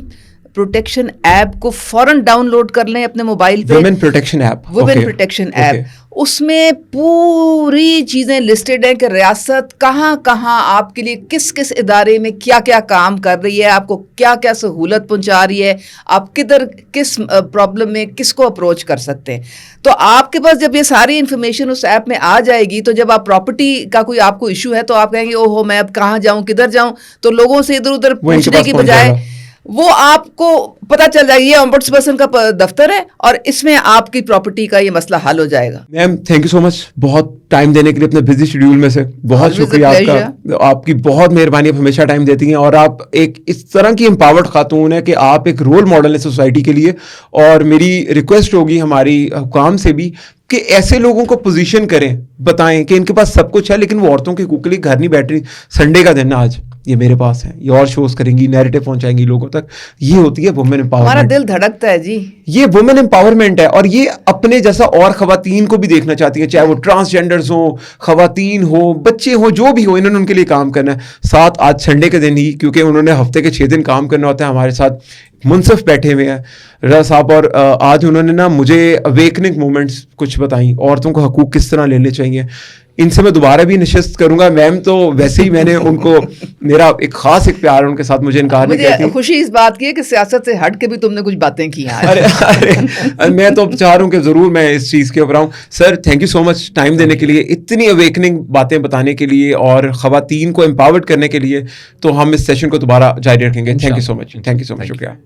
پروٹیکشن ایپ کو فوراً ڈاؤن لوڈ کر لیں اپنے موبائل پہ. Women protection app, women protection app, اس میں پوری چیزیں لسٹڈ ہیں کہ ریاست کہاں کہاں آپ کے لیے کس کس ادارے میں کیا کیا کام کر رہی ہے, آپ کو کیا کیا سہولت پہنچا رہی ہے, آپ کدھر کس پرابلم میں کس کو اپروچ کر سکتے ہیں. تو آپ کے پاس جب یہ ساری انفارمیشن اس ایپ میں آ جائے گی, تو جب آپ پراپرٹی کا کوئی آپ کو ایشو ہے تو آپ کہیں گے او ہو میں اب کہاں جاؤں, کدھر جاؤں, تو لوگوں سے ادھر ادھر پوچھنے کی بجائے وہ آپ کو پتہ چل جائے گا یہ امبڈس پرسن کا دفتر ہے, اور اس میں آپ کی پراپرٹی کا یہ مسئلہ حل ہو جائے گا. میم تھینک یو سو مچ, بہت ٹائم دینے کے لیے اپنے بزی شیڈیول میں سے. بہت شکریہ آپ کا, آپ کی بہت مہربانی, آپ ہمیشہ ٹائم دیتی ہیں, اور آپ ایک اس طرح کی امپاورڈ خاتون ہیں کہ آپ ایک رول ماڈل ہیں سوسائٹی کے لیے. اور میری ریکویسٹ ہوگی ہماری حکام سے بھی کہ ایسے لوگوں کو پوزیشن کریں, بتائیں کہ ان کے پاس سب کچھ ہے لیکن وہ عورتوں کے حقوق کے لیے گھر نہیں بیٹھ رہی. سنڈے کا دن آج یہ میرے پاس ہے, یہ اور شوز کریں گی, نیریٹو پہنچائیں گی لوگوں تک. یہ ہوتی ہے وومن امپاورمنٹ. ہمارا دل دھڑکتا ہے جی, یہ وومن امپاورمنٹ ہے. اور یہ اپنے جیسا اور خواتین کو بھی دیکھنا چاہتی ہیں, چاہے وہ ٹرانسجینڈرز ہوں, خواتین ہوں, بچے ہوں, جو بھی ہوں, انہوں نے ان کے لیے کام کرنا ہے. ساتھ آج سنڈے کے دن ہی, کیونکہ انہوں نے ہفتے کے 6 دن کام کرنا ہوتا ہے, ہمارے ساتھ منصف بیٹھے ہوئے ہیں رضا صاحب, اور آج انہوں نے نا مجھے اویکننگ مومنٹس کچھ بتائیں, عورتوں کو حقوق کس طرح لینے چاہیے. ان سے میں دوبارہ بھی نشست کروں گا. میم تو ویسے ہی میں نے ان کو, میرا ایک خاص ایک پیار ان کے ساتھ, مجھے انکار نہیں کہتی. مجھے خوشی اس بات کی ہے کہ سیاست سے ہٹ کے بھی تم نے کچھ باتیں کی ہیں. ارے میں تو چاہ رہا ہوں کہ ضرور میں اس چیز کے اوپر آؤں. Sir thank you so much time دینے کے لیے, اتنی اویکننگ باتیں بتانے کے لیے اور خواتین کو امپاورڈ کرنے کے لیے. تو ہم اس سیشن کو دوبارہ جاری رکھیں گے. Thank you so much, thank you so much, شکریہ.